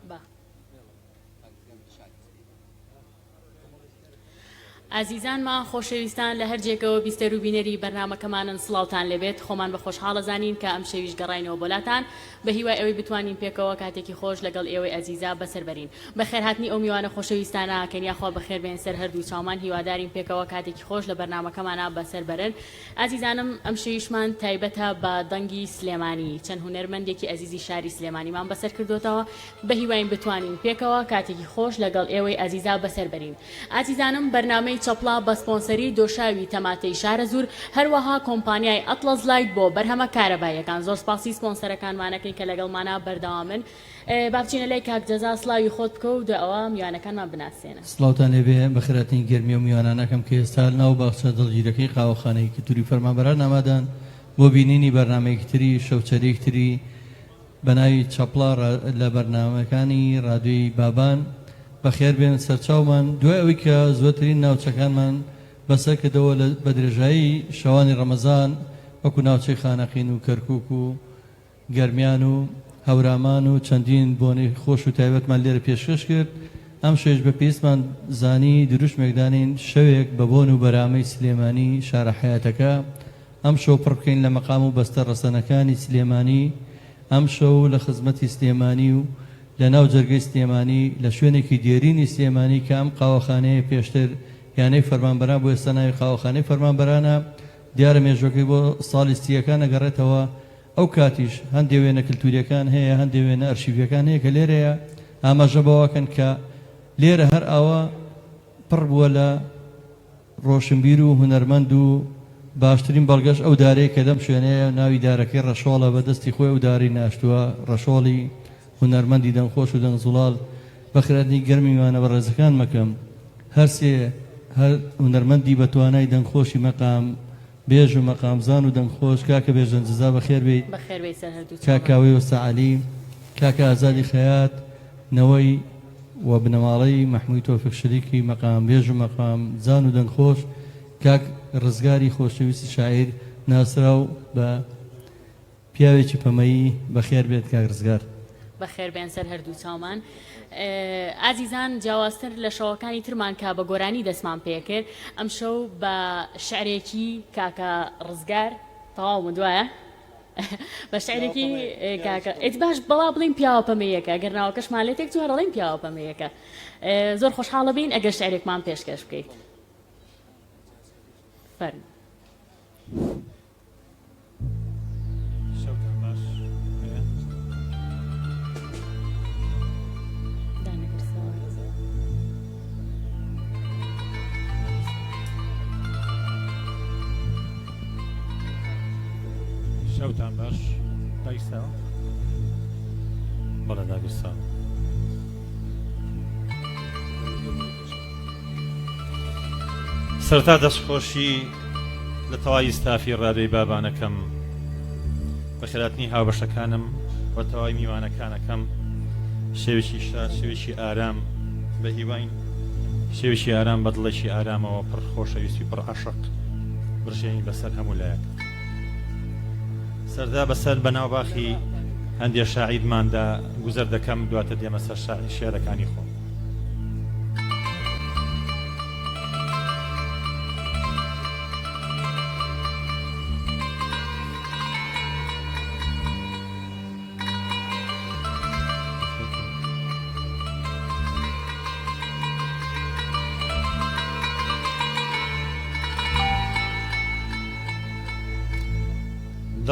بە ئازیزانمان خۆشەویستان لە هەرجێکەوە بیستەر و بینەری بەرنامەکەمانن سڵاوتان لەبێت خۆمان بە خۆشحاڵە زانین کە ئەم شەویش گەڕاینەوە بۆلاتان بە هیوای ئەوەی بتوانین پێکەوە کاتێکی خۆش لەگەڵ ئێوەی ئەزیزا بەسەر بەرین بە خێرهاتنی ئەو میوانە خۆشەویستانە کەنیاخوا بەخێر بێن سەر هەردوو چاومان هیوادارین پێکەوە کاتێکی خۆش لە بەرنامەکەمانە بەسەر بەرن ئازیزانم ئەم شەویشمان تایبەتە بە دەنگی سلێمانی چەند هونەرمەندێکی ئەزیزی شاری سلێمانیمان بەسەر کردوتەوە بە هیواین بتوانین پێکەوە کاتێکی خۆش لەگەڵ ئێوەی ئەزیزا بەسەر بەرین ئازیزانم بەرنامەی چەپڵا بە سپۆنسەری دۆشاوی تەماتەی شارە زور هەروەها کۆمپانیای ئەتڵەس لایت بۆ بەرهەمە کارەباییەکان زۆر سپاسی سپۆنسەرەکانمانەکەین کە لەگەڵمانە بەردەوامن بابچینە لای کاک جەزا سڵاوی خۆت بکە و ئەوە میوانەکانمان بناسێنە سڵاوتان لێبێ بەخێراتنی گەرمی و میوانانەکەم کە ئێستا ناو باخچە دڵگیرەکەی قاوەخانەی کەلتوری فەرمانبەران ئامادەن بۆ بینینی بەرنامەیەکی تری شەوچەرێکی تری بەناوی چەپڵا لە بەرنامەکانی ڕادیۆی بابان بەخێر بێن سەرچاومان دوای ئەوەی کە زۆرترین ناوچەکانمان بەسەر کردەوە بە درێژایی شەوانی ڕەمەزان وەکو ناوچەی خانەقین و کەرکووک و گەرمیان و هەورامان و چەندین بۆنی خۆش و تایبەتمان لێرە پێشکەش کرد ئەم شەوێش بە پێویستمان زانی دروشمێکدانین شەوێک بە بۆن و بەرامەی سلێمانی شارە حیاتەکە ئەم شەو پڕ بکەین لە مەقام و بەستە ڕەسەنەکانی سلێمانی ئەم شەو لە خزمەتی سلێمانی و لە ناو جەرگەی سلێمانی لە شوێنێکی دێرینی سلێمانی کە ئەم قاوەخانەیە پێشتر یانەی فەرمانبەران بۆ ئێستا ناوی قاوەخانەی فەرمانبەرانە دیارە مێژوەکەی بۆ ساڵی سیەکان ئەگەڕێتەوە ئەو کاتیش هەندێک وێنە کلتوریەکان هەیە هەندێک وێنە ئەرشیڤەکان هەیە کە لێرەیە ئاماژە بەوەکەن کە لێرە هەر ئەوە پڕ بووە لە ڕۆشنبیر و هونەرمەند و باشترین بەڵگەش ئەو دارەیە کە دەم شوێنەیە ناوی دارەکەی ڕەشۆڵە بەدەستی خۆی ئەو داری ناشتووە ڕەشۆڵی هونەرمەندی دەنگخۆش و دەنگزوڵال بەخێراتنی گەرمیوانە بە ڕێزەکان مەکەم هەرسێ هەر هونەرمەندی بە توانای دەنگخۆشی مەقام بێژ و مەقامزان و دەنگخۆش کاکە بێژەن جزا بەخێر بێت کاکاوی وەسەعەلی کاکە ئازادی خەیات نەوەی و بنەماڵەی مەحموودی تۆفیق شەریکی مەقام بێژ و مەقام زان و دەنگخۆش کاک ڕزگاری خۆشەویستی شاعیر ناسراو بە پیاوێکی پەمەیی بەخێر بێت کاک ڕزگار بەخێر بێن سەر هەردوو چاومان ئازیزان جیاوازتر لە شەوەکانی ترمان کە بە گۆرانی دەستمان پێکرد ئەم شەو بە شعرێکی کاکە ڕزگار تەواو دوایە بە شعرێکی کاکە ئێت باش بەڵا بڵین پیاوە پەمەیەکە گەرناوەکەشمان لێتێک جوهر دەڵێن پیاوە پەمەیەکە زۆر خۆشحاڵە بین ئەگەر شعرێکمان پێشکەش بکەیت فەرمو شەوتان باش دایسا بەڵێ داگرسا سەرتا دەستخۆشی لە تەواوی ستافی ڕادیۆی بابانەکەم بە خێراتنی هاوبەشەکانم بە تەواوی میوانەکانەکەم شێوێکی شاد شێوێکی ئارام بە هیواین شێوێکی ئارام بە دڵێکی ئارامەوە پڕ خۆشەویستی پڕ عەشق بڕژێنی بەسەر هەموو لایەک سەردا بەسەر بەناوباخی هەندێک شاعیرماندا گوزەر دەکەم دواتە دێمە سەر شێعرەکانی خۆم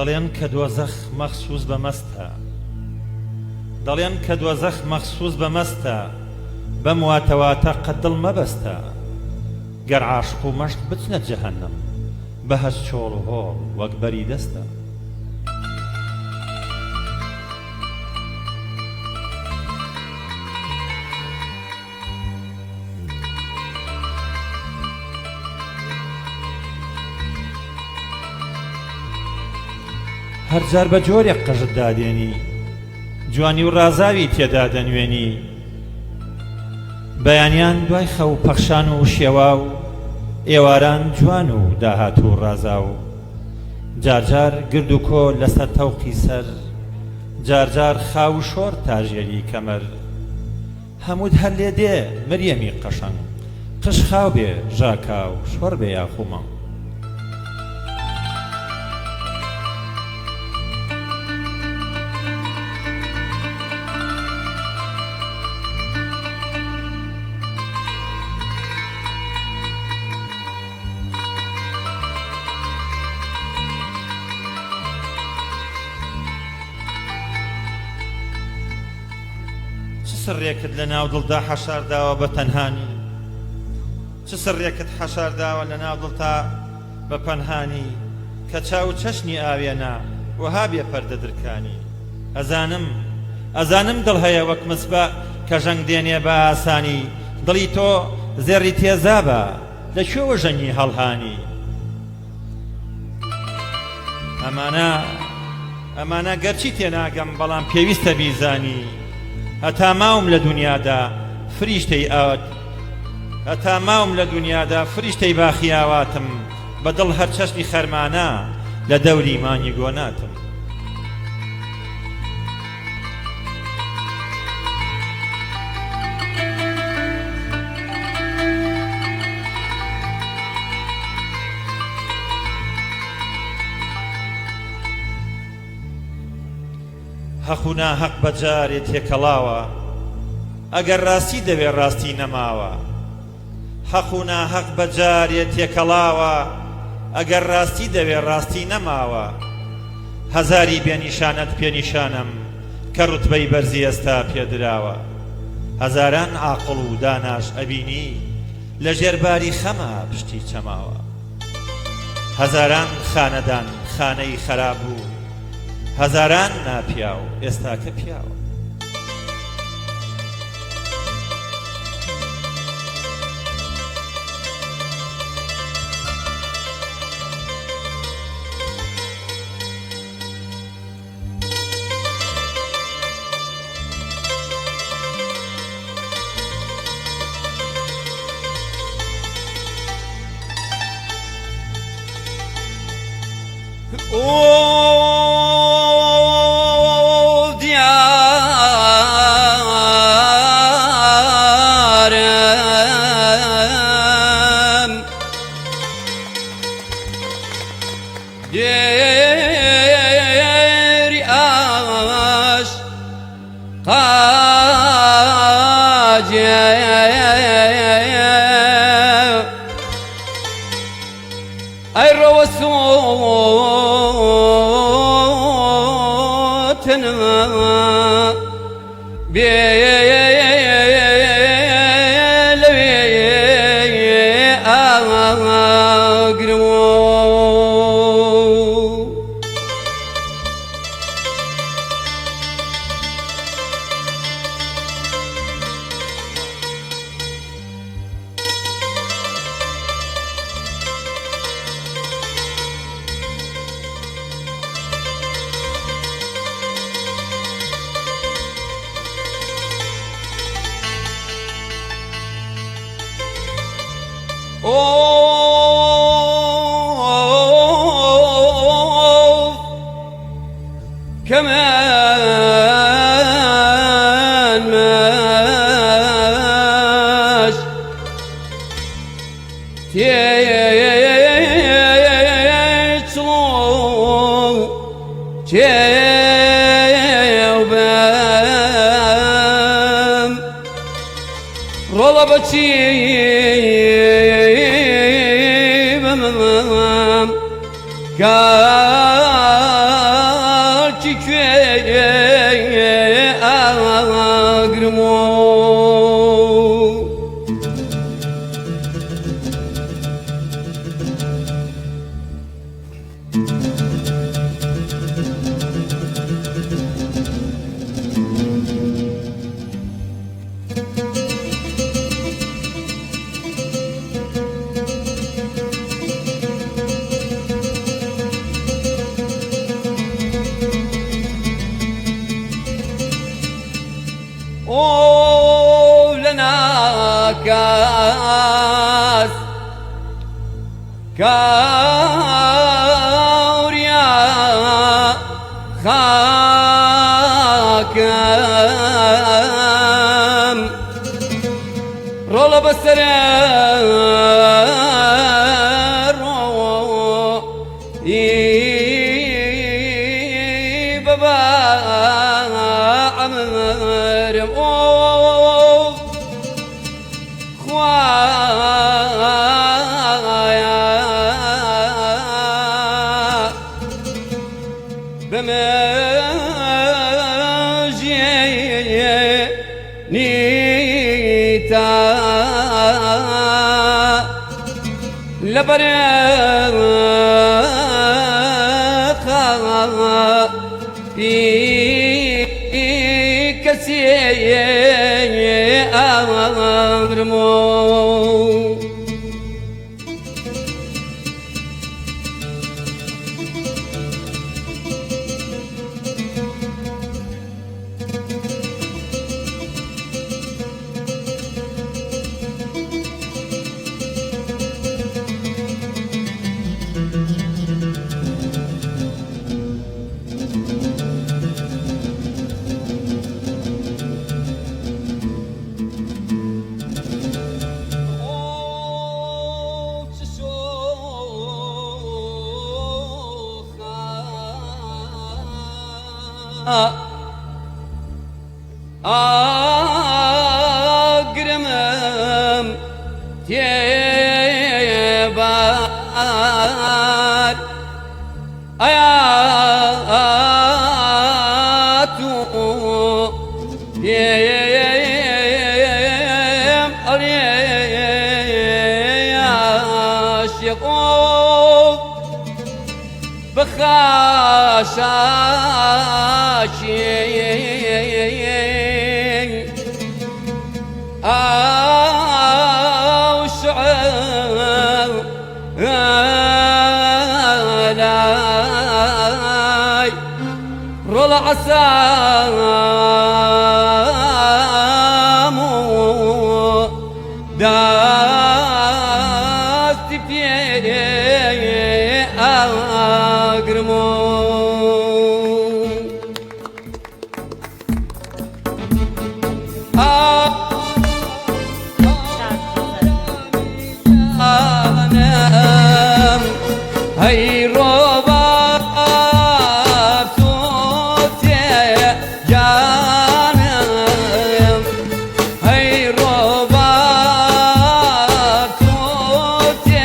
دەڵێن کە دۆزەخ مەخسووس بە مەستە دەڵێن کە دۆزەخ مەخسووس بە مەستە بەم واتەواتە قەت دڵ مەبەستە گەر عاشق و مەشق بچنە جەهەنەم بەهەش چۆڵ و هۆڵ وەک بەری دەستە هەر جار بە جۆرێک قەژت دادێنی جوانی و ڕازاوی تێدا دەنوێنی بەیانیان دوای خەو پەخشان و شێوا و ئێواران جوان و داهات و ڕازا و جارجار گرد و کۆ لەسەر تەوقی سەر جارجار خاو شۆر تاژێری کەمەر هەمووت هەر لێ دێ مریەمی قەشەنگ قش خاو بێ ژاکاو شۆر بێ یاخومە سڕێکت لە ناو دڵدا حەشارداوە بە تەنهانی چ سڕێکت حەشارداوە لە ناو دڵتا بە پەنهانی کە چاو چەشنی ئاوێنە وەها بێ پەردە درکانی ئەزانم دڵ هەیە وەک مسبە کە ژەنگ دێنێ بە ئاسانی دڵی تۆ زێڕی تێزابە لەکوێوە ژەنگی هەڵهانی ئەمانە گەرچی تێناگەم بەڵام پێویستە بیزانی هەتا ماوم لە دنیادا فریشتەی باخیاواتم بەدڵ هەر چەشنی خەرمانە لە دەوری مانی گۆناتم هەخونا هەق بەجارێ تێکەڵاوە ئەگەر ڕاستی دەوێ ڕاستی نەماوە حەخونا هەق بەجارێ تێکەڵاوە ئەگەر ڕاستی دەوێ ڕاستی نەماوە هەزاری بێنیشانت پێنیشانم کە ڕوتبەی بەرزی ئێستا پێدراوە هەزاران عاقڵ و داناش ئەبینی لە ژێرباری خەمە پشتی چەماوە هەزاران خانەدان خانەی خەراب بوو هەزاران ناپیاو ئێستاکە پیاوە ديري آش قاج أي روسوتنا كمان ماش تيتلو تيوبام رلبتي بمام كارتي أغرمو لنا كاس كاوريا خا بسرر بابا عمرم خوايا بمجينيتا لبرخا في كسي أمرمو أقرمم تيبار آياتو يم يعشقون بخاشاشي أو شعر لاي رول عسامو داست في أقرمو هاي روبا بصوتي جانم هاي روبا بصوتي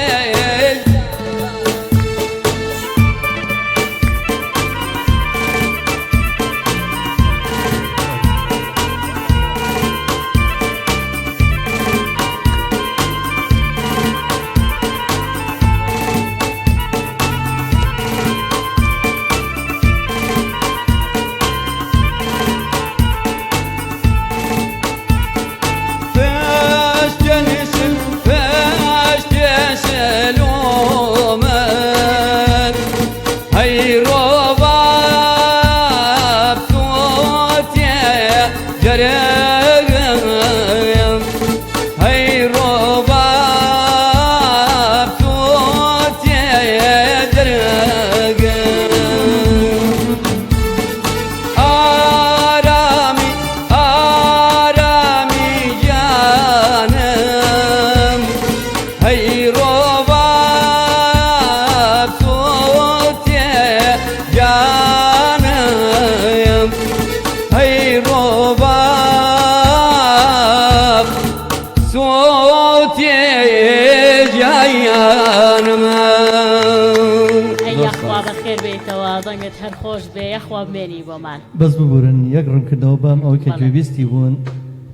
دەنگت هەر خۆش بێ یەخوا بمێنی بۆمان بەس ببورن یەک ڕوونکردنەوە بام ئەوەی کە گوێبیستی بوون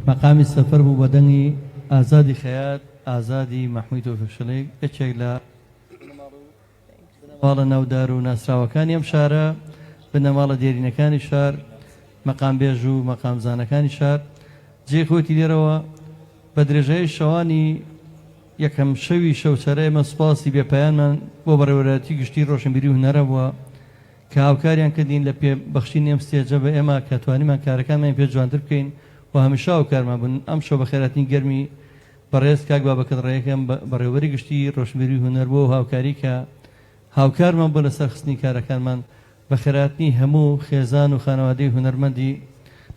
مەقامی سەفەر بوو بە دەنگی ئازادی خەیات ئازادی مەحموود تۆفشڵێک یەکێک لە بنەماڵە ناودار و ناسراوەکانی ئەم شارە بنەماڵە دێرینەکانی شار مەقام بێژ و مەقامزانەکانی شار جێ خۆتی لێرەوە بە درێژەی شەوانی یەکەم شەوی شەوچەرە ئێمە سوپاسی بێپایانمان بۆ بەڕێوەبەتی گشتی ڕۆشنبیری و هونەرە بووە کە هاوکاریان کردین لە پێبەخشین ئەم ستێجە بە ئێمە کە توانیمان کارەکانمان پێ جوانتر بکەین و هەمیشە هاوکارمان بوون ئەم شەو بە خێراتنی گەرمی بەڕێز کاک بابەکەت ڕێیەکەم بەڕێوەبەری گشتی ڕۆشنبیری و هونەر بۆ و هاوکاری کە هاوکارمان بۆ لەسەر خستنی کارەکانمان بە خێراتنی هەموو خێزان و خانەوادەی هونەرمەندی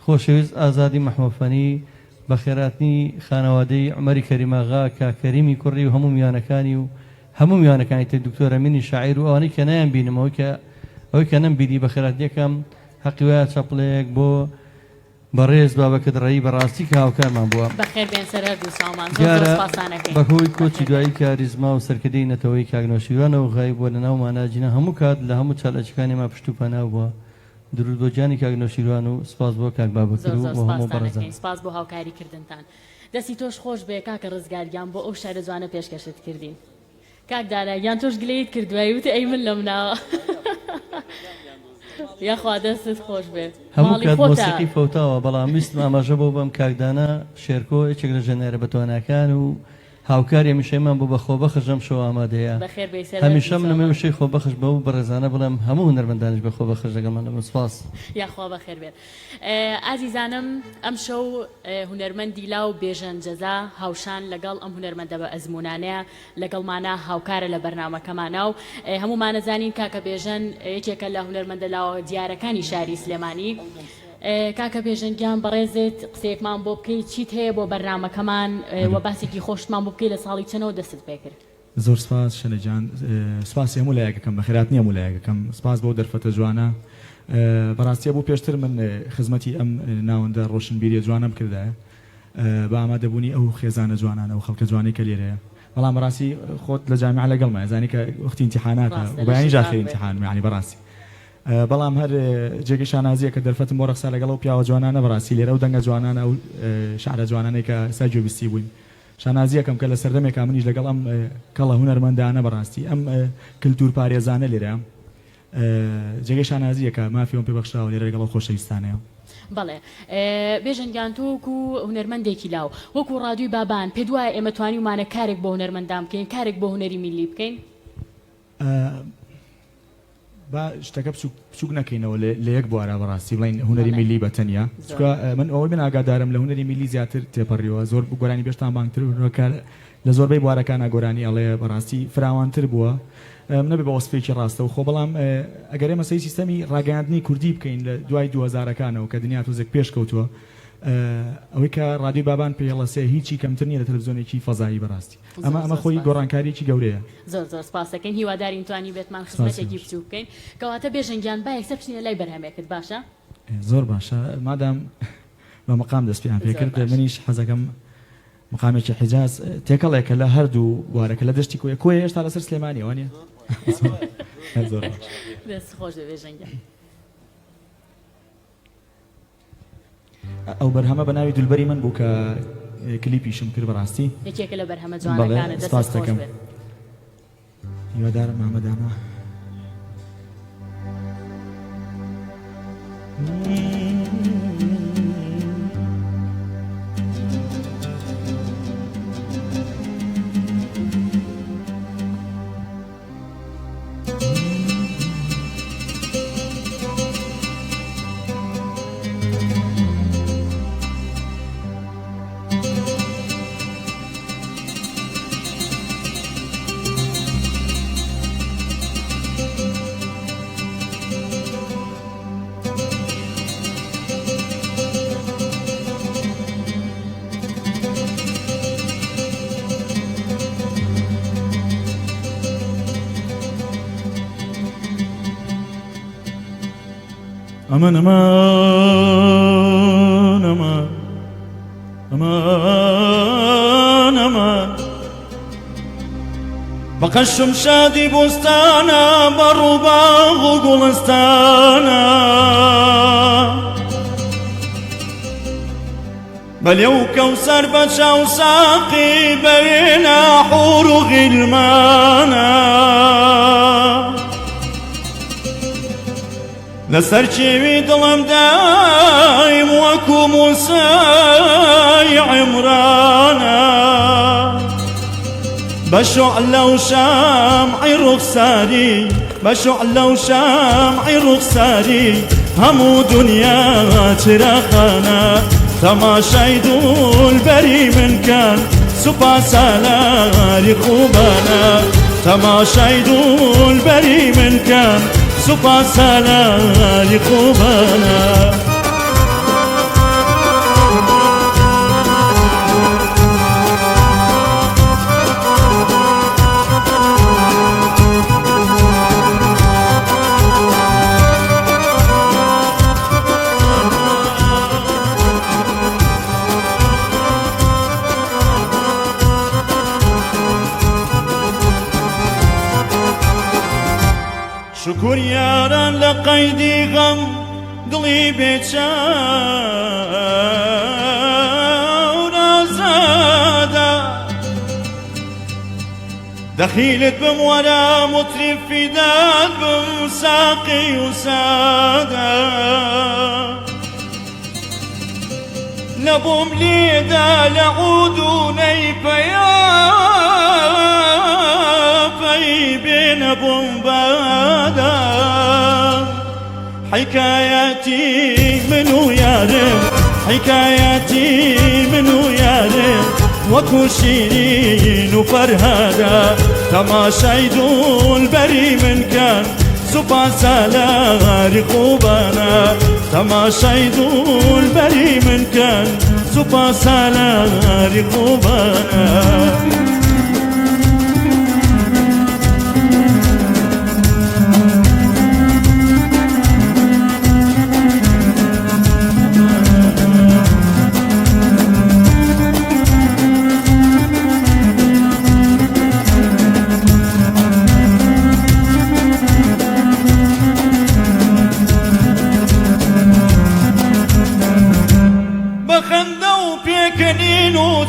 خۆشەویست ئازادی مەحموودفەنی بە خێراتنی خانەوادەی عومەری کەریماغا کاکەریمی کوڕی و هەموو میوانەکانی و هەموو میوانەکانی تر دکتۆر ئەمینی شاعیر و ئەوانەی کە نایان بینمەوەی کە نەمبینی بە خێراتیەکەم حەقی وایە چەپڵەیەک بۆ بەڕێز بابەکەت ڕێی بەڕاستی کە هاوکارمان بووە بەخێر بێن سەر هەردوو ساڵمان زۆر سپاسانەکەین بەهۆی کۆچی دوایی کاریزما و سەرکردەی نەتەوەی کاگنۆشیوانەوە غایب بووە لە ناو ماناجینە هەموو کات لە هەموو چالەکانی ما پشت و پەناو بووە درود بۆ گیانی کاگنۆشیروان و سپاس بۆ کاک بابەکر و بۆ هەموو بەڕێزان سپاس بۆ هاوکاری کردنتان دەستی تۆش خۆش بێ کاکە ڕزگاریان بۆ ئەو شارە جوانە پێشکەشت کردین کاک داراییان تۆش گلەیت کردووای وتە ئەی من لەم ناوە یاخوا دەستت خۆش بێ هەموو کات مۆسیقی فەوتاوە بەڵام ویستم ئاماژە بۆ بەم کاکدانە شێرکۆ یەکێک لە ژەنێرە بەتواناکان و هاوکاری هەمیشەیمان بۆ بە خۆبەخش ئەم شەو ئامادەیە هەمیشە من لەمێ وشەی خۆبەخش بە و بەڕێزانە بڵێم هەموو هونەرمەندانش بە خۆبەخش دەگەڵمان لەمە سپاس یاخوا بەخێر بێت ئازیزانم ئەم شەو هونەرمەندی لاو بێژەن جەزا هاوشان لەگەڵ ئەم هونەرمەندە بە ئەزمونانەیە لەگەڵمانە هاوکارە لە بەرنامەکەمانە و هەموومانە زانین کاکە بێژەن یەکێکە لە هونەرمەندە لاوە دیارەکانی شاری سلێمانی کاکە بێژەنگیان بەڕێزت قسەیەکمان بۆ بکەیت چیت هەیە بۆ بەرنامەکەمان و باسێکی خۆشتمان بۆ بکەیت لە ساڵی چەنەوە دەستت پێ کرد زۆر سپاس شەلەجان سپاسی هەموو لایەکەکەم بەخێراتنی هەموو لایەکەکەم سپاس بۆ دەرفەتە جوانە بەڕاستیە بۆ پێشتر من خزمەتی ئەم ناوەندە ڕۆشنبیریە جوانەم کردایە بە ئامادەبوونی ئەو خێزانە جوانانە و خەڵکە جوانی کە لێرەیە بەڵام بەڕاستی خۆت لە جامعە لەگەڵمە زانی کە وەختی ئیمتیحاناتە و بەیانی ژاخی ئیمتیحان یعنی بەڕاستی بەڵام هەر جێگەی شانازیە کە دەرفەتم بۆ ڕەخسا لەگەڵ و پیاوە جوانانە بەڕاستی لێرە و دەنگە جوانانە و شعرە جوانانەی کە ئێستا گوێبیستی بووین شانازیەکەم کە لە سەردەمێکا منیش لەگەڵ ئەم کەڵە هونەرمەندانە بەڕاستی ئەم کللتور پارێزانە لێرە جێگەی شانازیەکە مافیەوەم پێبەخشراوە لێرە لەگەڵ خۆشەویستانەیە بەڵێ بێژەنگیان تۆکو هونەرمەندێکی لاو وەکو ڕادیوی بابان پێ دوایە ئێمە توانیمانە کارێک بۆ هونەرمەندان بکەین کارێک بۆ هونەری میلی بکەین با شتەکە بچووک نەکەینەوە لە یەک بوارە بەڕاستی بڵین هونەری میلی بەتەنیا من ئەوەی من ئاگادارم لە هونەری میلی زیاتر تێپەڕیەوە زۆر گۆرانی بێشتان بانگتر لە زۆربەی بوارەکانە گۆرانی ئەڵێ بەڕاستی فراوانتر بووە منە بێ بە وەسفێکی ڕاستە و خۆ بەڵام ئەگەر ئێمە سەی سیستەمی ڕاگەاندنی کوردی بکەین لە دوای 2000ەکانەوە کە دنیا تۆزێک پێش کەوتووە ئەوەی کە ڕادیۆ بابان پێڵەسێ هیچی کەمتر نیە لە تەلەڤیزیۆنێکی فەزایی بەڕاستی ئەمە خۆی گۆڕانکاریی گەورەیە زۆر زۆر سپاس دەکەین هیوادارین توانی بێتمان خزمەتێکی بچوو بکەین کەواتە بێژەنگیان با یەکسەر بچینە لای بەرهەمێکت باشە زۆر باشە مادام بە مەقام دەست پێیان پێکرد منیش حەزەکەم مقامێکی حیجاز تێکەڵێکە لە هەردوو بوارەکە لە دەشتی کۆیە هێشتا لەسەر سلێمانی وانە زۆر دەست خۆش بێ بێژەنگیان ئەو بەرهەمە بە ناوی دولبەری من بوو کە کلیپیشم کرد بەڕاستی یەکێکە لە بەرهەمە جوانەکانە دەست خۆش بێ هیوادارم ئامادەمە aman aman aman aman aman بقشم شادي بستانا برباغ قلستانا بل يو كوسر بشاو ساقي بين حور غلمانا لسر چوی دلم دایم وکو موسای عمرانا بشعلة وشمعي رخساري بشعلة وشمعي رخساري همو دنيا تراخانا تماشای دولبری من كان سوپا سالاری خوبانا تماشای دولبری من كان سوپا سالاری خوبانا قەیدی غەم دڵی بێچاو نازادە دەخیلت بم وەرە مطرب فیدات بم ساقی و سادە لەبۆم لێدا لە عود و نەیپەیاپەی بێنە بۆم بادا حکایەتی من و یارم حکایەتی من و یارم وەکو شیرین و فەرهادە تەماشای دولبەری من کەن سوپاسە لاری خوبانە تەماشای دولبەری من کەن سوپاسە لاری خوبانە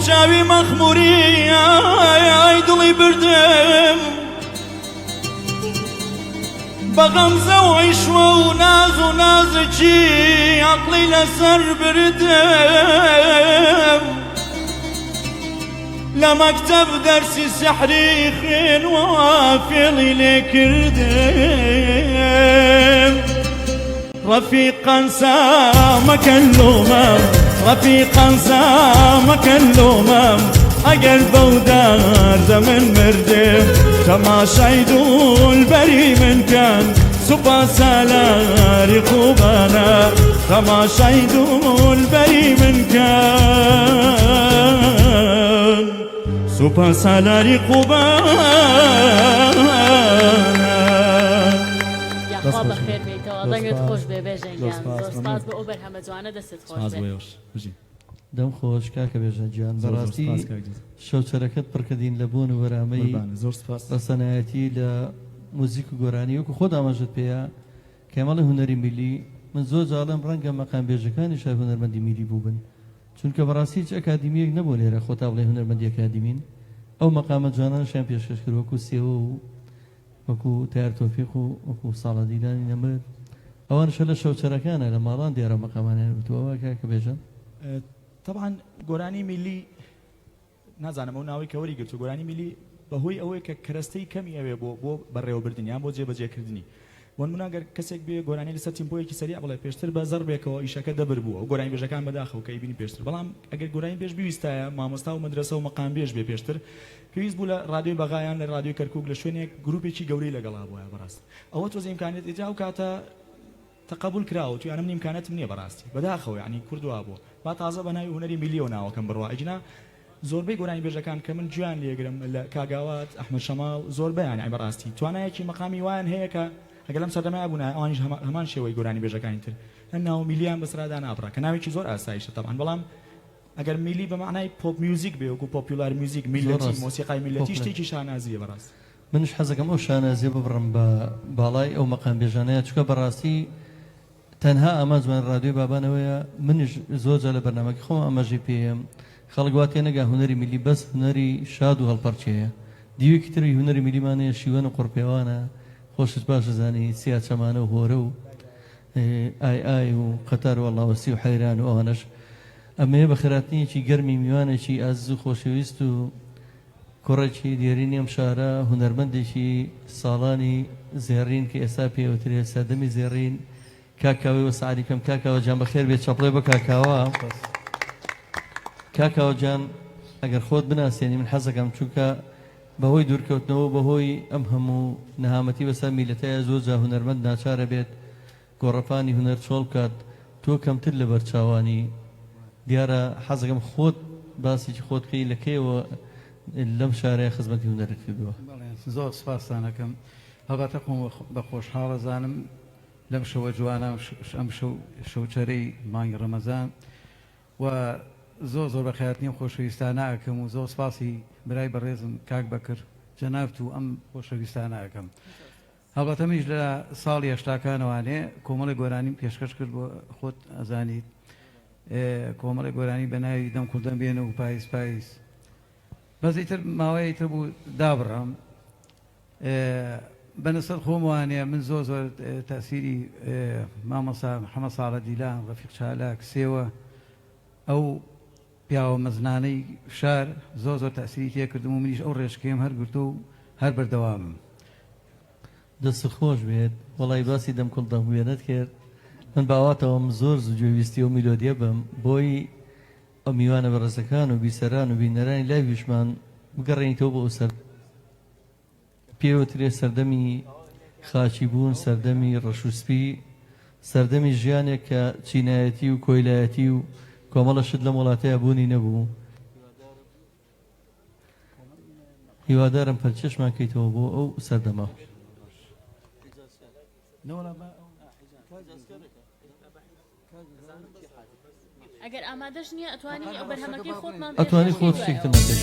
چاوی مەخموری ئای دڵی بردم بە غەمزە و عیشوە و ناز و نازکی عەقڵی لەسەر بردم لە مەکتەب دەرسی سەحری خوێنوە فێڵی لێ کردم ڕەفیقان سامەکەن لۆمەم ڕەفیقان سامەکەن لۆمەم ئەگەر بەو دەردە من مردم تەماشای دولبەری من کەن سوپاسە لاری خوبانە تەماشای دولبەری من کەن سوپاسە لاری خوبانە یاخوا بەخێر بیتەوە دەنگت خۆش بێ بێژەنگیان زۆر سپاس بە ئەو بەرهەمە جوانە دەستت خۆش بێ دەم خۆش کاکە بێژەنگیان بەڕاستی شەوچەرەکەت پڕکردین لە بوون و بەرامەی ڕەسەنایەتی لە موزیک و گۆرانی وەکو خۆت ئاماژت پێەیە کەمەڵی هونەری میلی من زۆر جاڵم ڕەنگە مەقام بێژەکانی شای هونەرمەندی میلی بوو بن چونکە بەڕاستی هیچ ئەکادیمیەک نەبوو لێرە خۆتا بڵێ هونەرمەندی ئەکادیمین ئەو مەقامە جوانانشیان پێشکەش کرد وەکو سێوە و وەکو تیار تۆفیق و وەکو ساڵە دیلانی نەمرد ئەوانشە لە شەوچەرەکانە لە ماڵان دیارە مەقامانیان وتوەوە کاکە بێژن طبعا گۆرانی میلی نازانم ئەو ناوی کەوەری گرتو گۆرانی میلی بەهۆی ئەوەی کە کەرەستەی کەمی ئەوێ بۆ بەڕێوەبردنیان بۆ جێبەجێکردنی وەن مناگەر کەسێک بێ گۆرانی لەسەر تیمپۆیەکی سەریع بڵێ پێشتر بە زەر بێکەوە ئیشەکە دەبر بووە و گۆرانی بێژەکان بەداخەوە کە ئیبینی پێشتر بەڵام ئەگەر گۆرانی بێژ بیویستایە مامۆستا و مەدرسە و مەقام بێژ بێ پێشتر پێویست بوو لە ڕادیۆی بەغایان لە ڕادیۆی کەرکووک لە شوێنێک گروپێکی گەورەی لەگەڵا بووە بەڕاست ئەوە تۆزە ئیمکانێت ئێجا و کاتە تقبل کراوە تو یانم نیمکانەتم نییە بەڕاستی بەداخەوە یعنی کوردوا بوو با تازە بە ناوی هونەری میلیۆ ناوەکەم بڕوا ئیجنا زۆربەی گۆرانی بێژەکان کە من گویان لێگرم لە کاگاوات ئەحمەد شەماڵ زۆربەیان ئای بەڕاستی توانایەکی مەقامی وایان هەیە کە ئەگەر لەم سەردەمای بوون ئەوانیش هەمان شێوەی گۆرانی بێژەکانی تر هەر ناو میلیان بەسرادا نابڕا کە ناوێکی زۆر ئاسایشە تەبعاً بەڵام ئەگەر میلی بە معنای پۆپ میوزیک بێ وەکو پۆپیولار میوزیک میلەتی مۆسیقای میلەتی شتێکی شانازیە بەڕاست منش حەزەکەم ئەو شانازیە ببڕم بە باڵای ئەو مەقام بێژانەیە چکە بەڕاستی تەنها ئەمە جوان ڕادیۆی بابانەوەیە منیش زۆر جا لە بەرنامەکە خۆم ئەمەژی پێم خەڵک وا تێنەگا هونەری میلی بەس هونەری شاد و هەڵپەرچەیە دیوێکی تری هونەری میلیمانەیە شیوەن و قوڕپێوانە خۆشت باش زانی سیا چەمانە و هۆرە و ئای و قەتار و ئەڵڵاوەسی و حەیران و ئەوانەش ئەمەیە بە خێراتنیەکی گەرمی میوانێکی ئازیز و خۆشەویست و کوڕێکی دیێرینی ئەم شارە هونەرمەندێکی ساڵانی زێڕین کە ئێستا پێوترێ سەدەمی زێڕین کاکاوی وەسعادی کەم کاکاوە جان بەخێر بێت چاپڵێ بە کاکاوە کاکاوە جان ئەگەر خۆت بناسیێنی من حەزەکەم چونکە بەهۆی دوورکەوتنەوە بەهۆی ئەم هەموو نەهامەتی بەسەر میلەتەیە زۆر جا هونەرمەند ناچارە بێت گۆڕەپانی هونەر چۆڵ بکات تۆ کەمتر لە بەرچاوانی دیارە حەزەکەم خۆت باسێکی خۆتکەی لەکەیەوە لەم شارەیە خزمەتی هونەرت کردووە زۆر سپاسانەکەم هەباتە خۆم بە خۆشحاڵە زانم لەم شەوە جوانە ئەم شەوچەرەی مانگی ڕەمەزان و زۆر زۆر بەخێراتنی خۆشەویستانە ئەکەم و زۆر سپاسی برای بەڕێزم کاک بەکر جەنابەت و ئەم خۆشەویستانە ئەکەم هەڵبەتە منیش لە ساڵی هەشتاکانەوانێ کۆمەڵی گۆرانیم پێشکەش کرد بۆ خۆت ئەزانیت کۆمەڵی گۆرانی بە ناوی دەم کوردەم بێنە و پاییس پاییس بەس ئیتر ماوەیە ئیتر بوو دابڕام بەنسبەت خۆم وانەیە من زۆر تەسیری مامۆستا محەممەد ساڵە دیلان ڕەفیق چالاک سێوە ئەو پیاوە مەزنانەی شار زۆر تەسیری تێ کردم و منیش ئەو ڕێژکەم هەرگرتو و هەر بەردەوامم دەست خۆش بێت وەڵی باسی دەم کوڵدەم وێنەت کرد من باواتەوەم زۆر زوجویستی و میلۆدیە بم بۆی ئەو میوانە بەڕێزەکان و بیسەران و بینەرانی لای ویشمان بگەڕێنیتەوە بۆ ئەو سەر پێوترێ سەردەمی خاچی بوون سەردەمی ڕەشوسپی سەردەمی ژیانێک کە چینایەتی و کۆیلایەتی و کۆمەڵە شت لە وڵاتەیە بوونی نەبوو هیوادارم پەرچەشمان کەیتەوە بۆ ئەو سەردەما ئەگەر ئامادەش نییە ئەتوانی ئەو بەرهەمەکەی خۆتمان ئەتوانی خۆت شتێکتمان پێ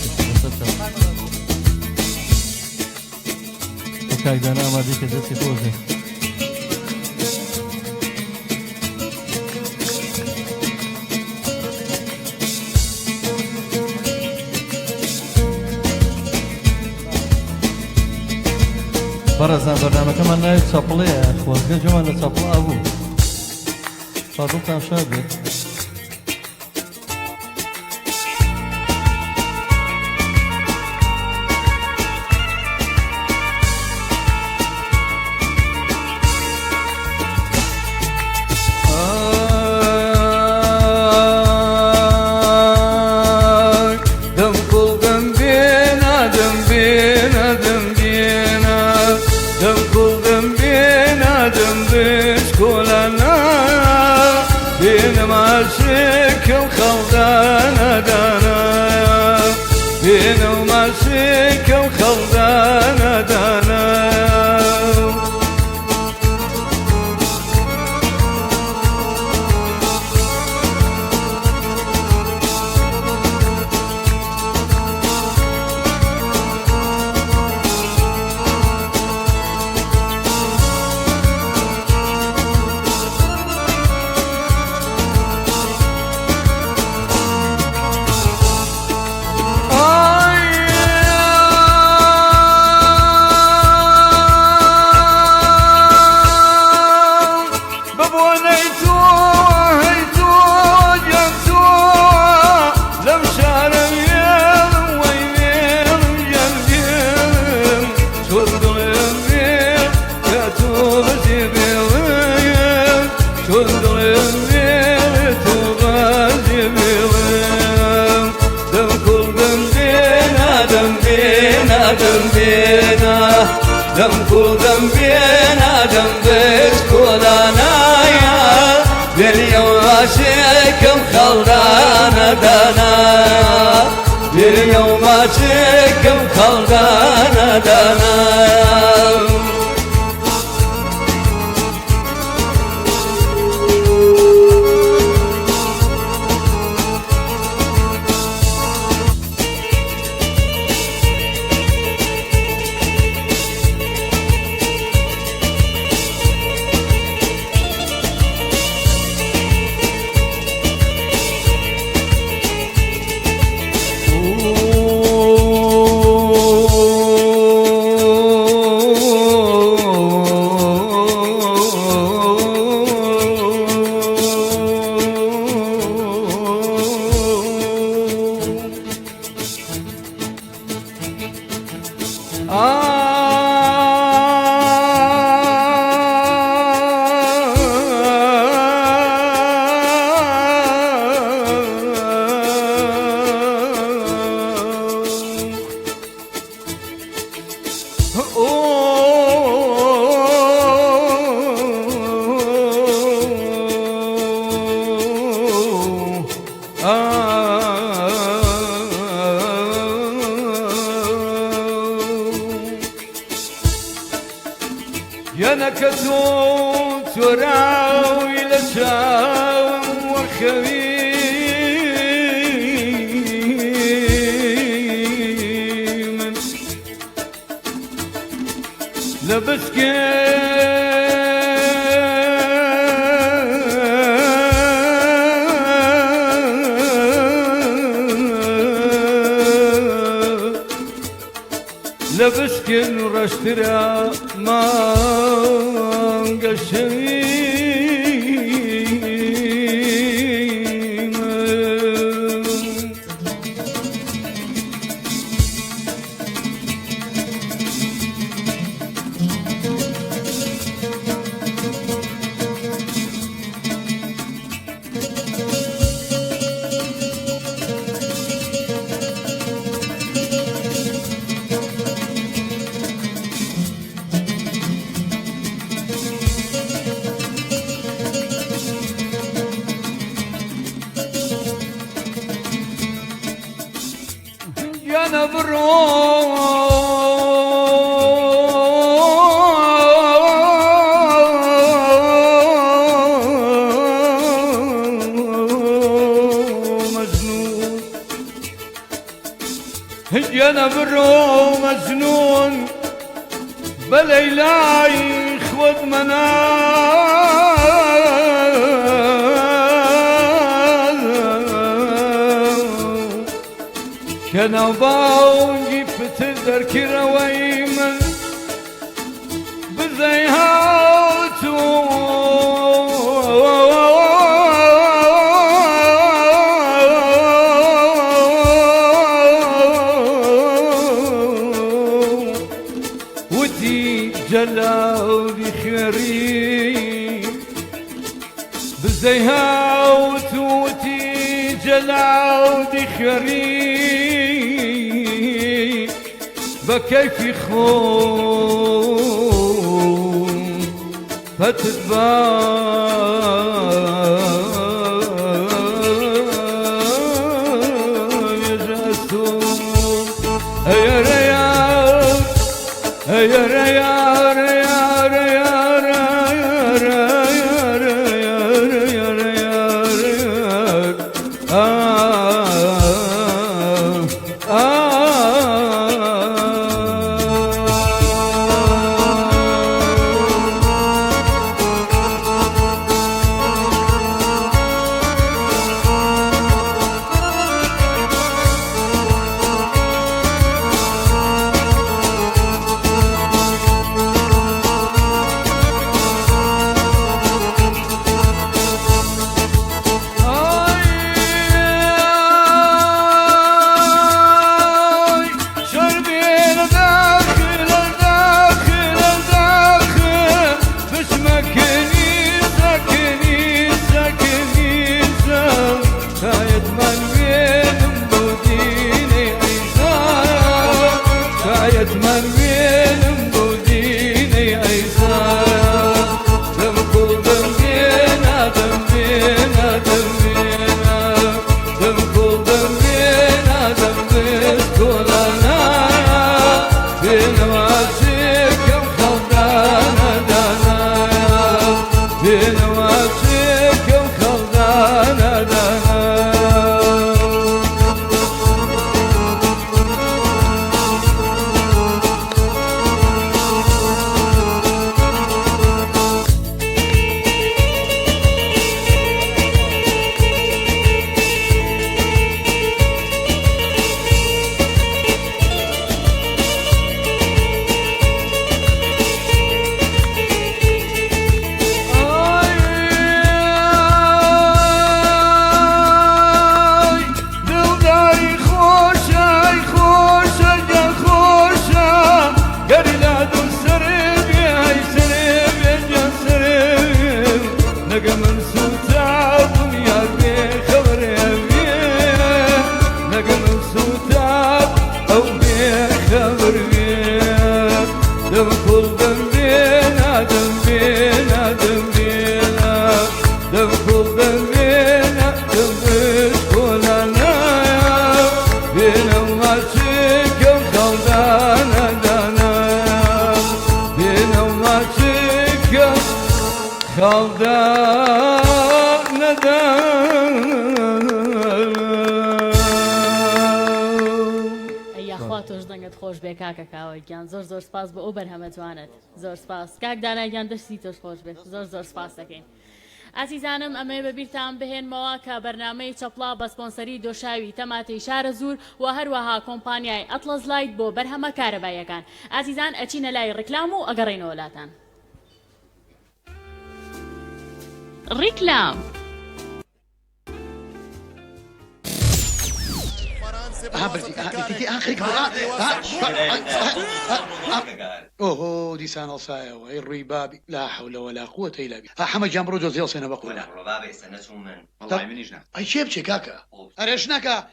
کاکدانە ئامادەی کە دەستی خۆشێ بەڕێزان بەرنامەکەمان ناوی چاپڵەیە خۆزگە جۆمان لە چاپڵ ئابوو فادڵتان شاد بێت لبسكي دەستکن ڕەشترە مانگە يانا برو مجنون بليلاي خود كان باونجي فتر دركروي من بزيهاتو ودي جلاودي خيري بزيهاتو ودي جلاودي خيري بكيف يخون فتتبان يا جاسوس يا ريال يا ريال يا ريال خۆش بێ کاکە کاوەگیان زۆر زۆر سپاس بە ئەو بەرهەمە جوانت زۆر سپاس کاک دانایگیان دەستی تۆش خۆش بێت زۆر زۆر سپاس دەکەین ئازیزانم ئەمەیە بەبیرتان بهێنمەوە کە بەرنامەی چەپڵا بە سپۆنسەری دۆشاوی تەماتەی شارە زوور و هەروەها کۆمپانیای ئەتڵەس لایت بۆ بەرهەمە کارەباییەکان. ئازیزان ئەچینە لای ڕیکلام و ئەگەڕێنەوە وڵاتان. ڕیکلام اوه دیسان الصايا وهي الربابي لا حول ولا قوة الا بالله حمد جامبرو جوزيل سنة بقول ربابي سنتهم من والله من يجنا اي شيب كاكا اري شنكا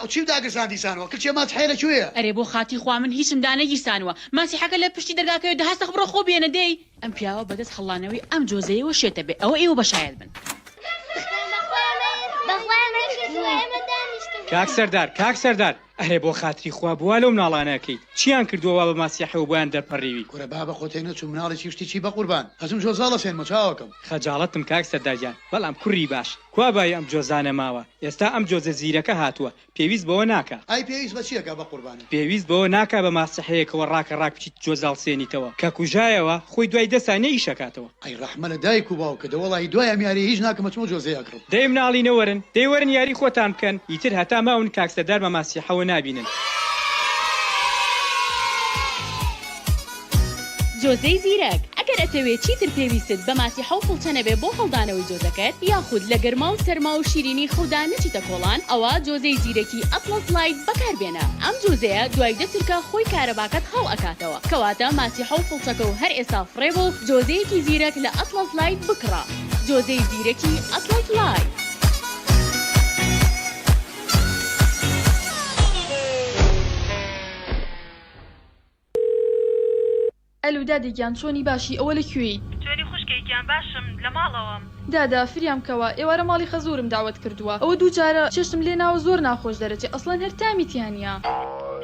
وشيب داقسان ديسانوا كل شيء ما تحيله شويه ئەرێ بۆ خاتی خوا من هیچم دانە گیرسانوە ماسی حەکە لە پشتی دەرگاکەوە دەهاستە خبرۆ خۆ بێنە دەی ئەم پیاوە بەدەست هەڵانەوەی ئەم جۆزەیەوە شێتە بێ ئەوە ئێوە بەشایەت بن. کاک سەردار ئەرێ بۆ خاتری خوا بووە لەو مناڵانەکەیت چیان کردووە بە ماسیحە و بۆیان دەرپەڕیوی کورە بابە خۆتێنە چوو مناڵێکی شتێکی بە قوربان هەزم جۆزاڵە سێنمە چاوەکەم خەجاڵەتم کاک سەردارجان بەڵام کوڕی باش کوا بای ئەم جۆزانە ماوە ئێستا ئەم جۆزە زیرەکە هاتووە پێویست بەوە ناکە ئای پێویست بە چیەکە بە قوربانە پێویست بەوە ناکە بە ماسیحەیەکەوە ڕاکە ڕاک بچیت جۆزاڵ سێنیتەوە کە کوژایەوە خۆی دوای دەسانەی شەکاتەوە ئەی ڕەحمە لە دایک و باوکە دەوەڵی دوای ئەم یاری هیچ ناکەمە چۆ جۆزەیەکڕم دەی مناڵینەوەرن دەیوەرن یاری خۆتان بکەن ئیتر هەتا ماون کاک سەردار بە ماسیحەوە نابینن. جۆزەی زیرەک ئەگەر ئەتەوێت چیتر پێویستت بە ماسیحە و فڵچەنە بێ بۆ هەڵدانەوەی جۆزەکەت یاخود لە گەرما و سەرما و شیرینی خەودا نەچیتە کۆڵان ئەوە جۆزەی زیرەکی ئەتڵەس لایت بەکاربێنە. ئەم جۆزەیە دوای دەترکە خۆی کارەباکەت هەڵ ئەکاتەوە کەواتە ماسیحە و فڵچەکە و هەر ئێستا فڕێ بۆ جۆزەیەکی زیرەک لە ئەتڵەس لایت بکڕە. جۆزەی زیرەکی ئەتڵەس لایت. ئەلو دادێکیان چۆنی باشی ئەوە لەکوێی؟ چۆنی خوشکێکیان باشم لە ماڵەوەم. دادا فریام کەوە ئێوارە ماڵی خەزورم داوت کردووە ئەوە دوو جارە چێشتم لێ ناوە زۆر ناخۆش دەرەچێ ئەسڵەن هەر تامیتیانە.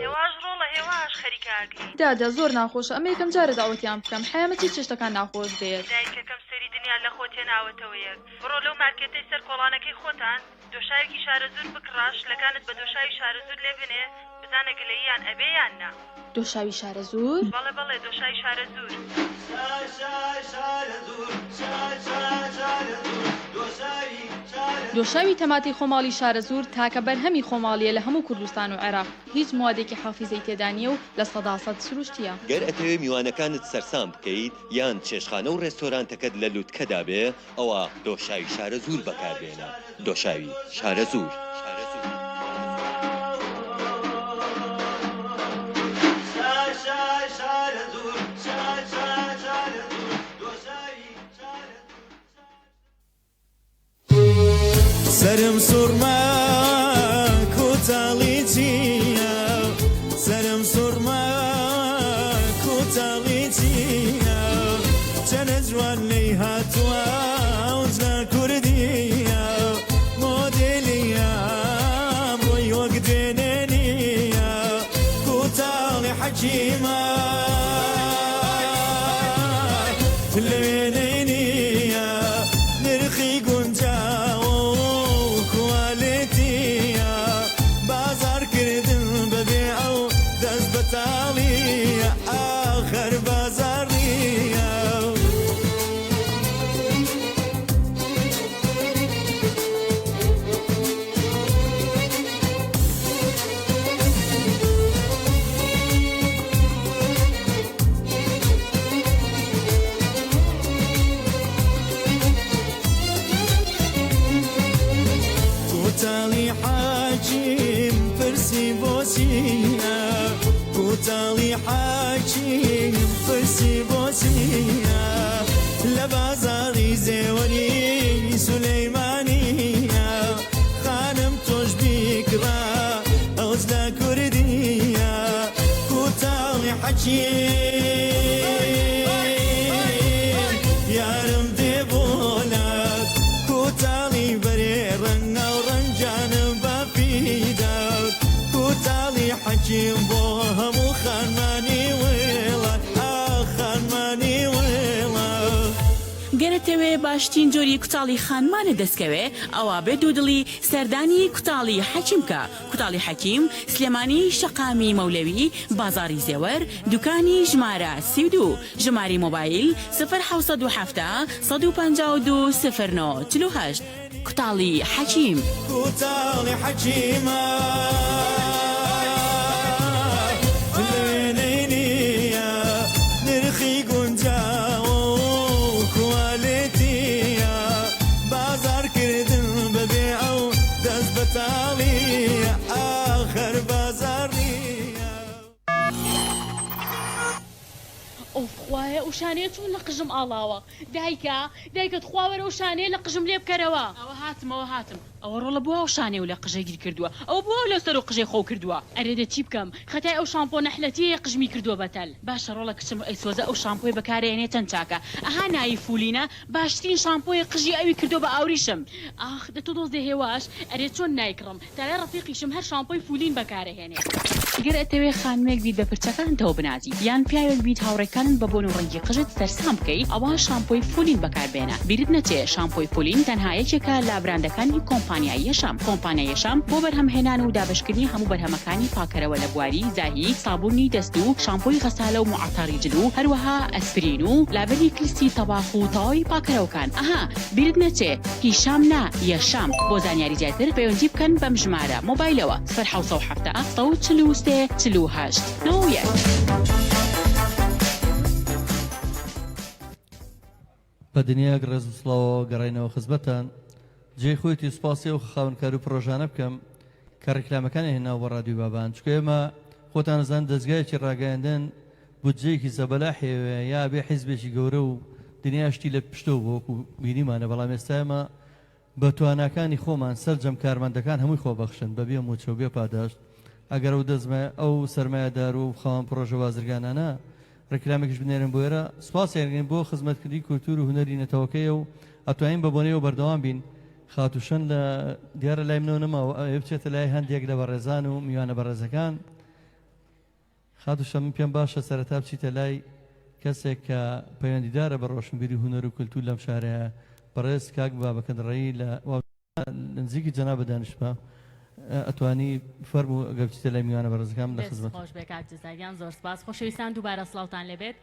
هێواش ڕۆڵە هێواش خەریکاگری. دادا زۆر ناخۆشە ئەمە یەکەم جارە داوەتیان بکەم حیامەتی چێشتەکان ناخۆش دێت. دایکەکەم سەری دنیا لە خۆ تێناوەتەوە یەک. بڕۆ لەو مارکێتەی سەر کۆڵانەکەی خۆتان دۆشاوێکی شارە زوور بکڕاش لەکانت بە دۆشاوی شارە زوور لێ بنێ بزانە گلەییان ئەبێ یان نا. دۆشاوی شارە زوور؟ بەڵێ دۆشاوی شارە زوور. دۆشاوی تەماتی خۆماڵی شارە زوور تاکە بەرهەمی خۆماڵیە لە هەموو کوردستان و عێراق هیچ موادێکی حافیزەی تێدانیە و لە سەداسەد سروشتیە. گەر ئەتەوێ میوانەکانت سەرسام بکەیت یان چێشخانە و ڕێستۆرانتەکەت لە لووتکەدا بێ ئەوە دۆشاوی شارە زوور بەکاربێنە. دۆشاوی شارە زوور. سرم سرما کوتاڵی چیە سرم سرما کوتاڵی چیە چەنە جوان لێی هاتووە ئەوجە کوردیە مۆدێلیە بۆی وەک دوێنێنیە کوتاڵی حەکیمە لەوێنەی نییە نرخی گونجاوە آخر بازاریە کوتاڵی حاجیم پرسی بۆچیە کوتاڵی حاجیم پرسی بۆچیە لە بازاڕی زێوەری سولەیمانیە خانم تۆش بیکڕا ئەوز لە کوردیە کوتاڵی حەکیم یارم دێ بۆلات کوتاڵی بەرێ ڕەنگە و ڕەنجانم بەپیدات کوتاڵی حەکیم بۆ هەموو خانمانی وێڵە خانمانی وێڵە. گەرە ئەتەوێ باشترین جۆری کوتاڵی خانمانە دەستکەوێ ئەوە بێ دوودڵی سەردانی کوتاڵی حەکیمکە. کوتاڵی حەکیم سلێمانی شەقامی مەولەوی، بازاری زێوەر، دوکانی ژمارە 32، ژماری مۆبایل 0770 152 09 48. کوتاڵی حەکیم. کوتاڵی حەکیمە لێنەیە نرخی گونجاوە و کوالێتیە بازارکردن بەبێ ئەو دەست بەتاڵیە ئاخەر بازار نییە. ئەو خوایە ئەو شانەیە چوون لە قژم ئاڵاوە. دایکت خواوەرە ئەو شانەیە لە قژم لێ بکەرەوە. ئەوە هاتم ئەوە ڕۆڵە بووە ئەو شانێ و لە قژە گیر کردووە. ئەو بووە لەسەر و قژێ خۆ کردووە. ئەرێدە چی بکەم؟ خەتای ئەو شامپۆ نەحلەتیە قژمی کردووە بەتەل. باشە ڕۆڵە کچم ئەیسۆزە ئەو شامپۆی بەکارێنێ چەند چاکە. ئەها نایی فولینە باشترین شامپۆی قژی ئەوی کردو بە ئاوریشم. ئاخ دەتۆ دۆزدە هێواش ئەرێ چۆن نایکڕم تاڵای ڕەفیقیشم هەر شامپۆی فولین بەکارەهێنێ. گەر ئەتەوێ خانمێک بیت بە پرچەکانتەوە بنازی یان پیاوێک بیت هاوڕێکانت بە بۆن و ڕەنگی قژت سەرسام بکەی ئەوە شامپۆی فولین بەکاربێنە. بیرت نەچێ شامپۆی فولین تەنها یەکێکە لە براندەکانی کۆمپانیای یەشام. کۆمپانیای یەشام بۆ بەرهەمهێنان و دابشکردنی هەموو بەرهەمەکانی پاکەرەوە لە بواری، زاهی، سابوونی دەست و شامپۆی غەسالە و معتەڕی جلو، هەروەها ئەسپرین و لابەری کلیسی تەباخ و تەواوی پاکەرەوەکان. ئەها بیرت نەچێ هیشام نا یەشام. بۆ زانیاری زیاتر پەیوەندی بکەن بەم ژمارە مۆبایلەوە 0770 143 48 91. بە دنیاک ڕێز و سڵاوەوە گەڕینەوە خزمەتان. جێی خۆیتی سوپاسی و خاونکار و پرۆژانە بکەم کە ڕێکلامەکانی هێناوە بە ڕادیۆ بابان، چکە ئێمە خۆتان زان دەستگایەکی ڕاگەیاندن بودجەیەکی زەبەلا هەیە یا بێ حیزبێکی گەورە و دنیا شتی لە پشتەوە وەکو بینیمانە، بەڵام ئێستا ئێمە بە تواناکانی خۆمان سەرجەم کارمەندەکان هەمووی خۆبەخشن بەبێ موچە و بێ پاداشت. ئەگەر ئەو دەزمە ئەو سەرمایەدار و خاوەن پرۆژە بازرگانانە ڕێکلامێکیش بنێرن بۆ ئێرە سوپاسیان بۆ خزمەتکردی کولتور و هونەری نەتەوەکەیە و ئەتوانین بە بۆنەوە بەردەوام بین. خاتوشن لە دیارە لای منەوە نەماوە ئەوێ بچێتە لای هەندێک لە بەڕێزان و میوانە بەڕێزەکان. خاتوشە من پێم باشە سەرەتا بچیتە لای کەسێک کە پەیوەندیدارە بە ڕۆشنبیری هونەر و کولتور لەم شارەیە، بەڕێز کاک بابەکەندڕەیی لە نزیکی جەنابە دانیشتبا. ئەتوانی فەرموو ئەگەر بچیتە لای میوانە بەڕێزەکان لە خزمەت. خۆش بێ کاک جەزاریان، زۆر سپاس. خۆشەویستان دووبارە سڵاوتان لەبێت.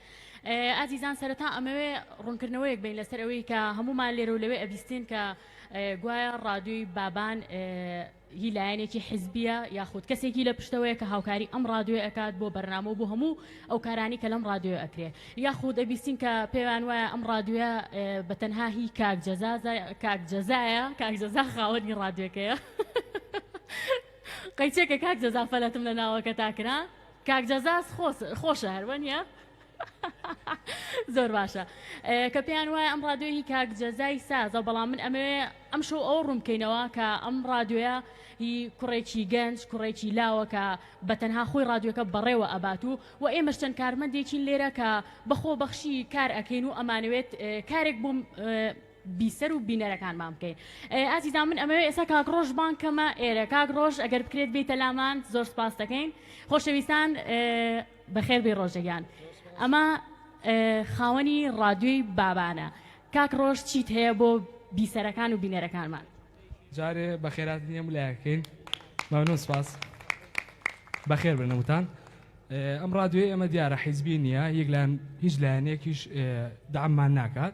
ئازیزان سەرەتا ئەمەوێ ڕوونکردنەوەیەک بین لەسەر ئەوەی کە هەمومان لێرە و لەوێ ئەبیستین کە گوایە ڕادیۆی بابان هی لایەنێکی حیزبیە یاخود کەسێکی لە پشتەوەیە کە هاوکاری ئەم ڕادیۆ ئەکات بۆ بەرنامە و بۆ هەموو ئەو کارانی کە لەم ڕادیۆ ئەکرێ، یاخود ئەبیستین کە پێیان وایە ئەم ڕادیۆە بەتەنها هی کاک جەزایە، کاک جەزا خاوەنی ڕادیۆکەیە. قەیچێکە کاک جەزا فەلەتم لە ناوەکە تاکرا، کاک جەزاس خۆشە هەروەنیە. زۆر باشە کە پێیان وایە ئەم ڕادیۆی کاک جەزای سازە، بەڵام من ئەمەوێ ئەم شەو ئەو ڕوونکەینەوە کە ئەم ڕادیۆیە هی کوڕێکی گەنج کوڕێکی لاوە کە بەتەنها خۆی ڕادیۆکە بەڕێوە ئەبات و ئێمەش چەند کارمەندێکین لێرە کە بەخۆ بەخشی کار ئەکەین و ئەمانەوێت کارێک بووم بیسەر و بینەرەکانمان بکەین. ئازیزان من ئەمەوێ ئێستا کاک ڕۆژ بانکەمە ئێرە. کاک ڕۆژ ئەگەر بکرێت بێتە لامان زۆر سپاس دەکەین. خۆشەویستان بەخێر بێ ڕۆژەگیان. ئەمە خاوەنی ڕادیۆی بابانە. کاک ڕۆژ چیت هەیە بۆ بیسەرەکان و بینەرەکانمان؟ جارێ بەخێراتنی هەموو لایەکەین. مەمنون سپاس. بەخێر بنەوتان. ئەم ڕادیۆی ئەمە دیارە حیزبی نییە، هیچ لایەنێکیش دەعممان ناکات.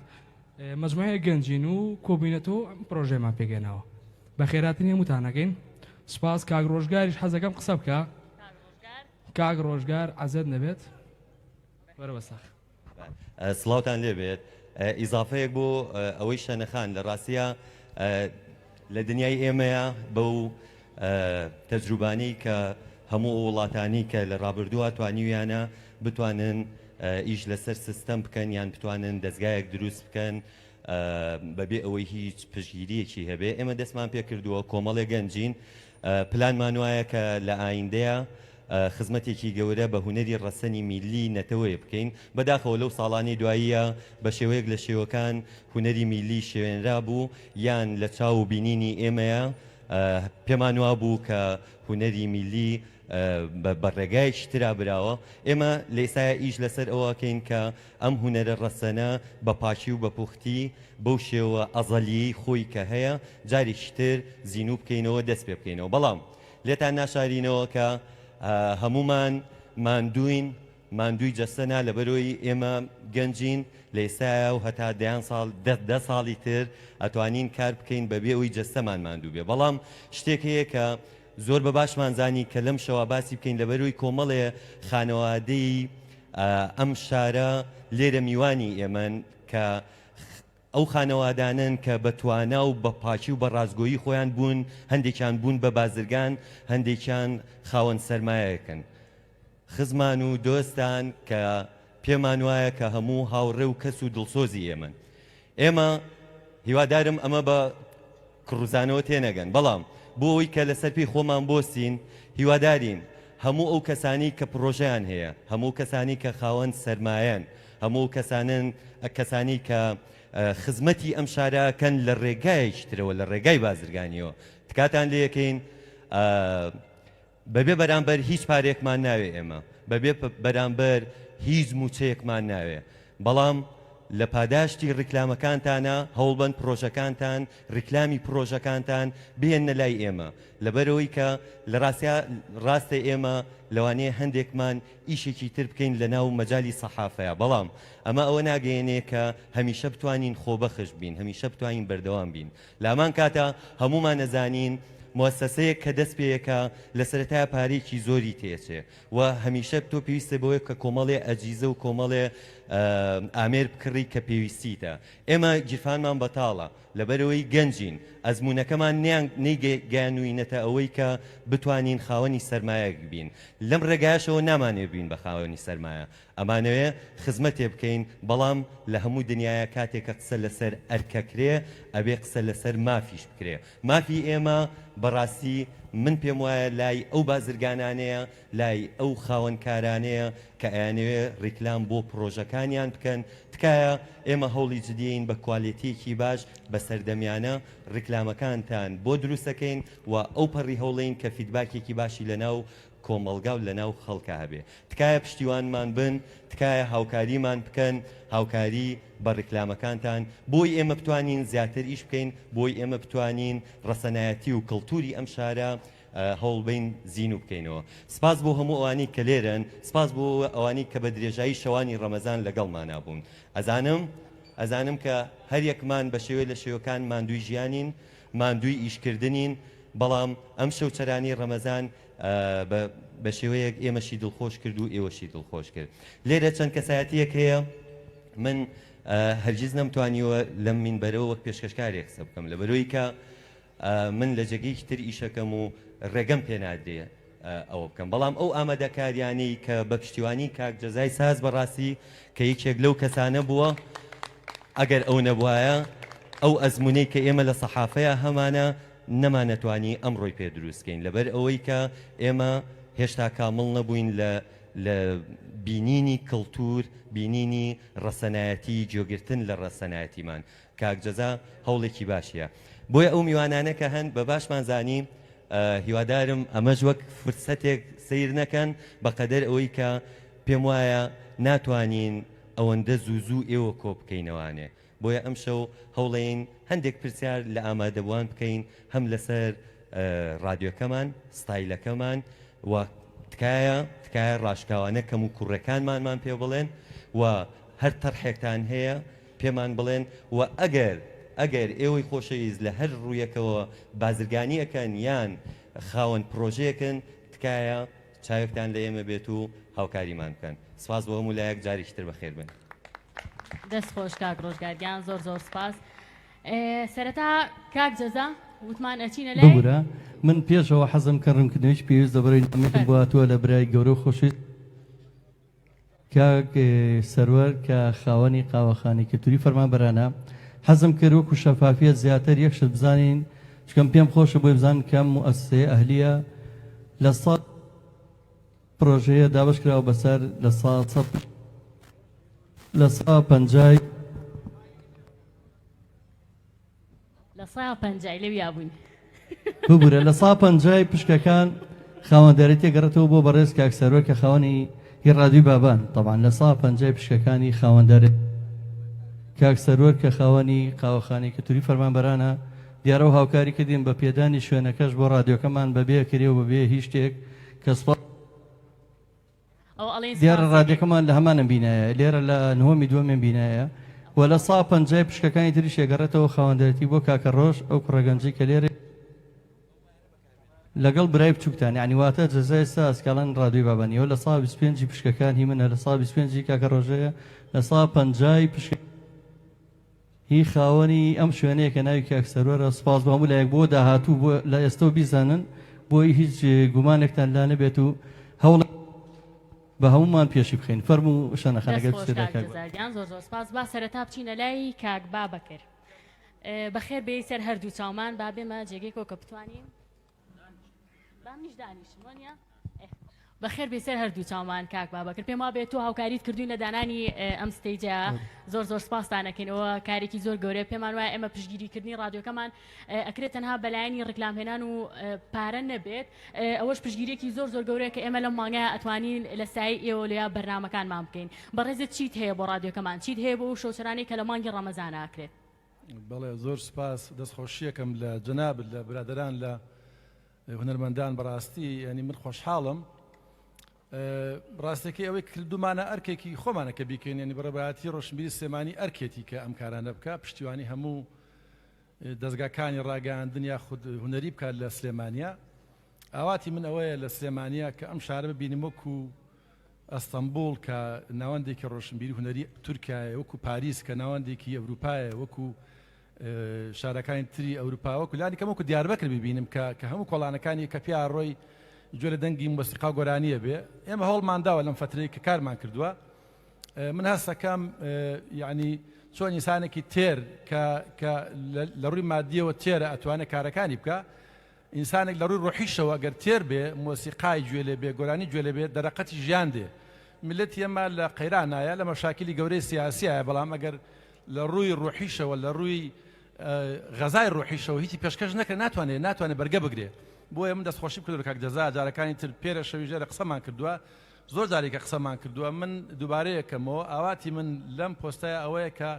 مەجموعەیە گەنجین و کۆبینەتەوە ئەم پرۆژەیەمان پێگەێنەوە. بەخێراتنی هەمووتانەکەین. سپاس. کاک ڕۆژگاریش حەزەکەم قسە بکە. کاک ڕۆژگار عەزەت نەبێت وەرە بەسەخ. سڵاوتان لێبێت. ئیزافەیەک بۆ ئەوەی شەنەخان لە ڕاستیە لە دنیای ئێمەیە بەو تەجروبانەی کە هەموو وڵاتانی کە لە ڕابردووە توانیویانە بتوانن ئیش لەسەر سیستەم بکەن یان بتوانن دەستگایەک دروست بکەن بەبێ ئەوەی هیچ پشگیریەکی هەبێ. ئێمە دەستمان پێ کردووە کۆمەڵێ گەنجین پلانمان وایە کە لە ئایندەیە خزمەتێکی گەورە بە هونەری ڕەسەنی میلی نەتەوەی بکەین. بەداخەوە لەو ساڵانی دواییە بە شێوەیەک لە شێوەکان هونەری میلی شوێنرا بوو یان لە چاو بینینی ئێمەیە پێمان وا بوو کە هونەری میلی بە ڕێگای شترا براوە ئێمە لە ئێستاە ئیش لەسەر ئەوەکەین کە ئەم هونەرە ڕەسەنە بە پاچی و بە پوختی بەو شێوە ئەزەلیی خۆی کە هەیە جاری شتر زیینوو بکەینەوە دەست پێ بکەینەوە بەڵام لێتان ناشارینەوە کە هەمومان ماندووی جەستەنا لەبەرۆی ئێمە گەنجین لە ئێستاە و هەتا دە ساڵی تر ئەتوانین کار بکەین بەبێ ئەوی جەستەمان ماندوو بێ بەڵام شتێک هەیە کە زۆر بە باشمان زانی کە لەم شەوە باسی بکەین لەبەرۆی کۆمەڵێ خانەوادەی ئەم شارە لێرە میوانی ئێمەن کە ئەو خانەوادانن کە بەتوانە و بە پاچی و بە ڕازگۆیی خۆیان بوون هەندێکیان بوون بە بازرگان هەندێکیان خاوەن سەرمایەکەن خزمان و دۆستان کە پێمان وایە کە هەموو هاوڕێ و کەس و دڵسۆزی ئێمن ئێمە هیوادارم ئەمە بە کڕوزانەوە تێنەگەن بەڵام بۆ ئەوی کە لەسەر پێی خۆمان بۆستین هیوادارین هەموو ئەو کەسانی کە پرۆژەیان هەیە هەموو کەسانی کە خاوەن سەرمایەن هەموو کەسانی کە خزمەتی ئەم شارەکەن لە ڕێگای شترەوە لە ڕێگای بازرگانیەوە تکاتان لێ یەکەین بەبێ بەرامبەر هیچ پارێکمان ناوێ ئێمە بەبێ بەرامبەر هیچ موچەیەکمان ناوێ بەڵام لە پاداشتی ڕیکلامەکانتانە هەوڵبەن پرۆژەکانتان ڕیکلامی پرۆژەکانتان بێنە لای ئێمە لەبەرەوەی کە لە ڕاستە ئێمە لەوانەیە هەندێکمان ئیشێکی تر بکەین لە ناو مەجای سەحافەیە بەڵام ئەمە ئەوە ناگەیەنێ کە هەمیشە بتوانین خۆبەخش بین هەمیشە بتوانین بەردەوام بین لامان کاتە هەمومان نەزانین مؤسسەیەک کە دەست پێیەکە لە سەرەتای پارێکی زۆری تێچێ و هەمیشە تۆ پێویستە بەوەی کە کۆمەڵێ ئەجیزە و کۆمەڵێ ئامێر بکڕی کە پێویستیتە ئێمە گیرفانمان بەتاڵە لەبەرەوەی گەنجین ئەزمونونەکەمان نەیگەیانووینەتە ئەوەی کە بتوانین خاوەنی سەرمایەک بین لەم ڕێگایشەوە نامانێ بین بە خاوەنی سەرمایە ئەمانەوێ خزمەتێ بکەین بەڵام لە هەموو دنیاە کاتێکە قسە لەسەر ئەرکەکرێ ئەبێ قسە لەسەر مافیش بکرێ مافی ئێمە بەڕاستی من پێم وایە لای ئەو بازرگانانەیە لای ئەو خاوەنکارانەیە کە ئەیانەوێ ڕیکلام بۆ پرۆژەکانیان بکەن تکایە ئێمە هەوڵی جدیین بە کوالیتیەکی باش بە سەردەمیانە ڕیکلامەکانتان بۆ دروستەکەین و ئەو پەڕی هەوڵین کە فیدباکێکی باشی لەناو کۆمەڵگا و لەناو خەڵکە هەبێ تکایە پشتیوانمان بن تکایە هاوکاریمان بکەن هاوکاری بە ڕیکلامەکانتان بۆی ئێمە بتوانین زیاتر ئیش بکەین بۆی ئێمە بتوانین ڕەسەنایەتی و کەڵتوری ئەم شارە هەوڵبین زین و بکەینەوە سپاس بۆ هەموو ئەوانی کە لێرن سپاس بۆ ئەوانی کە بە درێژایی شەوانی ڕەمەزان لەگەڵمان بوون ئەزانم کە هەر یەکمان بە شێوەیە لە شێوەکان ماندووی ژیانین ماندووی ئیشکردنین بەڵام ئەم شەوچەرانی ڕەمەزان بە شێوەیەک ئێمەشی دڵخۆش کرد و ئێوەشی دڵخۆش کرد لێرە چەند کەسایەتیەک هەیە من هەرگیز نەمتوانیوە لەم مینبەرەوە وەک پێشکەشکارێک قسە بکەم لەبەرەوەی کە من لە جێگەیەکی تر ئیشەکەم و ڕێگەم پێ نادرێ ئەوە بکەم بەڵام ئەو ئامادەکاریانەی کە بە پشتیوانی کاک جەزای ساز بەڕاستی کە یەکێک لەو کەسانە بووە ئەگەر ئەو نەبوایە ئەو ئەزمونەی کە ئێمە لە سەحافەیە هەمانە نەمانەتوانی ئەم ڕۆی پێ دروستکەین لەبەر ئەوەی کە ئێمە هێشتا کامڵ نەبووین لە بینینی کەڵتور بینینی ڕەسەنایەتی جێگرتن لە ڕەسەنایەتیمان کاک جەزا هەوڵێکی باشیە بۆیە ئەو میوانانە کە هەن بە باشمان زانی هیوادارم ئەمەش وەک فرسەتێک سیر نەکەن بەقەدەر ئەوەی کە پێم وایە ناتوانین ئەوەندە زوو ئێوە کۆ بکەینەوانێ بۆیە ئەم شەو هەوڵێن هەندێک پرسیار لە ئامادەبووان بکەین هەم لەسەر ڕادیۆکەمان ستایلەکەمان و تکایە ڕاشکاوانە کەم و کوڕەکانمانمان پێ بڵێن و هەر تەرحێکتان هەیە پێمان بڵێن و ئەگەر ئێوەی خۆشەویست لە هەر ڕوویەکەوە بازرگانیەکەن یان خاوەن پرۆژەیەکن تکایە چاوێکتان لە ئێمە بێت و هاوکاریمان بکەن سپاس بۆ هەموو لایەک جاریشتر بەخێر بن دەست خۆش کاک ڕۆژگاریان زۆر سپاس سەرەتا کاک جەزا وتمان ئەچینە لای بگورە من پێشەوە حەزم کەڕمکردنەوەی پێویست دەبڕین ئەمێکم بواتوە لە برای گەورە و خۆشویست کاک سەروەر کە خاوەنی قاوەخانەی کەلتوری فەرمانبەرانە حەزم کرد وەکو شەفافیەت زیاتر یەکشت بزانین چکەم پێم خۆشە بۆی بزانین کەم موئەسسەیە ئەهلیە لە ساڵ پرۆژەیە دابش کراوە بەسەر لە سا پەنجای لە سا پەنجای لەویا بووین ببوورە لە سا پەنجای پشکەکان خاوەندەرێت تێگەڕێتەوە بۆ بەڕێز کاکسەرۆر کە خاوەنی هی ڕادوی بابان طبعاان لە سا پەنجای پشکەکانی خاوەندەرێت کاکسەرۆر کە خاوەنی قاوەخانەی کە توری فەرمانبەرانە دیارە و هاوکاری کردین بە پێدانی شوێنەکەش بۆ ڕادیۆکەمان بەبێ کرێ و بەبێ هیچ شتێک کە دیارە ڕادیۆکەمان لە هەمانە بینایە لێرە لە نهۆمی دووەمێن بینایە و لە سا پەنجای پشکەکانی تری شێگەڕێتەوە خاوەندەرەتی بۆ کاکە ڕۆژ ئەو کوڕەگەنجی کە لێرە لەگەڵ برای بچووکتان یعنی واتە جەزای سا ئەسکاڵەن ڕادوی بابانیەوە لە سا 25 پشکەکان هی منە لە سا 25 کاکە ڕۆژەیە لە سا پەنجای پشک هی خاوەنی ئەم شوێنەیە کە ناوی کاکسەرۆرە سپاس بۆ هەموو لایەک بۆ داهاتوو لە ئێستە بیزانن بۆی هیچ گومانێکتان لا نەبێت و هەوڵ بە هەمومان پێشی بخین فەرموو شەنەخانەکە زۆر سپاس با سەرەتا بچینە لای کاک بابەکر بەخێر بێ سەر هەردوو چاومان با بێمە جێگەی کۆکە بتوانین بامیش دانیشم وانە بەخێر بێ سەر هەردوو چاومان کاک بابەکر پێم وا بێت تۆ هاوکاریت کردوین لە دانانی ئەم ستەیجە زۆر سپاسدانەکەینەوە کارێکی زۆر گەورەیە پێمان وایە ئێمە پشتگیریکردنی ڕادیۆکەمان ئەکرێت تەنها بەلایەنی ڕکلامهێنان و پارە نەبێت ئەوەش پشتگیریەکی زۆر گەورەیە کە ئێمە لەم مانگایە ئەتوانین لە سای ئێوە لیا بەرنامەکانمان بکەین بەڕێزت چیت هەیە بۆ ڕادیۆکەمان چیت هەیە بۆ شەوچەرانی کە لە مانگی ڕەمەزان ئاکرێت بەڵێ زۆر سپاس دەستخۆشیەکەم لە جەنابت لە برادەران لە هونەرمەندان بەڕاستی ینی من خۆشحاڵم ڕاستەکەی ئەوەی کردومانە ئەرکێکی خۆمانە کە بیکەین ینی بەڕێبەتی ڕۆشنبیری سلێمانی ئەرکێتی کە ئەم کارانە بکە پشتیوانی هەموو دەستگاکانی ڕاگەاندن یاخود هونەری بکات لە سلێمانیا ئاواتی من ئەوەیە لە سلێمانیا کە ئەم شارە ببینیم وەکو ئەستەمبول کە ناوەندێکی ڕۆشنبیری هونەری تورکایە وەکو پاریس کە ناوەندێکی ئەوروپایە وەکو شارەکانی تری ئەوروپا وەکو لانی کەم وەکو دیاربەکر ببینیم کە هەموو کۆڵانەکانی کە پیا ڕۆی جۆرە دەنگی مۆسیقا گۆرانیە بێ ئێمە هەوڵمانداوە لەم فترەی کە کارمان کردووە من هەستەکەم یعنی چۆن ئینسانێکی تێر کە لە ڕووی مادیەوە تێرە ئەتوانێت کارەکانی بکە ئینسانێک لە ڕووی ڕۆحیشەوە ئەگەر تێر بێ مۆسیقای گوێ لێ بێ گۆرانی گوێ لێ بێ دەرەقەتی ژیان دێ ملت ئێمە لە قەیرانایە لە مەشاکلی گەورەی سیاسیایە بەڵام ئەگەر لە ڕووی ڕۆحیشەوە لە ڕووی غەزای ڕۆحیشەوە هیچی پێشکەش نەکە ناتوانێت بەرگە بگرێ بۆیە من دەستخۆشی کردو کاک جەزا جارەکانی تر پێرە شەویژێرە قسەمان کردووە زۆر جارێکە قسەمان کردووە من دووبارەیەکەمەوە ئاواتی من لەم پۆستایە ئەوەیە کە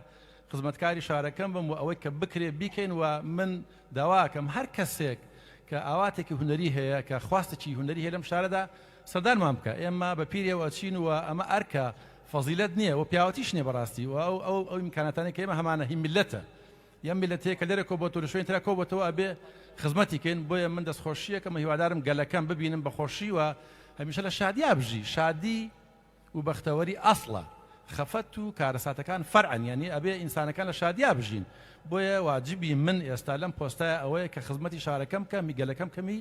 خزمەتکاری شارەکەم بم و ئەوەی کە بکرێ بیکەین و من داواکەم هەر کەسێک کە ئاواتێکی هونەری هەیە کە خواستێکی هونەری هەیە لەم شارەدا سەردانمان بکە ئێمە بە پیرەوە ئەچین و ئەمە ئەرکە فەزیلەت نییە و پیاوەتیش نییە بەڕاستی و ئەو ئیمکانەتانەی کە ئێمە هەمانە هی میلەتە یەم میلەتەیە کە لێرە کۆبۆتۆ لە شوێن ترا کۆبەتەوە ئەبێ خزمەتیکەین بۆیە من دەستخۆشیەکەمە هیوادارم گەلەکەم ببینم بەخۆشی و هەمیشە لە شادیا بژی شادی و بەختەوەری ئەسڵە خەفەت و کارەساتەکان فەرعەن یعنی ئەبێ ئینسانەکان لە شادیا بژین بۆیە واجبی من ئێستا لەم پۆستایە ئەوەیە کە خزمەتی شارەکەم کە میگەلەکەم کەمی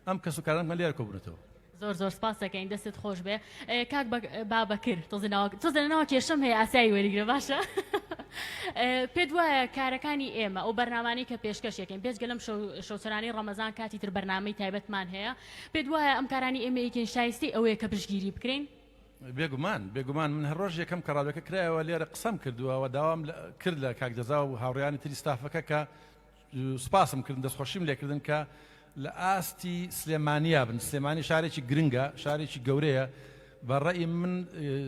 ئەم کەس و کارانمە لێرە کۆبوونەتەوە زۆر سپاس دەکەین دەستت خۆش بێ کاک بابەکر تۆزێنەوە کێشەم هەیە ئاسایی وەریگرە باشە پێت وایە کارەکانی ئێمە ئەو بەرنامانی کە پێشکەشێکین پێشگەلم شەوچەرانی ڕەمەزان کاتی تر بەرنامەی تایبەتمان هەیە پێت وایە ئەم کارانی ئێمە یەکێن شایستی ئەوەیە کە پشتگیری بکرێن بێگومان من هەر ڕۆژ یەکەم کە ڕادیۆکە کرایەوە لێرە قسەم کردووە داوام کرد لە کاک جەزا و هاوڕێیانی تری ستافەکە کە سپاسم کردن دەستخۆشیم لێکردن کە لە ئاستی سلێمانیا بن سلێمانی شارێکی گرنگە شارێکی گەورەیە بەڕێی من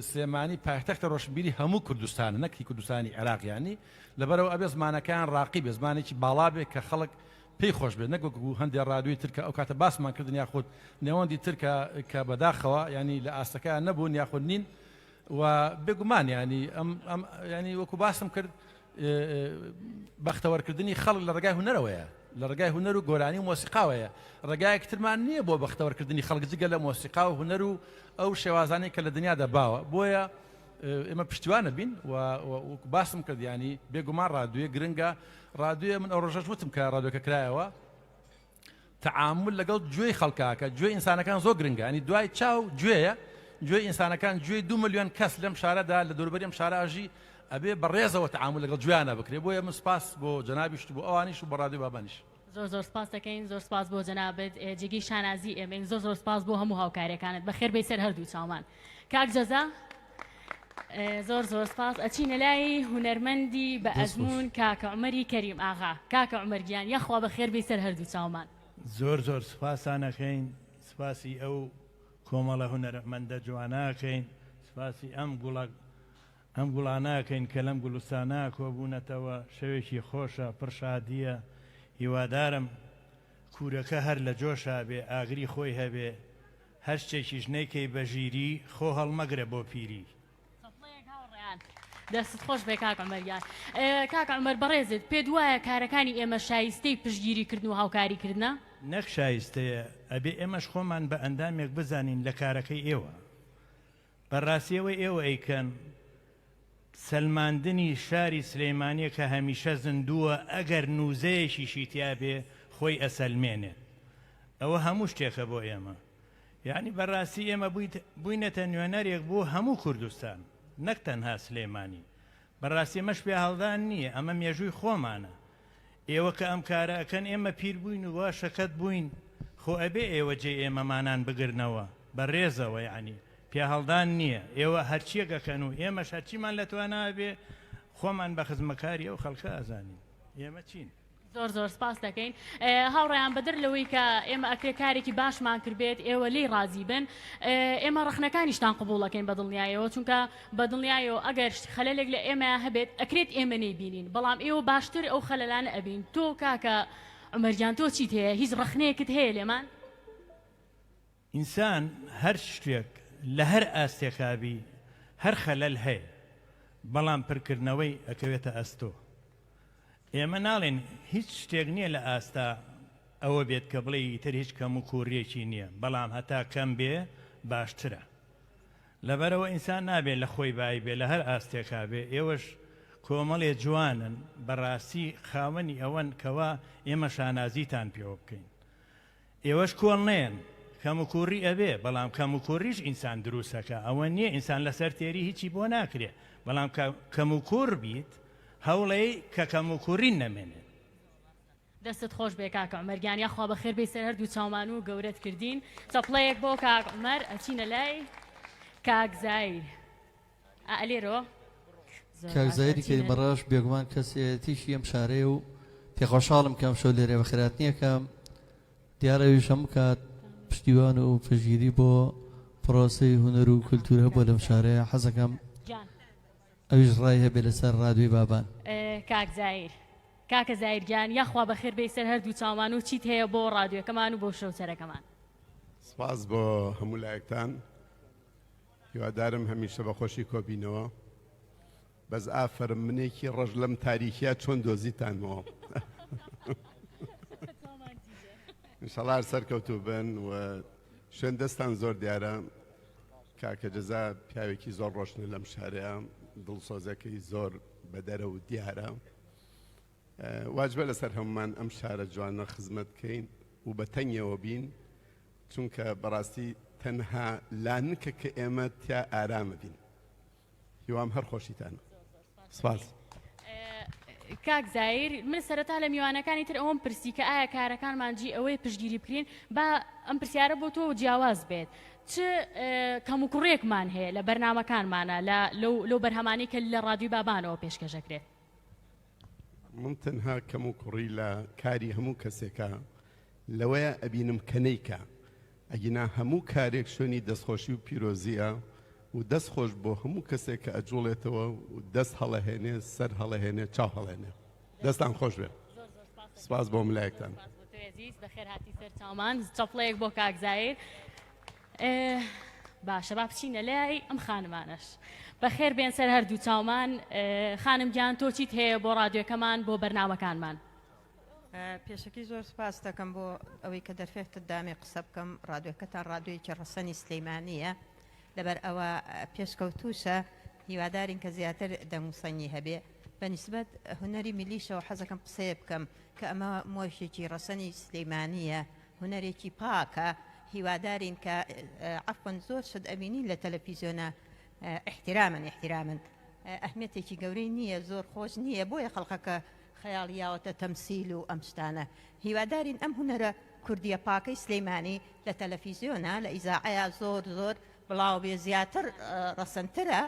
سلێمانی پایتەختە ڕۆشنبیری هەموو کوردستانە نەکی کوردستانی عێراقیانی لەبەرەوە ئەبێ زمانەکان ڕاقی بێ زمانێکی باڵا بێ کە خەڵک پێی خۆش بێت نەگوەکو هەندێک ڕادیۆی ترکە ئەو کاتە باسمان کردن یاخود نێوەندی ترکە کە بەداخەوە ینی لە ئاستەکان نەبوون یاخود نین و بێگومان ینی وەکو باسم کرد بەختەوەرکردنی خەڵک لە ڕێگای هونەرەوەیە لە ڕێگای هونەر و گۆرانی و مۆسیقاوەیە ڕێگایەکترمان نییە بۆ بەختەوەرکردنی خەڵک جگە لە مۆسیقا و هونەر و ئەو شێوازانەی کە لە دنیادا باوە بۆیە ئێمە پشتیوانە بین و باسم کرد ینی بێگومان ڕادیۆ گرنگە ڕادیۆ من ئەو ڕۆژەش وتم کە ڕادیۆکە کرایەوە تەعامل لەگەڵ گوێی خەڵکاکە گوێی ئینسانەکان زۆر گرنگە ینی دوای چاو گوێیە گوێی ئینسانەکان گوێی 2 ملیۆن کەس لەم شارەدا لە دەوروبەری ئەم شارەژی ئەبێ بەڕێزەوە تەعامل لەگەڵ گوێیانە بکرێ بۆیە من سپاس بۆ جەنابیش بۆ ئەوانیش و بە ڕادیۆ بابانیش زۆر سپاس دەکەین زۆر سپاس بۆ جەنابەت جێگەی شانازی ئێمە زۆر سپاس بۆ هەموو هاوکارەکانت بەخێر بێ سەر هەردوو چاومان کاک جەزا زۆر سپاس ئەچینە لای هونەرمەندی بە ئەزمون کاکە عومەری کەریم ئاغا کاکە عومەرگیان یەخوا بەخێر بێ سەر هەردوو چاومان زۆر زۆر سوپاسانەکەین سپاسی ئەو کۆمەڵە هونەرمەندە جواناکەین سپاسی ئەم گوڵاناکەین کە لەم گولستانە کۆبوونەتەوە شەوێکی خۆشە پڕشادیە هیوادارم کوورەکە هەر لە جۆشا بێ ئاگری خۆی هەبێ هەر شتێکیش نەیکەی بەژیری خۆ هەڵمەگرە بۆ پیری دەستت خۆش بێ کاک عومەریان کاک عومەر بەڕێزت پێ دوایە کارەکانی ئێمە شایستەی پشتگیریکردن و هاوکاریکردنە نەک شایستەیە ئەبێ ئێمەش خۆمان بە ئەندامێک بزانین لە کارەکەی ئێوە بەڕاستیەوەی ئێوە ئەیکەن سەلماندنی شاری سلەیمانیە کە هەمیشە زندووە ئەگەر نووزەیەکی شیتیا بێ خۆی ئەسەلمێنێت ئەوە هەموو شتێکە بۆ ئێمە یعنی بەڕاستی ئێمە بووینەتە نوێنەرێک بۆ هەموو کوردستان نەک تەنها سلێمانی بەڕاستی مەش پێ هەڵدان نییە ئەمە مێژووی خۆمانە ئێوە کە ئەم کارەکەن ئێمە پیر بووین و وا شەکەت بووین خۆ ئەبێ ئێوە جێ ئێمەمانان بگرنەوە بەڕێزەوە یعنی پێ هەڵدان نییە ئێوە هەرچیەکەکەن و ئێمەش هەرچیمان لە توانابێ خۆمان بە خزمەکاری ئەو خەڵکە ئازانین ئێمە چین زۆر زۆر سپاس دەکەین هاوڕێیان بەدر لەوەی کە ئێمە ئەکرێ کارێکی باشمان کردبێت ئێوە لێی رازی بن ئێمە ڕخنەکانیشتان قبوڵەکەین بە دڵنیایەوە چونکە بە دڵنیایەوە ئەگەر خەلەلێک لە ئێمە هەبێت ئەکرێت ئێمە نەیبینین بەڵام ئێوە باشتر ئەو خەلەلانە ئەبین تۆ کاکە عومەرجان تۆ چیت هەیە هیچ ڕخنەیەکت هەیە لێمان ئینسان هەر شتێک لە هەر ئاستێکابی هەر خەلەل هەیە بەڵام پڕکردنەوەی ئەکەوێتە ئەستۆ ئێمە ناڵێن هیچ شتێک نییە لە ئاستا ئەوە بێت کە بڵێ تر هیچ کەم و کوڕیەکی نییە بەڵام هەتا کەم بێ باشترە لەبەرەوە ئینسان نابێت لە خۆی بای بێ لە هەر ئاستێکا بێ ئێوەش کۆمەڵێ جوانن بەڕاستی خاوەنی ئەوەن کەوا ئێمە شانازیتان پێوە بکەین ئێوەش کۆڵ نێن کەم و کوڕی ئەبێ بەڵام کەم و کوڕیش ئینسان دروستەکە ئەوە نییە ئینسان لەسەر تێری هیچی بۆ ناکرێ بەڵام کەم و کوڕ بیت هەوڵەی کە کەم و کوڕین نەمێنێت دەستت خۆش بێ کاک عومەریان یاخوا بەخێر بێ سەر هەردوو چاومان و گەورەت کردین چەپڵەیەک بۆ کاک عومەر ئەچینە لای کاک زایر ئەلێرۆ کاک زایری کەی بەڕاش بێگومان کەسێتیشی ئەم شارەیە و پێخۆشحاڵم کەم شەو لێرێ بە خێراتنیەکەم دیارەویش هەموو کات پشتیوان و پشگیری بۆ پرۆسەی هونەر و کولتورە بۆ لەم شارەیە حەزەکەم ئەویش ڕای هەبێ لەسەر ڕادیۆی بابان کاک زایر کاکە زایرگیان یاخوا بەخێر بێ سەر هەردوو چاومان و چیت هەیە بۆ ڕادیۆکەمان و بۆ شەوچەرەکەمان سپاس بۆ هەموو لایەکتان هیوادارم هەمیشە بە خۆشی کۆبینەوە بەس ئافرم منێکی ڕەش لەم تاریکیە چۆن دۆزیتانەوە ئینشەڵا سەرکەوتوو بن و شوێن دەستان زۆر دیارە کاکە جەزا پیاوێکی زۆر ڕۆشنە لەم شارەیە دڵسۆزەکەی زۆر بەدەرە و دیارە واجبە لەسەر هەمومان ئەم شارە جوانە خزمەت بکەین و بە تەنگەوە بین چونکە بەڕاستی تەنها لانکە کە ئێمە تیا ئارامە بین هیوام هەر خۆشیتانە سپاس کاک زایر من سەرەتا لە میوانەکانی تر ئەوەم پرسی کە ئایا کارەکانمانجی ئەوەی پشتگیری بکرین با ئەم پرسیارە بۆ تۆ جیاواز بێت چ کەم و کوڕێکمان هەیە لە بەرنامەکانمانە لەو بەرهەمانی کە لە ڕادیۆی بابانەوە پێشکەشەکرێت من تەنها کەم و کوڕی لە کاری هەموو کەسێکە لەوەیە ئەبینم کەنەیکە ئەگینا هەموو کارێک شوێنی دەستخۆشی و پیرۆزیە و دەستخۆش بۆ هەموو کەسێک کە ئەجوڵێتەوە و دەست هەڵەهێنێ سەر هەڵەهێنێ چاو هەڵێنێ دەستان خۆش بێ سپاس بۆ ملایەکتان بەخێر هاتی سەر چاومان چەپڵەیەک بۆ کاک زایر باشە با بچینە لای ئەم خانمانش بەخێر بێن سەر هەردوو چاومان خانم گیان تۆ چیت هەیە بۆ ڕادیۆکەمان بۆ بەرنامەکانمان پێشەکی زۆر سپاس دەکەم بۆ ئەوەی کە دەرفێتت دامێ قسە بکەم ڕادیۆکەتان ڕادیۆیەکی ڕەسەنی سلەیمانیە لەبەر ئەوە پێشکەوتوشە هیوادارین کە زیاتر دەموسەنی هەبێ بەنسبەت هونەری میلیشەوە حەزەکەم قسەیە بکەم کە ئەمە مۆشێکی ڕەسەنی سلەیمانیە هونەرێکی پاکە هیوادارین کە عەفوەن زۆر شت ئەبینین لە تەلەڤیزیۆنە احتراما ئەهمیەتێکی گەورەی نییە زۆر خۆش نییە بۆیە خەڵقەکە خەیاڵیاوەتە تەمسیل و ئەم شتانە هیوادارین ئەم هونەرە کوردیە پاکەی سلەیمانی لە تەلەڤیزیۆنە لە ئیزاعەیە زۆر بڵاو بێ زیاتر ڕەسەنترە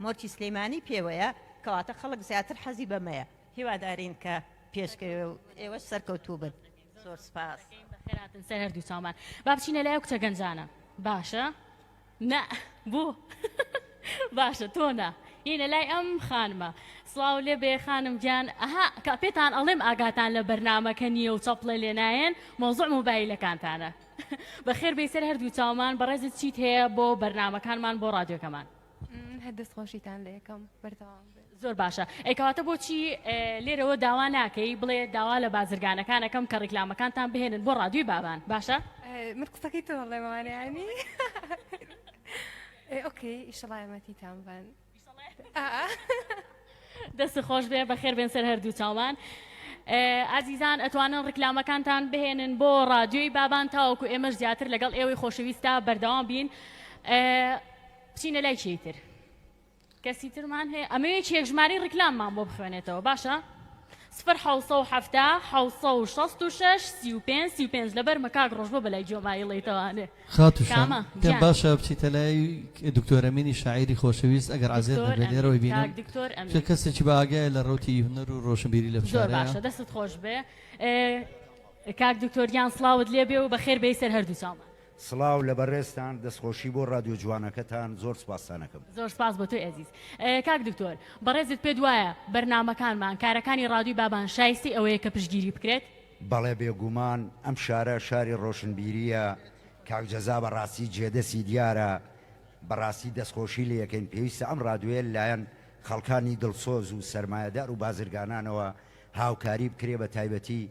مۆرچی سلەیمانی پێوەیە کەواتە خەڵک زیاتر حەزی بەمەیە هیوادارین کە پێشکەوێ و ئێوەش سەرکەوتوو بن زۆر سپاس خێراتن سەر هەردوو چاومان با بچینە لای کچە گەنجانە باشە نە بوو باشە تۆنا هینە لای ئەم خانمە سڵاو لێ بێ خانم گیان ئەها کە پێتان ئەڵێم ئاگاتان لە بەرنامەکە نییە و چەپڵە لێ نایەن مۆزوع مۆبایلەکانتانە بەخێر بێ سەر هەردوو چاومان بەڕێزت چیت هەیە بۆ بەرنامەکانمان بۆ ڕادیۆکەمان هەر دەستخۆشیتان لە یەکەم بەردەوام زۆر باشە ئەیکەواتە بۆچی لێرەوە داوا ناکەی بڵێ داوا لە بازرگانەکانەکەم کە ڕیکلامەکانتان بهێنن بۆ ڕادیۆی بابان باشە من قسەکەی تۆ هەڵێ مامانیانی ئۆکەی ئیشەڵای ئەمەتیتان بن دەست خۆش بێ بەخێر بێن سەر هەردوو چاومان ئازیزان ئەتوانن ڕیکلامەکانتان بهێنن بۆ ڕادیۆی بابان تاوەکو ئێمەش زیاتر لەگەڵ ئێوەی خۆشەویستە بەردەوام بین بچینە لای چیتر کەسی ترمان هەیە ئەمەوێت چێژماری ڕیکلاممان بۆ بخوێنێتەوە باشە؟ 1970 لەبەر مەکاک ڕۆژ بۆ بەلای جۆمایڵێتەوانێ خاتوشان پێم باشە بچیتە لای دکتۆرەمینی شاعیری خۆشەویست ئەگەر عزیز نەبێت لێرەوەی بینم کەسێکی باگایە لە ڕوتی هونەر و ڕۆشنبیری لە زۆر باشە دەستت خۆش بێ کاک دکتۆریان سڵاوت لێ بێ و بەخێر بێی سەر هەردوو چاومان سڵاو لە بەڕێستان دەستخۆشی بۆ ڕادیۆ جوانەکەتان زۆر سپاسانەکەم زۆر سپاس بۆ تۆی ئەزیز کاک دکتۆر بەڕێزت پێ دوایە بەرنامەکانمان کارەکانی ڕادیۆی بابان شایستی ئەوەیە کە پشتگیری بکرێت بەڵێ بێگومان ئەم شارە شاری ڕۆشنبیریە کاکجەزا بەڕاستی جێدەسی دیارە بەڕاستی دەستخۆشی لە یەکەین پێویستە ئەم ڕادیۆیە لایەن خەڵکانی دڵسۆز و سەرمایەدار و بازرگانانەوە هاوکاری بکرێ بە تایبەتی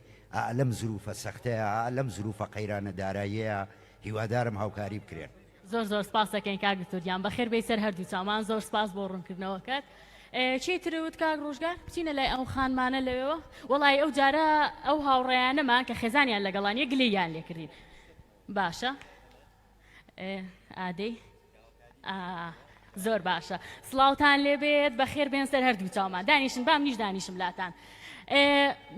لەم زروفە سەختەیە لەم زروفە قەیرانە داراییەیە هیوادارم هاوکاری بکرێن زۆر سپاس دەکەین کاک دکتۆریان بەخێر بێی سەر هەردوو چاومان زۆر سپاس بۆ ڕوونکردنەوەکەت چیترت کاک ڕۆژگار بچینە لای ئەو خانمانە لەوێەوە وەڵی ئەو جارە ئەو هاوڕێیانەمان کە خێزانیان لەگەڵانیە گلەیان لێکردین باشە ئادەی زۆر باشە سڵاوتان لێ بێت بەخێر بێن سەر هەردوو چاومان دانیشن بام نیش دانیشم لاتان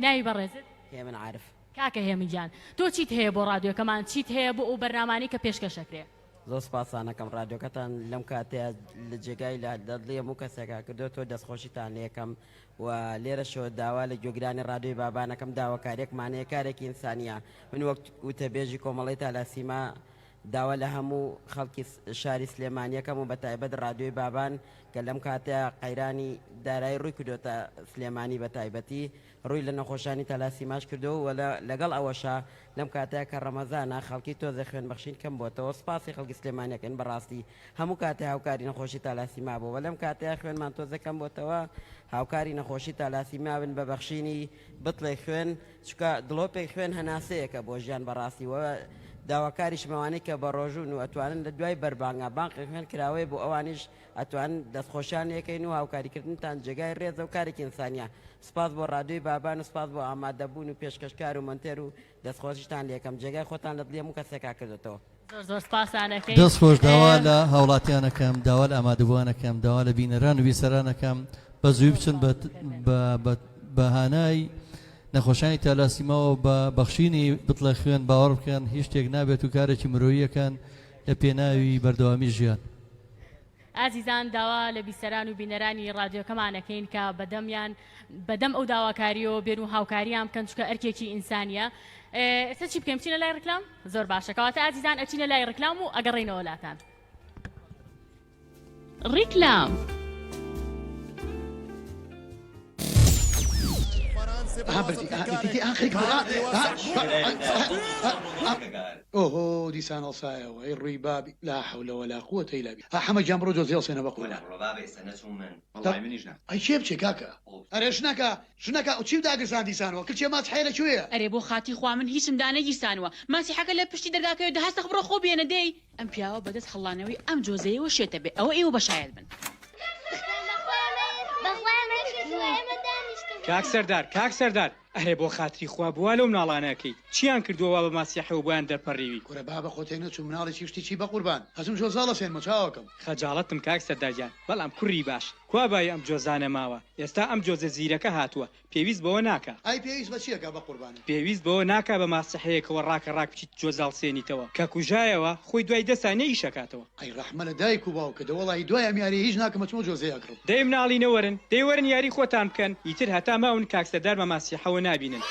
ناوی بەڕێزت هێمن عارف کاکە هێمنجان تۆ چیت هەیە بۆ ڕادیۆکەمان چیت هەیە بۆ ئەو بەرنامانی کە پێشکەشەکرێ زۆر سپاسانەکەم ڕادیۆکەتان لەم کاتەیە لە جێگای لە دەدڵی هەموو کەسێکا کردو تۆ دەستخۆشیتان لێکەم و لێرەشەوە داوا لە گوێگرانی ڕادیۆی بابانەکەم داواکارێکمانەیە کارێکی ئینسانیە من وەک وتەبێژی کۆمەڵی تالاسیما داوا لە هەموو خەڵکی شاری سلێمانیەکەم و بە تایبەت ڕادیۆی بابان کە لەم کاتەیە قەیرانی دارایی ڕووی کردوتە سلێمانی بە تایبەتی ڕووی لە نەخۆشانی تەلاسیماش کردو و لەگەڵ ئەوەشە لەم کاتەیە کە ڕەمەزانە خەڵکی تۆزە خوێن بەخشین کەم بۆتەوە سپاسی خەڵکی سلێمانیەکەن بەڕاستی هەموو کاتێ هاوکاری نەخۆشی تالاسیما بوو و لەم کاتەیە خوێنمان تۆزە کەم بۆتەوە هاوکاری نەخۆشی تالاسیما بن بە بەخشینی بتڵێ خوێن چکە دڵۆپێک خوێن هەناسەیەکە بۆ ژیان بەڕاستیەوە داواکاری شمەوانی کە بە ڕۆژون و ئەتوانن لە دوای بەربانگا بانقی خوێن کراوەیە بۆ ئەوانیش ئەتوان دەستخۆشان یەکەین و هاوکاریکردنتان جێگای ڕێزە و کارێکی ئینسانیە سپاس بۆ ڕادیۆی بابان و سپاس بۆ ئامادەبوون و پێشکەشکار و مۆنتێر و دەستخۆشیتان لە یەکەم جێگای خۆتان لە دڵی هەموو کەسێکا کردێتەوە زۆر سپاسانەکەی دەست خۆش داوا لە هاوڵاتیانەکەم داوا لە ئامادەبووانەکەم داوا لە بینەران و بیسەرانەکەم بە زووی بچن بەهانای نەخۆشانی تالاسیماوە بە بەخشینی بتڵە خوێن باوەڕ بکەن هیچ شتێک نابێت و کارێکی مرۆییەکەن لە پێناوی بەردەوامی ژیان ئازیزان داوا لە بیسەران و بینەرانی ڕادیۆکەمانەکەین کە بەدەم ئەو داواکاریەوە بێن و هاوکاریان بکەن چکە ئەرکێکی ئینسانیە ئێستا چی بکەین بچینە لای ڕکلام زۆر باشە کەواتە ئازیزان ئەچینە لای ڕکلام و ئەگەڕێینەوە لاتان ڕیکلام اوه دیسان ئەڵسایەوە ئەی ڕووی بابی لا حول ولا قوة الا بالله حەمە گیان بڕۆ جۆزێڵ سێنە بە قوربان ئەی چێ بچێ کاکە ئەرێ شنەکە و چی داگرسان دیسانەوە کچێ ماچ حەیە لەکوێیە ئەرێ بۆ خاتی خوا من هیچم دانەگیرسانەوە ماسی حەکە لە پشتی دەرگاکەوێ دەهاستە بڕۆ خۆ بێنە دەی ئەم پیاوە بەدەست هەڵانەوەی ئەم جۆزەیەوە شێتە بێ ئەوە ئێوە بەشایەت بن کاک سەردار ئەرێ بۆ خاتری خوا بووە لەو مناڵانەکەی چیان کردووە بە ماسیحەوە بۆیان دەرپەڕێوی کورە با بە خۆتێ نەچوو مناڵێکی شتێکی بە قوربان هەزم جۆزاڵە سێنمە چاوەکەم خەجاڵەتم کاک سەردارجان بەڵام کوڕی باش کوا بای ئەم جۆزانە ماوە ئێستا ئەم جۆزە زیرەکە هاتووە پێویست بەوە ناکە ئەی پێویست بە چیەکە بە قوربانە پێویست بەوە ناکە بە ماسیحەیەکەوە ڕاکە ڕاک بچیت جۆزاڵ سێنیتەوە کە کوژایەوە خۆی دوای دەسانە ئیشەکاتەوە ئەی ڕەحمە لە دایک و باوکە دەوەڵی دوای ئەم یاری هیچ ناکەمەچمە جۆزەیەکڕم دەی مناڵینەوەرن دەیوەرن یاری خۆتان بکەن ئیتر هەتا ماون کاک سەردار بە ماسیحەوە نابینن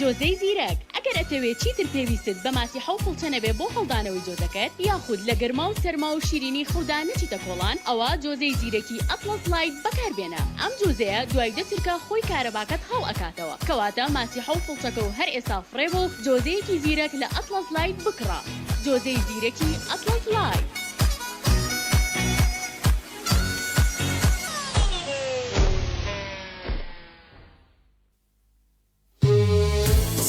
جۆزەی زیرەک ئەگەر ئەتەوێت چیتر پێویستت بە ماسیحە و فڵچەنە بێ بۆ هەڵدانەوەی جۆزەکەت یاخود لە گەرما و سەرما و شیرینی خەودا نەچیتە کۆڵان ئەوە جۆزەی زیرەکی ئەتڵەس لایت بەکاربێنە ئەم جۆزەیە دوای دەچرکە خۆی کارەباکەت هەڵ ئەکاتەوە کەواتە ماسیحە و فڵچەکە و هەر ئێستا فڕێ بۆ جۆزەیەکی زیرەک لە ئەتڵەس لایت بکڕە جۆزەی زیرەکی ئەتڵەس لایت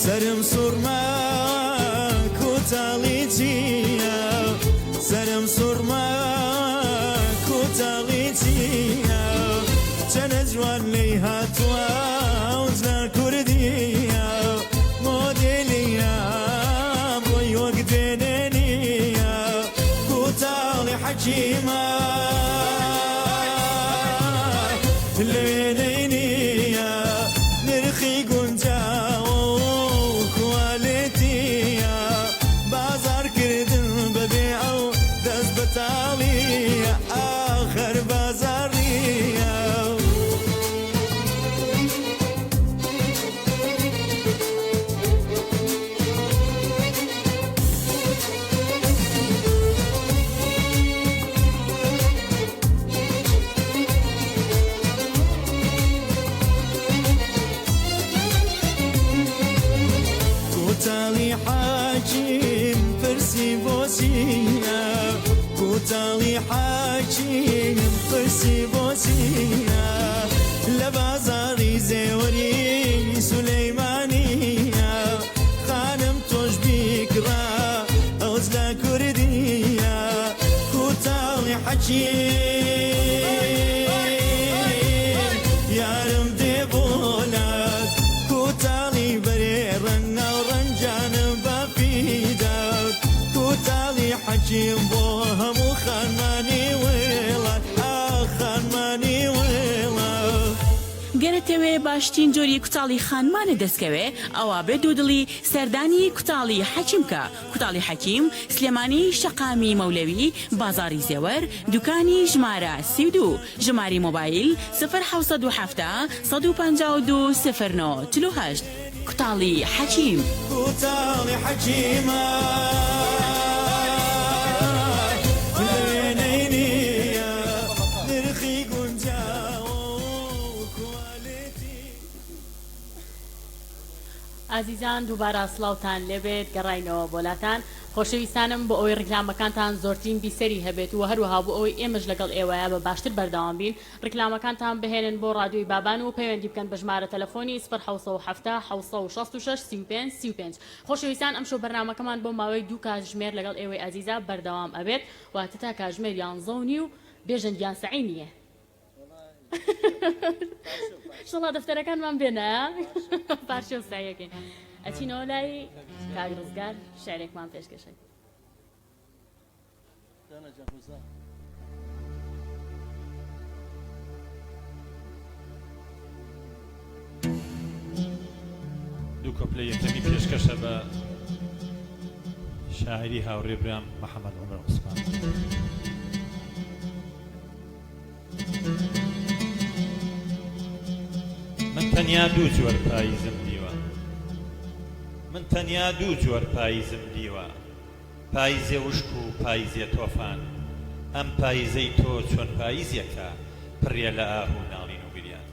سرم سورما کوتاڵی چییە سرم سورما کوتاڵی چییە چەنە جوان لێی هاتووە ئەوجا کوردیە مۆدێلیە بۆی وەک دێنێنیە کوتاڵی حەکیمە لەوێنەی نییە نرخی گونجاوە تاڵیە ئاخر بازاڕیە کوتاڵی حاکیم پرسی بۆ چییە کوتاڵی حاکیم پرسی بۆ چییە لە بازاڕی زێوەری سولەیمانیە خانم تۆش بیکڕا ئەوج لە کوردیە کوتاڵی حەکیم یارم دێ بۆلات کوتاڵی بەرێ ڕەنگە و ڕەنجانم بەپیدات کوتاڵی حەکیم بۆ هەموو خانمانی وێڵات خانمانی وێڵات گەرەتەوێ باشترین جۆری کوتاڵی خانمانە دەستکەوێ ئەوە بێ دوودڵی سەردانی کوتاڵی حەکیمکە کوتاڵی حەکیم سلێمانی شەقامی مەولەوی بازاڕی زێوەر دوکانی ژمارە 32 ژماری مۆبایل 0حوسەد و 152 09 48 کوتاڵی حەکیم کوتاڵی حەکیمە ئازیزان دووبارە سڵاوتان لێبێت گەڕاینەوە بۆلاتان خۆشەویستانم بۆ ئەوەی ڕکلامەکانتان زۆرترین بیسەری هەبێت و هەروەها بۆ ئەوەی ئێمەش لەگەڵ ئێوەیە بە باشتر بەردەوام بین ڕکلامەکانتان بهێنن بۆ ڕادیۆی بابان و پەیوەندی بکەن بە ژمارە تەلەفۆنی 0حوسە و 7 خۆشەویستان ئەمشەو بەرنامەکەمان بۆ ماوەی 2 کاتژمێر لەگەڵ ئێوەی ئازیزا بەردەوام ئەبێت واتە تا کاتژمێر 11 و بێژن دیانسەعی نییە شڵا دەفتەرەکانمان بێنە پارچە و سایەکەین ئەچینەوە لای کاگرزگار شعرێکمان پێشکەشێت دوو کۆپلە یەکەمی پێشکەشە بە شاعری هاوڕێ برام محەممەد عومەر عوسمان من تەنیا دوو جۆر پاییزم دیوە من تەنیا دوو جۆر پاییزم دیوە پاییزێ وشک و پاییزێ تۆفان ئەم پاییزەی تۆ چۆن پاییزێکە پڕێ لە ئاهوو ناڵین و گریان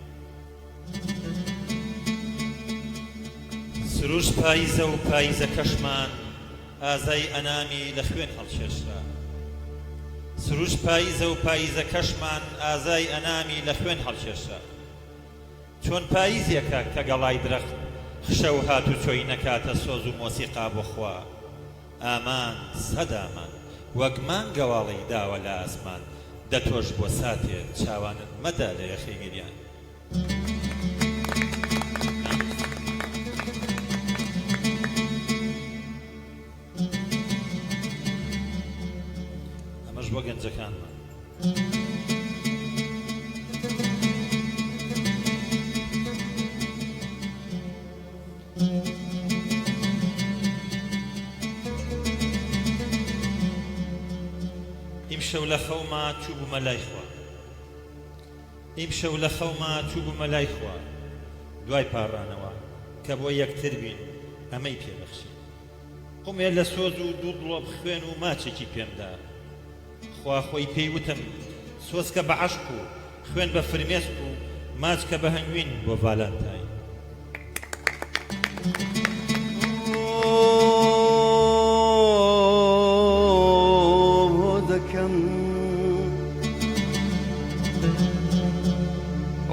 سروش پاییزە و پاییزە کەشمان ئازای ئەنامی لە خوێن هەڵکێشرا سروش پاییزە و پاییزە کەشمان ئازای ئەنامی لە خوێن هەڵکێشرا چۆن پاییزێکە کە گەڵای درەخت خشە و هات و چۆی نەکاتە سۆز و مۆسیقا بۆ خوا ئامان سەدامان وەک مانگەواڵی داوە لە ئاسمان دەتۆش بۆ ساتێ چاوانت مەدا لە یەخی گریان ئەمەش بۆ گەنجەکانمان ئیمشەو لە خەوما چوو بوومە لای خوا ئیمشەو لە خەوما چوو بوومە لای خوا دوای پاڕانەوە کە بۆ یەکتر بین ئەمەی پێبەخشین قومێ لە سۆز و دوو دڵۆ بخوێن و ماچێکی پێمدا خوا خۆی پێی وتم سۆز کە بە عەشق و خوێن بە فرمێسک و ماچ کە بە هەنگوین بۆ ڤالانتاین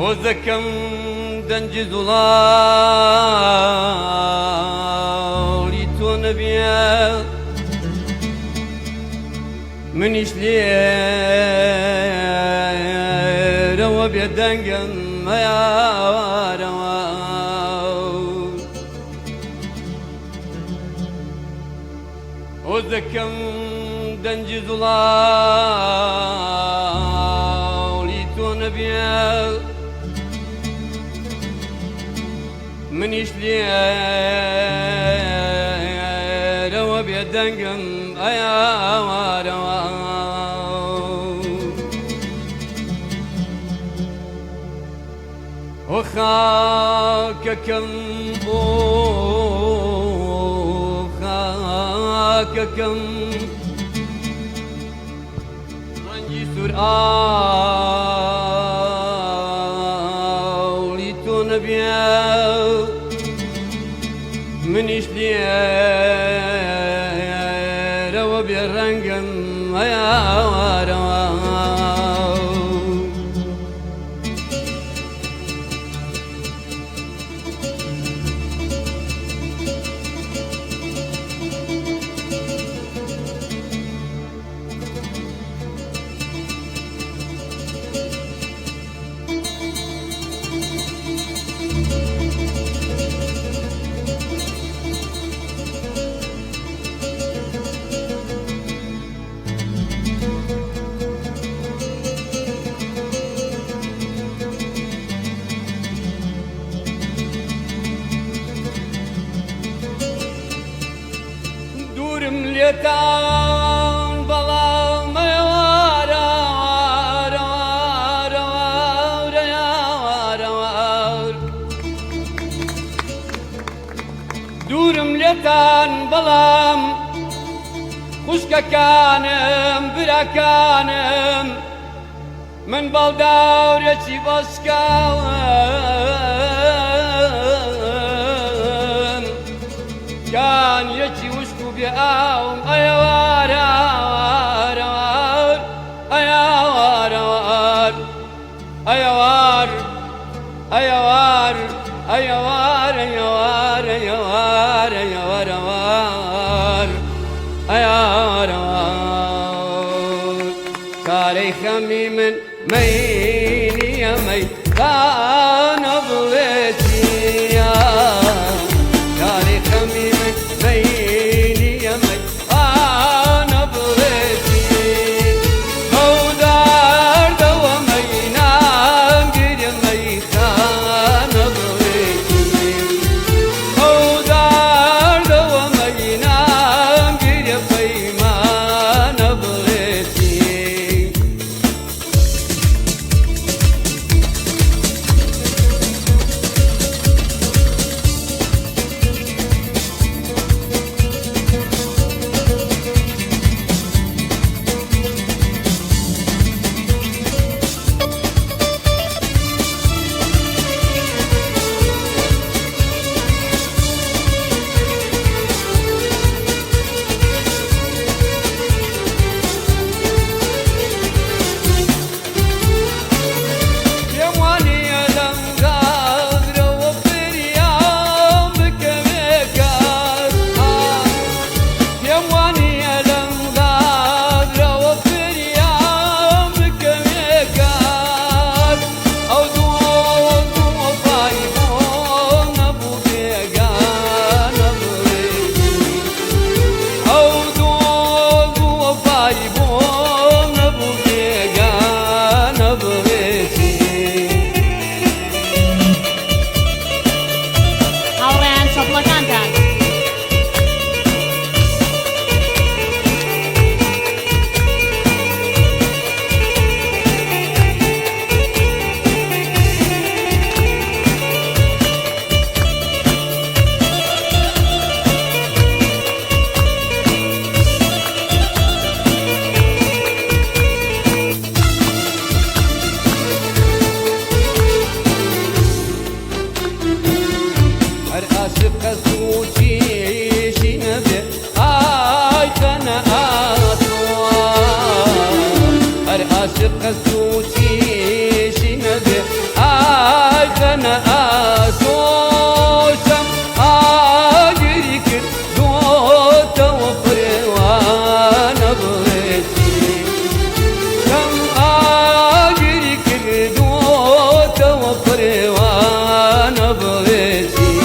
وذكم دنج ظلالي تونبيا منيش ليه روا بيدنجم يا روا وذكم دنج ظلالي تونبيا منيش لي روا بيدنقم ايا روا وخاككم وخاككم رنجي سرآل لتنبيا منيش لي روا بالرنقم يا روا ليتان بلا ما وارا وارا وارا يا وارا وارا دورم ليتان بلام خشك كانم برا كانم من بالدورتي بسكاوم كان يجي وشكو بأوم أيوار أيوار أيوار أيوار أيوار أيوار أيوار أيوار أيوار أيوار كاري خمي من ميني يا مي كان بلتي كاري خمي من ميني يا مي أنا بلتي هودار دوا مينا قد مي كان بلتي هودار دوا عاشق سوچیشی نبێ ئایکەنە ئاسۆ هەر عاشق سوچیشی نەبێ ئایکەنە ئاسۆشەم ئاگری کرد دۆتەوە فرێوانە بڵێتی شەم ئاگری کرد دۆتەوە فرێوانە بڵێتی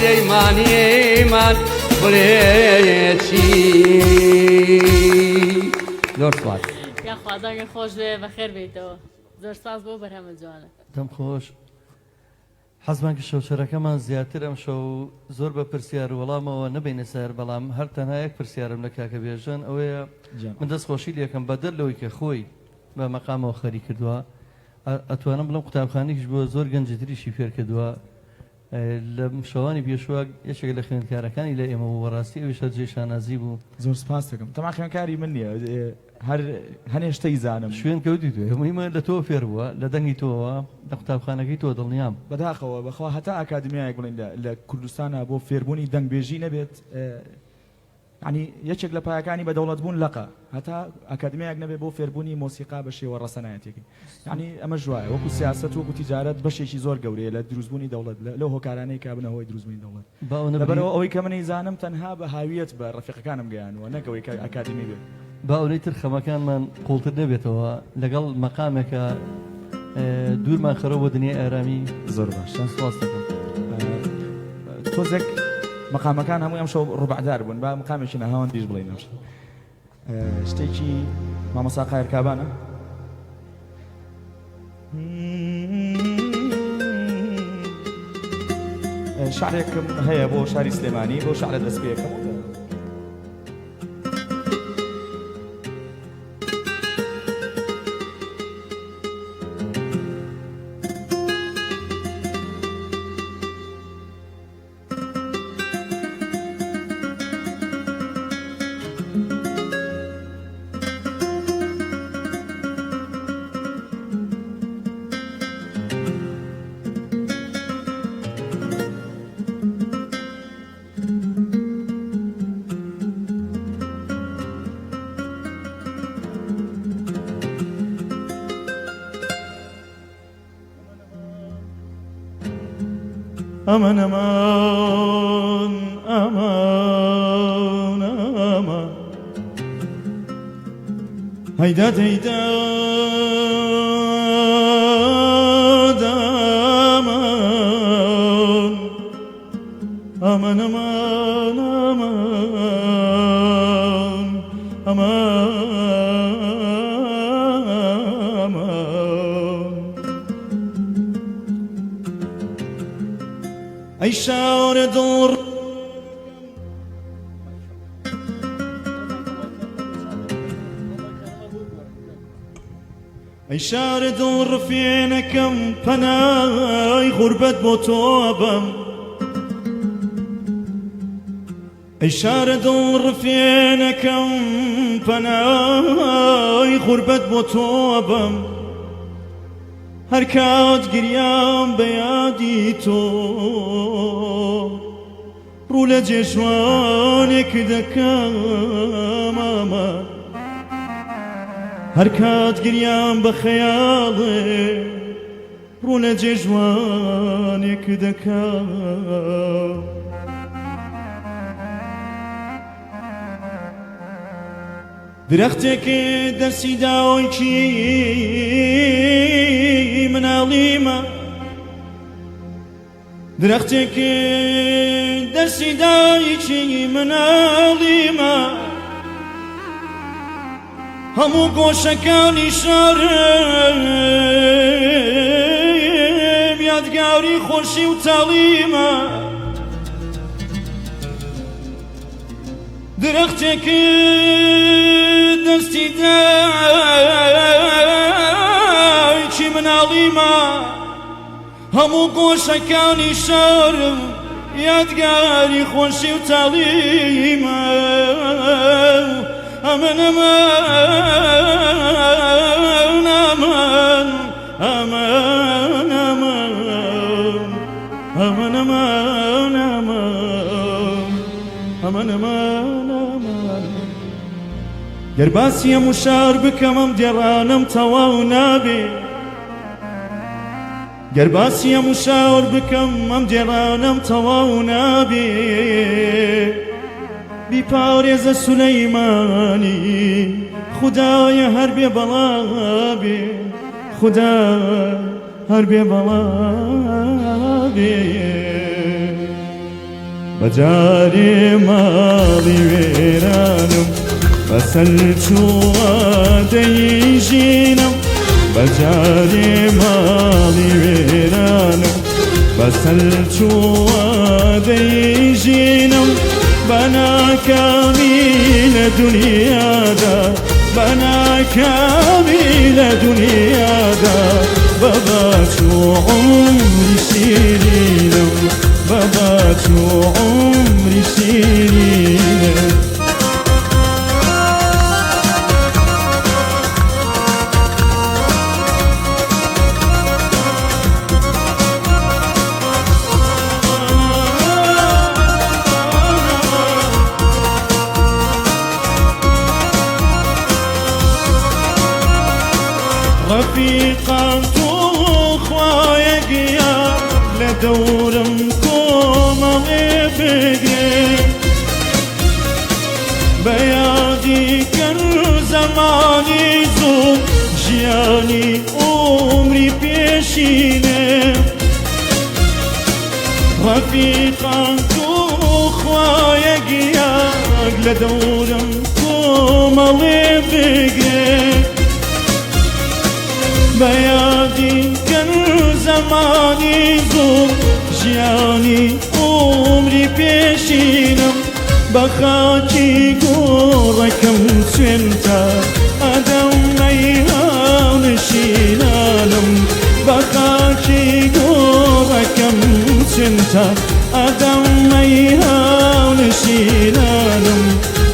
سلەیمانیمان بڵێتی زۆر سپاس یا خوازاگە خۆش بێ بەخێر بێتەوە زۆر سپاس بۆ بەرهەمە جوانە دەم خۆش حەزمان کە شەوچەرەکەمان زیاتر ئەم شەو زۆر بە پرسیار وەڵامەوە نەبینە سەر بەڵام هەر تەنها یەک پرسیارم لە کاکە بێژن ئەوەیە من دەستخۆشی لێکم بەدەر لەوەی کە خۆی بە مەقامەوە خەری کردووە ئەتوانم بڵم قوتابخانێکیش بووە زۆر گەنجتریشی فێر کردووە لە شەوانی پێشوە یەکێک لە خوێندکارەکانی لە ئێمە وەڕاستی ئەویش هەر جێشانازی بوو زۆر سپاس دەکەم تەما خوێندکاری من نییە هەر هەنێشتەی زانم شوێن کەوتی توێ هەموویمە لە تۆ فێر بووە لە دەنگی تۆوە لە قوتابخانەکەی تۆ دڵنیام بەداخەوە بەخوا هەتا ئاکادمیایەک بڵین لە کوردستانە بۆ فێربوونی دەنگبێژی نەبێت ینی یەکێک لە پایەکانی بەدەوڵەت بوون لەقە هەتا ئاکادمیایەک نەبێت بۆ فێربوونی مۆسیقا بە شێوە ڕەسەنایەتێکی ینی ئەمە ژوایە وەکو سیاست وەکو تیجارەت بەشێکی زۆر گەورەیە لە دروستبوونی دەوڵەت لەو هۆکارانەی کابنەوەی دروستبوونی دەوڵەت لەبەرەوە ئەوەی کە منی زانم تەنها بە هاویەت بە ڕەفیقەکانم گەیانوە نەکەوەی کە ئاکادمی بێت با ئەوەی تر خەمەکانمان قوڵتر نەبێتەوە لەگەڵ مەقامێکە دوورمان خەرەوە بۆ دنیای ئارامی زۆر باشە سپاس دەکەم تۆزێک مەقامەکان هەمووی ئەم شەو ڕوبعدار بوون با مەقامێکی نەهاوان دیش بڵێن شتێکی مامۆستا قایر کابانە شعرێکم هەیە بۆ شاری سلێمانی بۆ شعرە دەست پێکەم aman aman aman aman haydat haydat aman aman aman aman aman أي شعر دور أي شعر دور فينا كم فناي غربة بوتوبم أي شعر دور فينا كم فناي غربة بوتوبم هەرکات گریام بە یادی تۆ ڕوو لە جێژوانێک دەکەم ئەمە هەرکات گریام بە خەیاڵێ ڕوو لە جێژوانێک دەکەم درەختێکی دەستی داوایکی مناڵیمە درەختێکی دەستی دایکی مناڵیمە هەموو گۆشەکانی شارم یادگاری خۆشی و تاڵیمە درەختێکی دەستی دایکی مناڵیمە هەموو گۆشەکانی شارم یادگاری خۆشی و تاڵیمە ئەمن ئەمن ئەمن ئەمن ئەمن ئەمن ئەمن ئەمن ئەمن ئەمن گەر باسی هەموو شار بکەم ئەم دێڕانم تەواو نابێ گەر باسی هەموو شار بکەم ئەم دێڕانم تەواو نابێ بیپارێزە سولەیمانی خودایە هەر بێ بەڵا بێ خدا هەر بێ بەڵا بێ بەجارێ ماڵی وێرانم بەسەر چووە دەیژینم بەجارێ ماڵی وێرانم بەسەر چووە دەیژینم بەناکامی لە دنیادا بەناکامی لە دنیادا بەباچ و عمری شیرینم بەباچ و عمری شیرینم رفيقا خوایگیا لدورم کومەڵێ بگرێ بەیادی کرد زەمانی زوو ژیانی عمری پێشینێ رفيقا خوایگیا لدورم کومەڵێ بگرێ بەیادی کرد زەمانی زوو ژیانی عمری پێشینم بە خاکی گۆڕەکەم سوێنتە ئەدەم مەیهاونشینانم بە خاکی گۆڕەکەم سوێنتە ئەدەم مەیهاونشینانم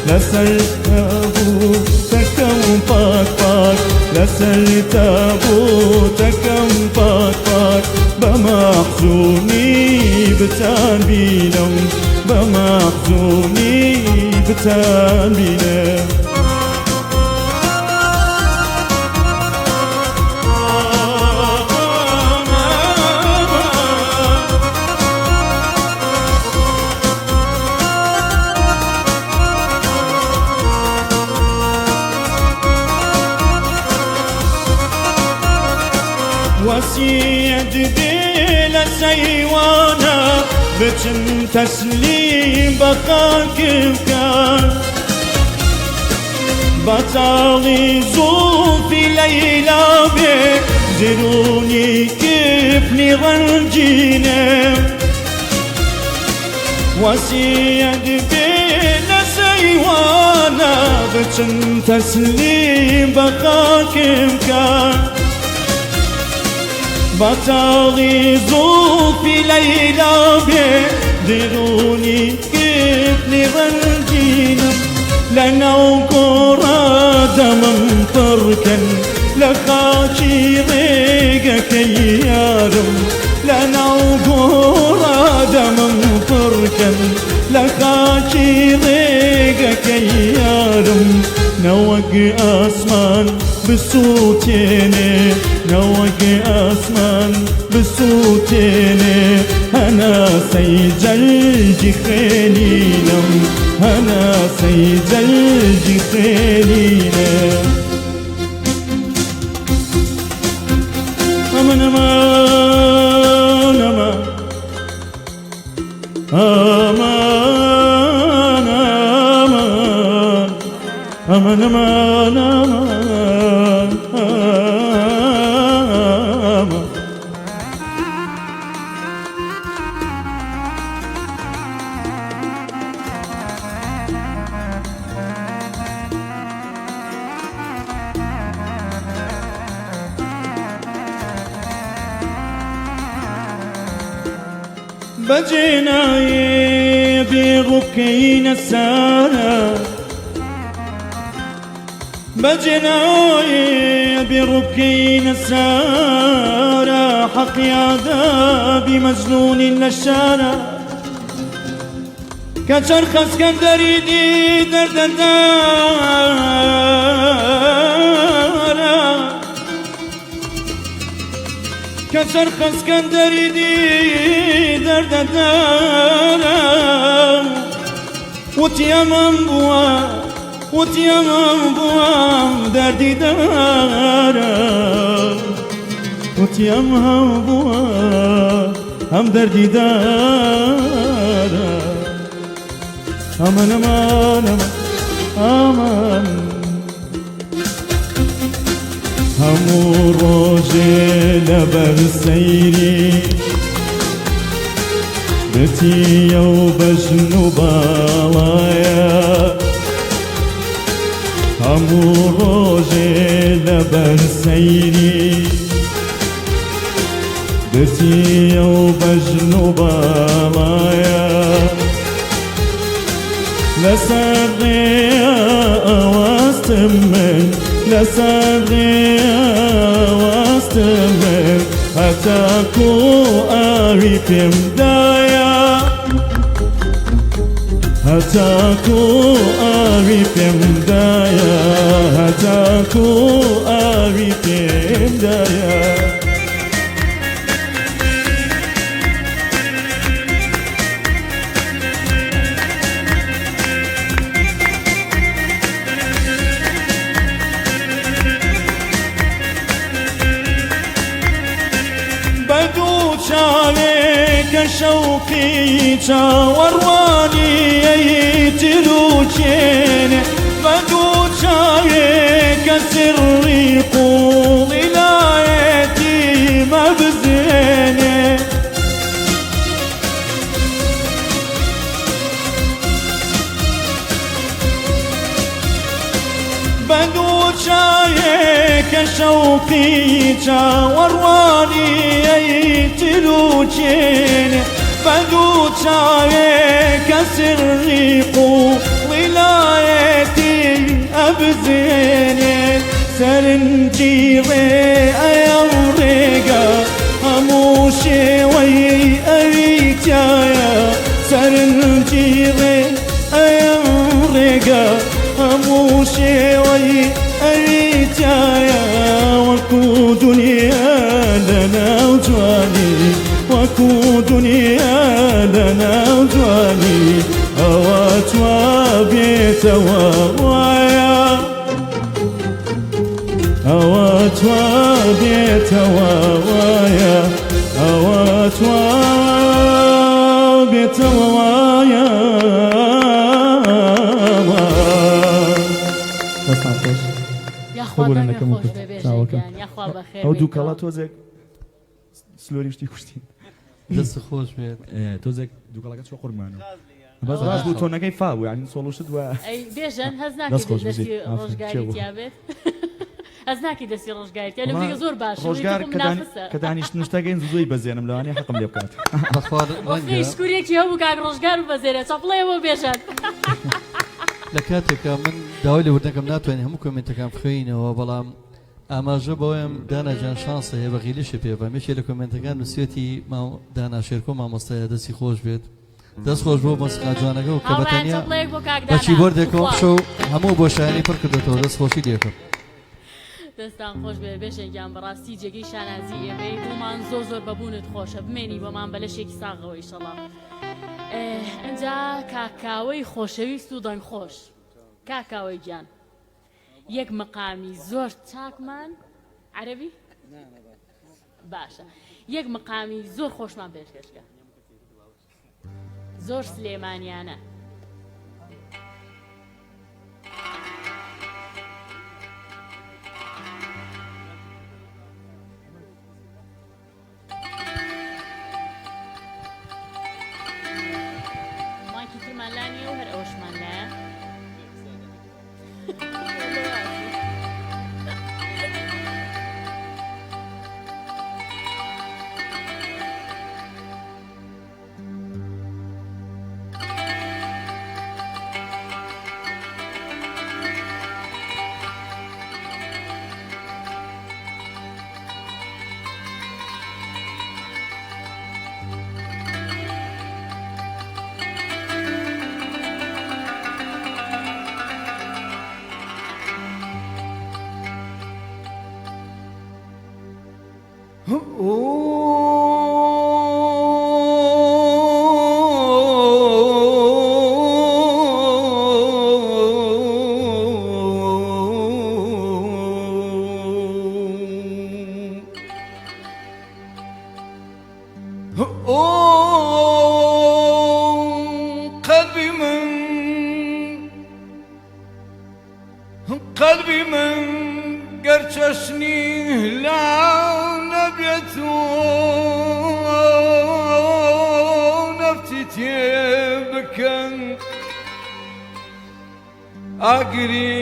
لەسەر تابوتەکەم پاک پاک لەسەر تابوتەکەم پاک پاک بە مەحزوونی بتان بینم بە مەحزوونی بتان بینم وەسیەت دێ لە سەیوانە بچم تەسلیم بە خاکم بکەن بە تاڵی زوڵفی لەیلا بێ درونی کفنی ڕەنجینێ وەسیەت دێ لە سەیوانە بچم تەسلیم بە خاکم بکەن بەتاڵی زوڵفی لەیلا بێ درونی کفنی ڕەنجینم لەناو گۆڕە دەمم پڕکەن لە خاکی ڕێگەکەی یارم لەناو گۆڕە دەمم پڕکەن بکەن لە خاکی ڕێگەکەی یارم نەوەک ئاسمان بسووتێنێ نەوەک ئاسمان بسووتێنێ هەناسەی جەلجی خوێنینم هەناسەی جەلجی خوێنینە ئەمن ئەمان ئەمان ئەمان ئەمان ئەمان ئەمان ئەمان بجناي بركين السارة بجناي بركين السارة حق يادا بمجنون للشارع كشرخ اسكندري دي درد الدارة كشرخ اسكندري دي درد الدارة وتيمم بوا وتيمم بوا دردي دارة وتيمم بوا هم دردي دارة أمان أمان أمان همو روجي لبر سيري بتي وبجنو بالايا همو روجي لبر سيري بتي وبجنو بالايا لسرغي واستمن لسرغي واستمن هتاكو أريكم دايا هتاكو أريكم دايا هتاكو أريكم دايا شوقي ورواني يتلوجين بدو شايك سري قول ولايتي ما بزينه بدو شايك شوقي ورواني يتلوجين بدو شايك سري ولايتي أبزيني سرنجيري أيام ريقا أموشي وي أريتايا سرنجيري أيام ريقا أموشي وي أريتايا وكو دنيا لنا وجواني وكو دنيا لنا وجواني أوات وبيت ووايا أوات وبيت ووايا أوات وبيت ووايا يا خواتان خوش ببێژێکیان یاخوا بەخێر ئەو دوو کەڵە تۆزێک سلۆری شتی کوشتین دەست خۆش بێت تۆزێک دووکەڵەکە چۆ قورمانەوە بەس ڕاست بوو تۆنەکەی فاو یعنی سۆڵوشت وە ئەی بێژن هەز ناکەی دەستی ڕۆژگاریتیا بێت هەز ناکی دەستی ڕۆژگاریتیا لە زۆر باش ڕۆژگار کە دانیشتن شتەکەین زووی بەزێنم لەوانەیە حەقم لێ بکات شکورێکی هەبوو کاک ڕۆژگار و بەزێرە چاپڵێەوە بێژن لە کاتێکە من داوای لە وردەکەم ناتوانین هەموو کۆمنتەکان بخوێنەوە بەڵام ئاماژە بۆیم داناجان شانسە هەیە بە غیلیشی پێ بە مێکی لە کۆمنتەکان نووسێتی دانا شێرکۆ مامۆستایە دەستی خۆش بێت دەست خۆش بۆ مۆسیقا جوانەکە و کە هاوڕێیان بەتەنیا چەپڵەیەک بۆ کاکدانا. بەچی بۆردێکەوە شەو هەموو بۆ شایانی پڕ کردێتەوە دەست خۆشی دێکم. دەستان خۆش بێ بێژێکیان بەڕاستی جێگەی شانازی ئێمەی دڵمان زۆر بەبوونت خۆشە بمێنی بۆمان بەلەشێکی ساغەوە ئیشەڵا. ئەنجا کاکاوەی خۆشەویست و دەنگ خۆش کاکاوەی گیان یەک مقامی زۆر چاکمان عەرەبی باشە یەک مقامی زۆر خۆشمان پێشکەشکە زۆر سلێمانیانە. مایکی ترمان لانیە و هەر ئەوەشمان لایە. قلبي من قرششني لا نبيت نفتي تبكن أقري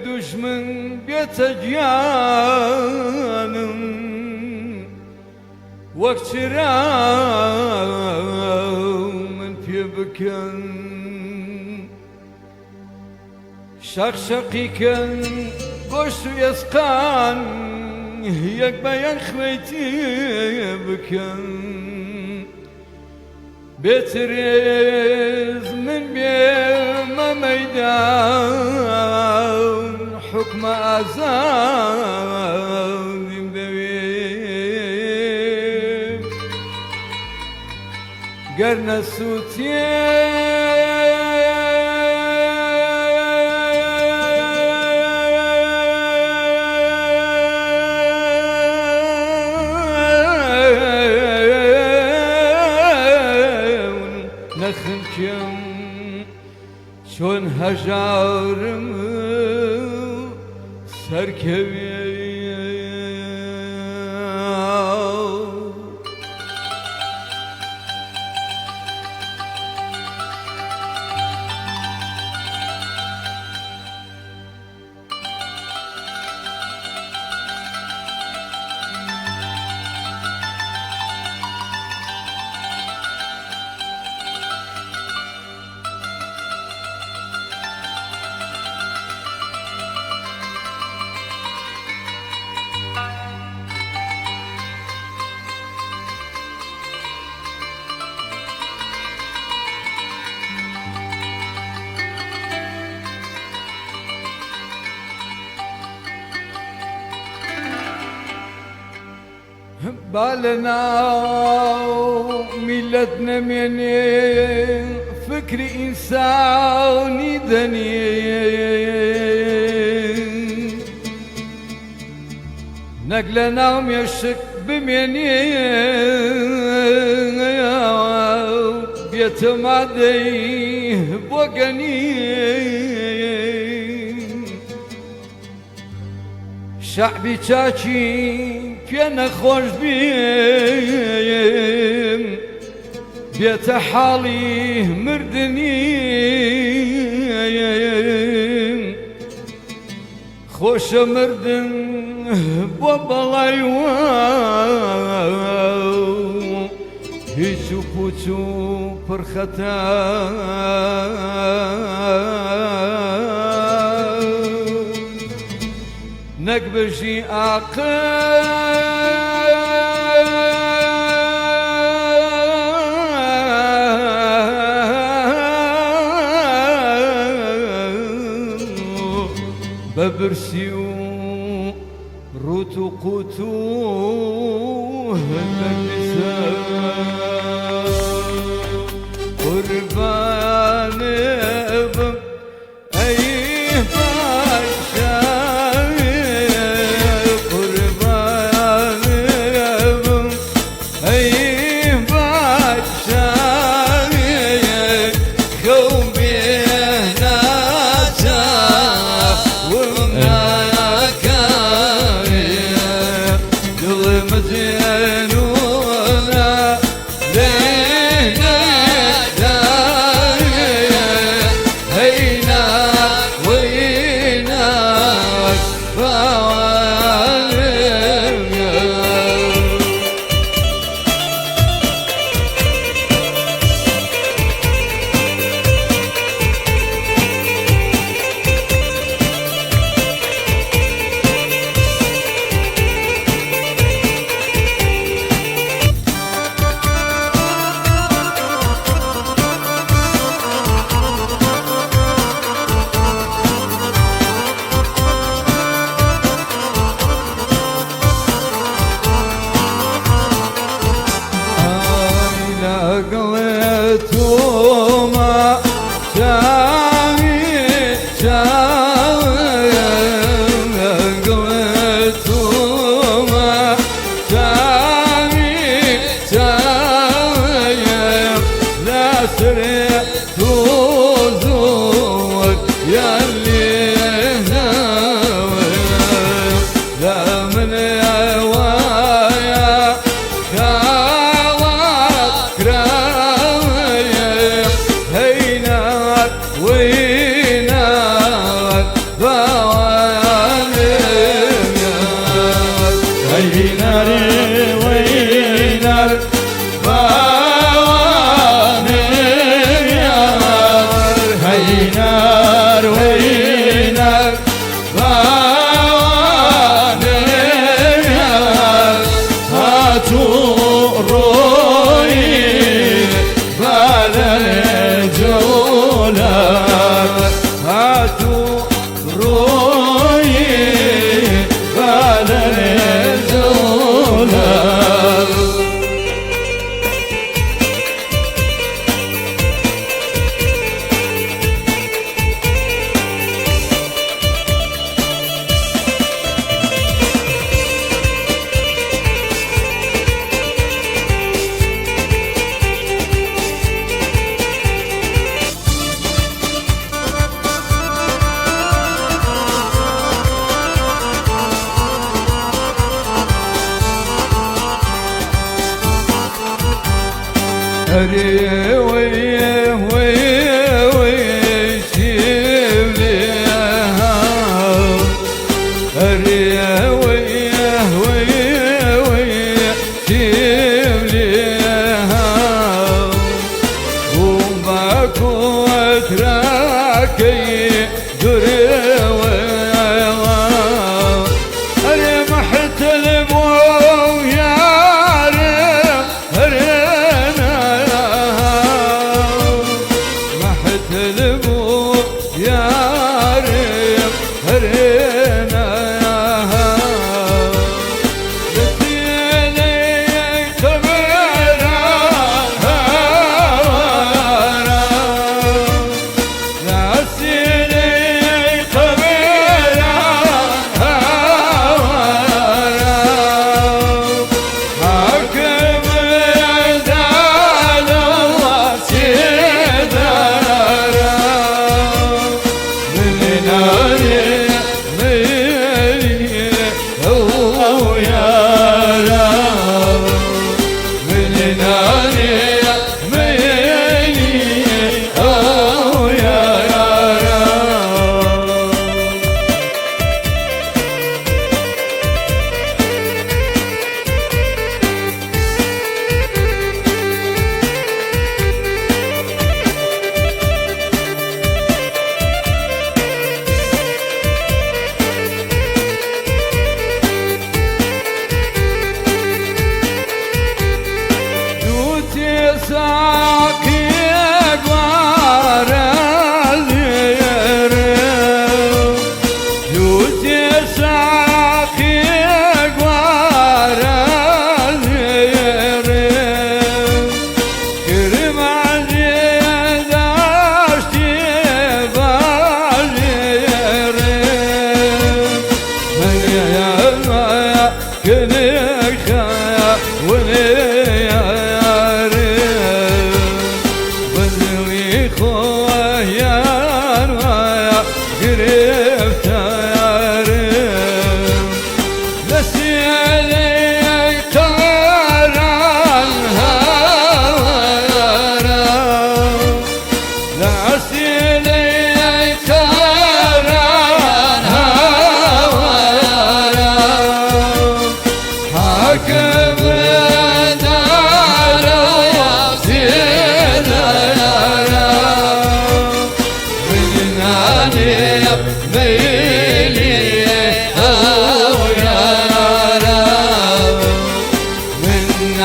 دشمن بيت جانم وقت من في بكن شقشقي كان قش يسقان يقبين خويتي بكن بترز من بيما ميدان حكم أزان مدوي قرن نخنكم شون هجارم سركبي بالنا ملتنا من فكر إنساني دني نقلنا يشك بمني بيتمادي بوقني شعبي تشاكي كان خوش بيم بيت حالي مردني خوش مردن ببلايو هيچو پوچو پرختا نقبشي عقل برسي روت قوتوه النساء قربان ابن أي باشا قربان ابن أي باشا قومي ناجا وما كان ظلم زينونا لينا هينا وينا قلتوما شامي قلتوما شامي لا سرت وزود ياللي ناوي لا من هوايا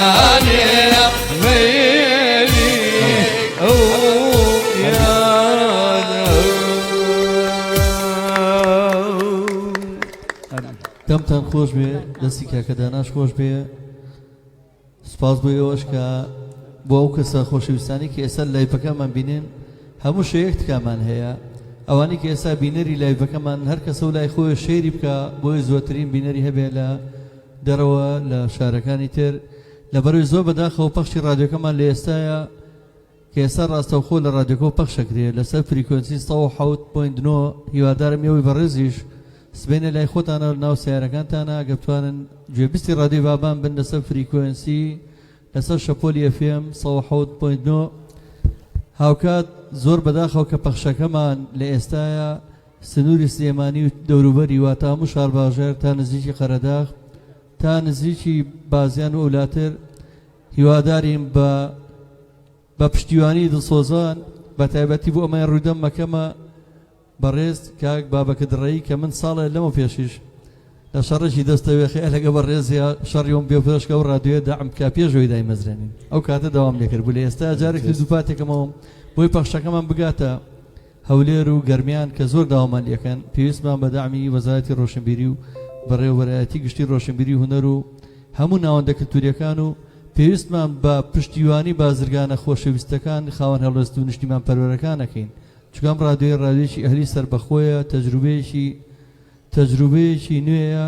زاني غيري أو يا دەمتان خۆش بێ دەستی کاکەداناش خۆش بێ سپاس بۆ ئێوەش کە بۆ ئەو کەسە خۆشەویستانی کە ئێستا لایڤەکەمان بینن هەموو شەیەک تکامان هەیە ئەوانی کە ئێستا بینەری لایڤەکەمان هەر کەسە و لای خۆی شێری بکە بۆی زۆرترین بینەری هەبێ لە دەرەوە لە شارەکانی تر لەبەروی زۆر بەداخەوە پەخشی ڕادیۆکەمان لە ئێستاە کە ئێستا ڕاستەوخۆ لە ڕادیۆکەوە پەخشەکرێ لەسەر فریکۆنسی 107.9 هیوادارم ئێوەی بەڕێزیش سبینە لای خۆتانە ناو سیارەکانتانە ئەگە بتوانن گوێبیستی ڕادیۆی بابان بن لەسەر فریکۆنسی لەسەر شەپۆلی FM 107.9 هاوکات زۆر بەداخەوە کە پەخشەکەمان لە ئێستاە سنووری سلێمانی و دەوروبەری واتە هەموو شارباژێر تا نزیکی قەرەداغ تا نزیکی بازیان و ئەولاتر هیوادارین بە پشتیوانی دڵسۆزان بە تایبەتی بۆ ئەمە ڕوودەم مەکەمە بەڕێز کاک بابەکە دڕایی کە من ساڵێ لەمە پێشیش لە شەڕێکی دەستەوێخی لەگە بەڕێزیە شەڕیۆم بێپرشکە و ڕادیۆ داعم کا پێشەوەی دایمەزرێنین ئەو کاتە دەوام لێکرد بوو لە ئێستا جارێک دووپاتێکەمەوە بۆی پەخشەکەمان بگاتە هەولێر و گەرمیان کە زۆر داوامان یەکەن پێویستمان بە داعمی وەزارەتی ڕۆشنبیری و بەڕێوەبەرایەتی گشتی ڕۆشنبیری هونەر و هەموو ناوەندە کەلتوریەکان و پێویستمان بە پشتیوانی بازرگانە خۆشەویستەکان خاوەن هەڵوێست و نیشتیمان پەروەرەکانەکەین چونکەم ڕادیۆیەکی ئەهلی سەربەخۆیە تەجروبەیەکی نوێیە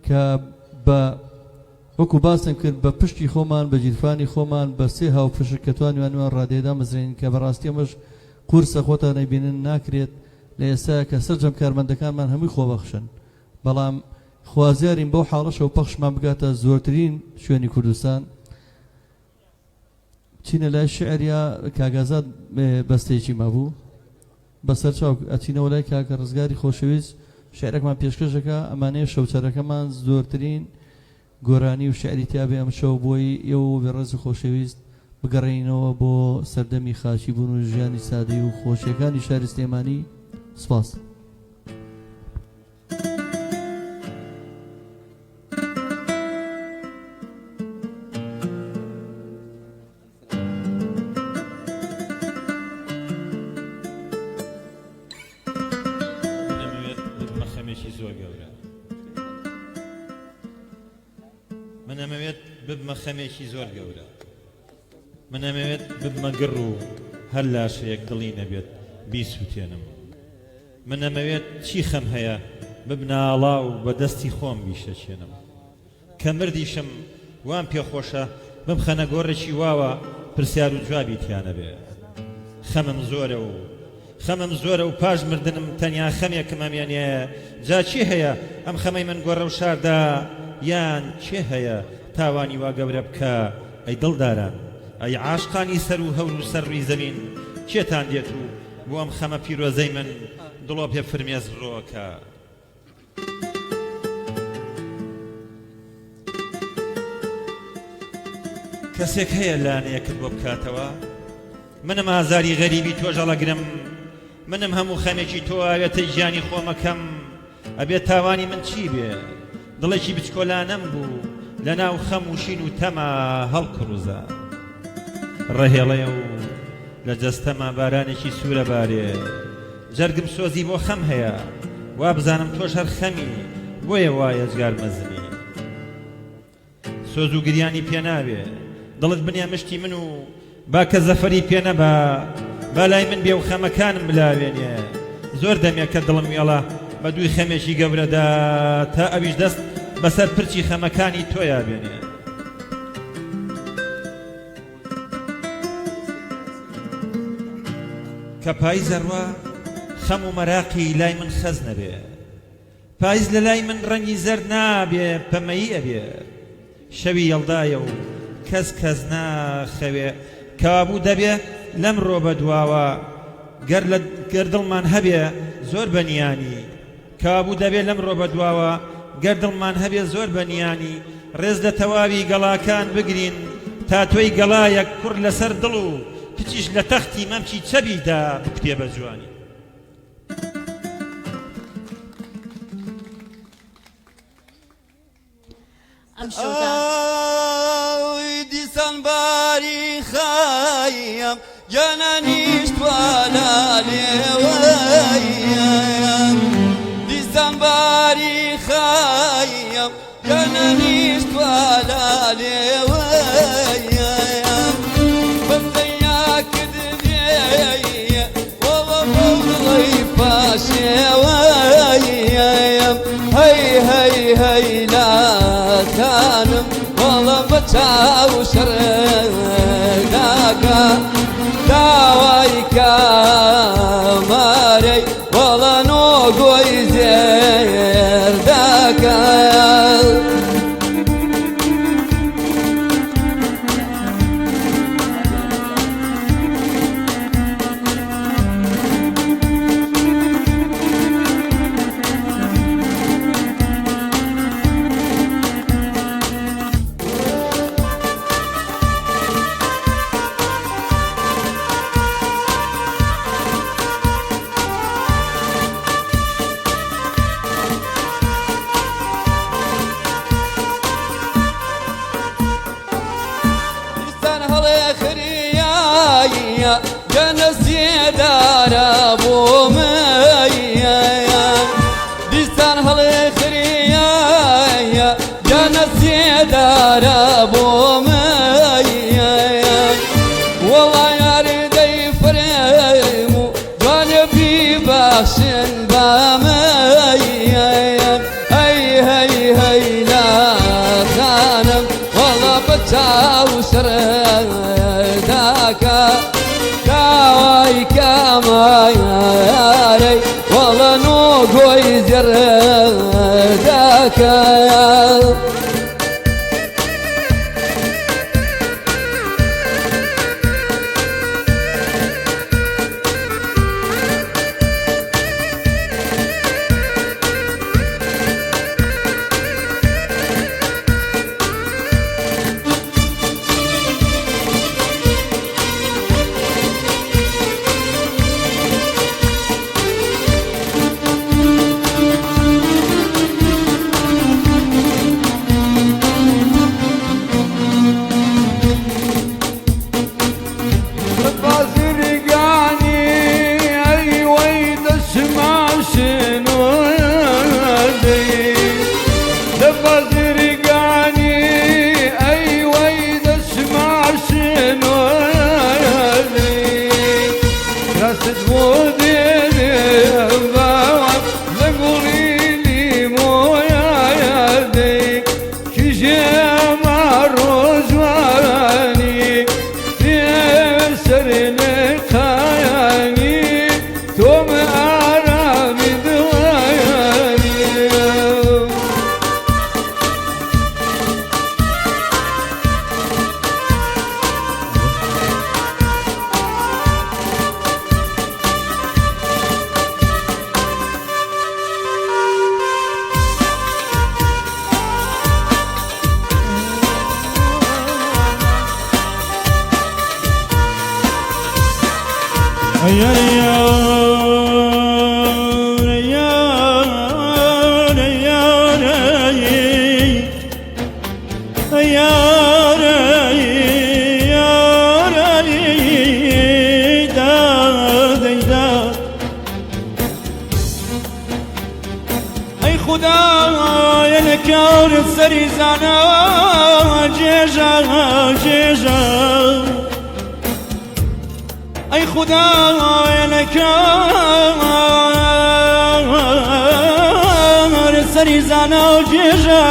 کە بە وەکو باسم کرد بە پشتی خۆمان بە جیرفانی خۆمان بە سێ هاوپشت کە توانیوان ڕادێدا مەزرێن کە بەڕاستی ئەمەش قورسە خۆتان نەبینن ناکرێت لە ئێستا کە سەرجەم کارمەندەکانمان هەمووی خۆبەخشن بەڵام خوازیارین بەو حاڵەشەوە پەخشمان بگاتە زۆرترین شوێنی کوردستان چینە لای شعریا کاگازات بەستێکی مەبوو بەسەر چاو ئەچینەوە لای کاکە ڕزگاری خۆشەویست شعرێکمان پێشکەشەکە ئەمانەیە شەوچەرەکەمان زۆرترین گۆرانی و شعری تیابێ ئەم شەو بۆی ئێوە بێڕێز و خۆشەویست بگەڕێنەوە بۆ سەردەمی خاچی بوون و ژیانی سادەی و خۆشیەکانی شاری سلێمانی سپاس ببمە خەمێکی زۆر گەورە من ئەمەوێت ببمە گڕ و هەر لاشەیەک دڵی نەبێت بیسووتێنم من ئەمەوێت چی خەم هەیە ببناڵا و بە دەستی خۆم بیشەچێنم کە مردیشم وام پێخۆشە بمخەنە گۆڕێکی واوە پرسیار و جوابی تیانە بێ خەمم زۆرە و پاش مردنم تەنیا خەمێکم ئەمێنێ جا چی هەیە ئەم خەمەی من گۆڕە و شاردا یان چێ هەیە تاوانی وا گەورە بکە ئەی دڵداران ئەی عاشقانی سەر و هەور و سەروی زەمین کێتان دێت و بۆ ئەم خەمە پیرۆزەی من دڵۆ پێ فرمێز ڕۆکە کەسێک هەیە لانەیەکت بۆ بکاتەوە منم ئازاری غەریبی تۆژەڵەگرم منم هەموو خەمێکی تۆ ئاوێتە ژیانی خۆمەکەم ئەبێت تاوانی من چی بێ دڵێکی بچکۆلانەم بوو لە ناو خەم و شین و تەما هەڵکڕوزە ڕەهێڵەیە و لە جەستەما بارانێکی سوورە بارێ جەرگم سۆزی بۆ خەم هەیە وا بزانم تۆش هەر خەمی بۆیە وایە جگار مەزنی سۆز و گریانی پێ نابێ دڵت بنیا مشتی من و با کە زەفەری پێ نەبا با لای من بێ و خەمەکانم بلاوێنێ زۆر دەمێ کە دڵم وێڵە بە دووی خەمێکی گەورەدا تا ئەویش دەست بەسەر پرچی خەمەکانی تۆیا بێنێ کە پاییز ئەڕوا خەم و مەراقی لای من خەز نەبێ پاییز لە لای من ڕەنگی زەرد نابێ پەمەیی ئەبێ شەوی هەڵدایە و کەس ناخەوێ کەوابوو دەبێ لەم ڕۆ بە دواوە گەر دڵمان هەبێ زۆر بەنیانی کەوابوو دەبێ لەم ڕۆ بە دواوە گەر دڵمان هەبێ زۆر بەنیانی ڕێز لە تەواوی گەڵاکان بگرین تا تۆی گەڵایەک کوڕ لەسەر دڵ و پچیش لە تەختی مەمچی چەبیدا بکتێ بە جوانی ئەم شەوتە دیسەمباری خایم گەنەنیشت وەلا لێوەیەم دیسەمباری خایم گەنەنیشت وەلا لێوەیەم بەستەیا کردێیە وەڵە بەڵی پاشێوەیەم هەی هەی هەی لاکانم وەڵە بە چاو شەرەداکە داوای کامارەی وەڵە نۆگۆی زێرداکە گەنەزیێدارە بۆ مەیە دیسان هەڵێ خریایە گەنەزیێدارە بۆ مەیە وەڵا یاری دەیفرێم و جوانێ بیبەخشن بە مەیە هەی هەی هەی لاخانم وەڵا بە چاو شەرەداکە داوای کامایارەی وەڵە نۆگۆی زێڕداکە سەریزانە جێژە جێژە ئەی خودایە لەکار سەریزانە جێژە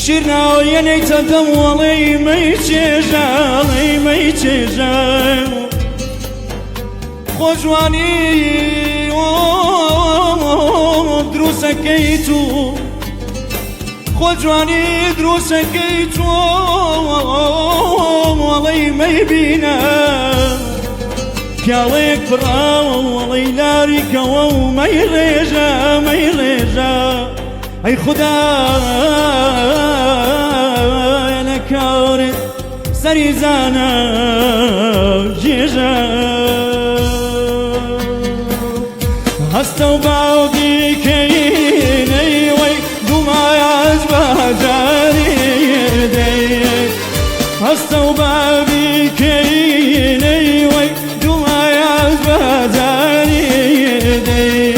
شیرناویەنەی تەدەم وەڵی مەی چێژە مەی چێژە خۆجوانی دروسەکەی تو خۆجوانی دروسەکەی تۆ وەڵی مەیبینە پیاڵێک پڕاوە وەڵی لاریکەوە و مەیڕێژە مەیڕێژە ئەی خودایە لە کارت سەریزانە جێژە هەستە و باودیکەینەی وەی دومایەت بەجاری دەی هستو بابي كيني وي دوايا بازاري دي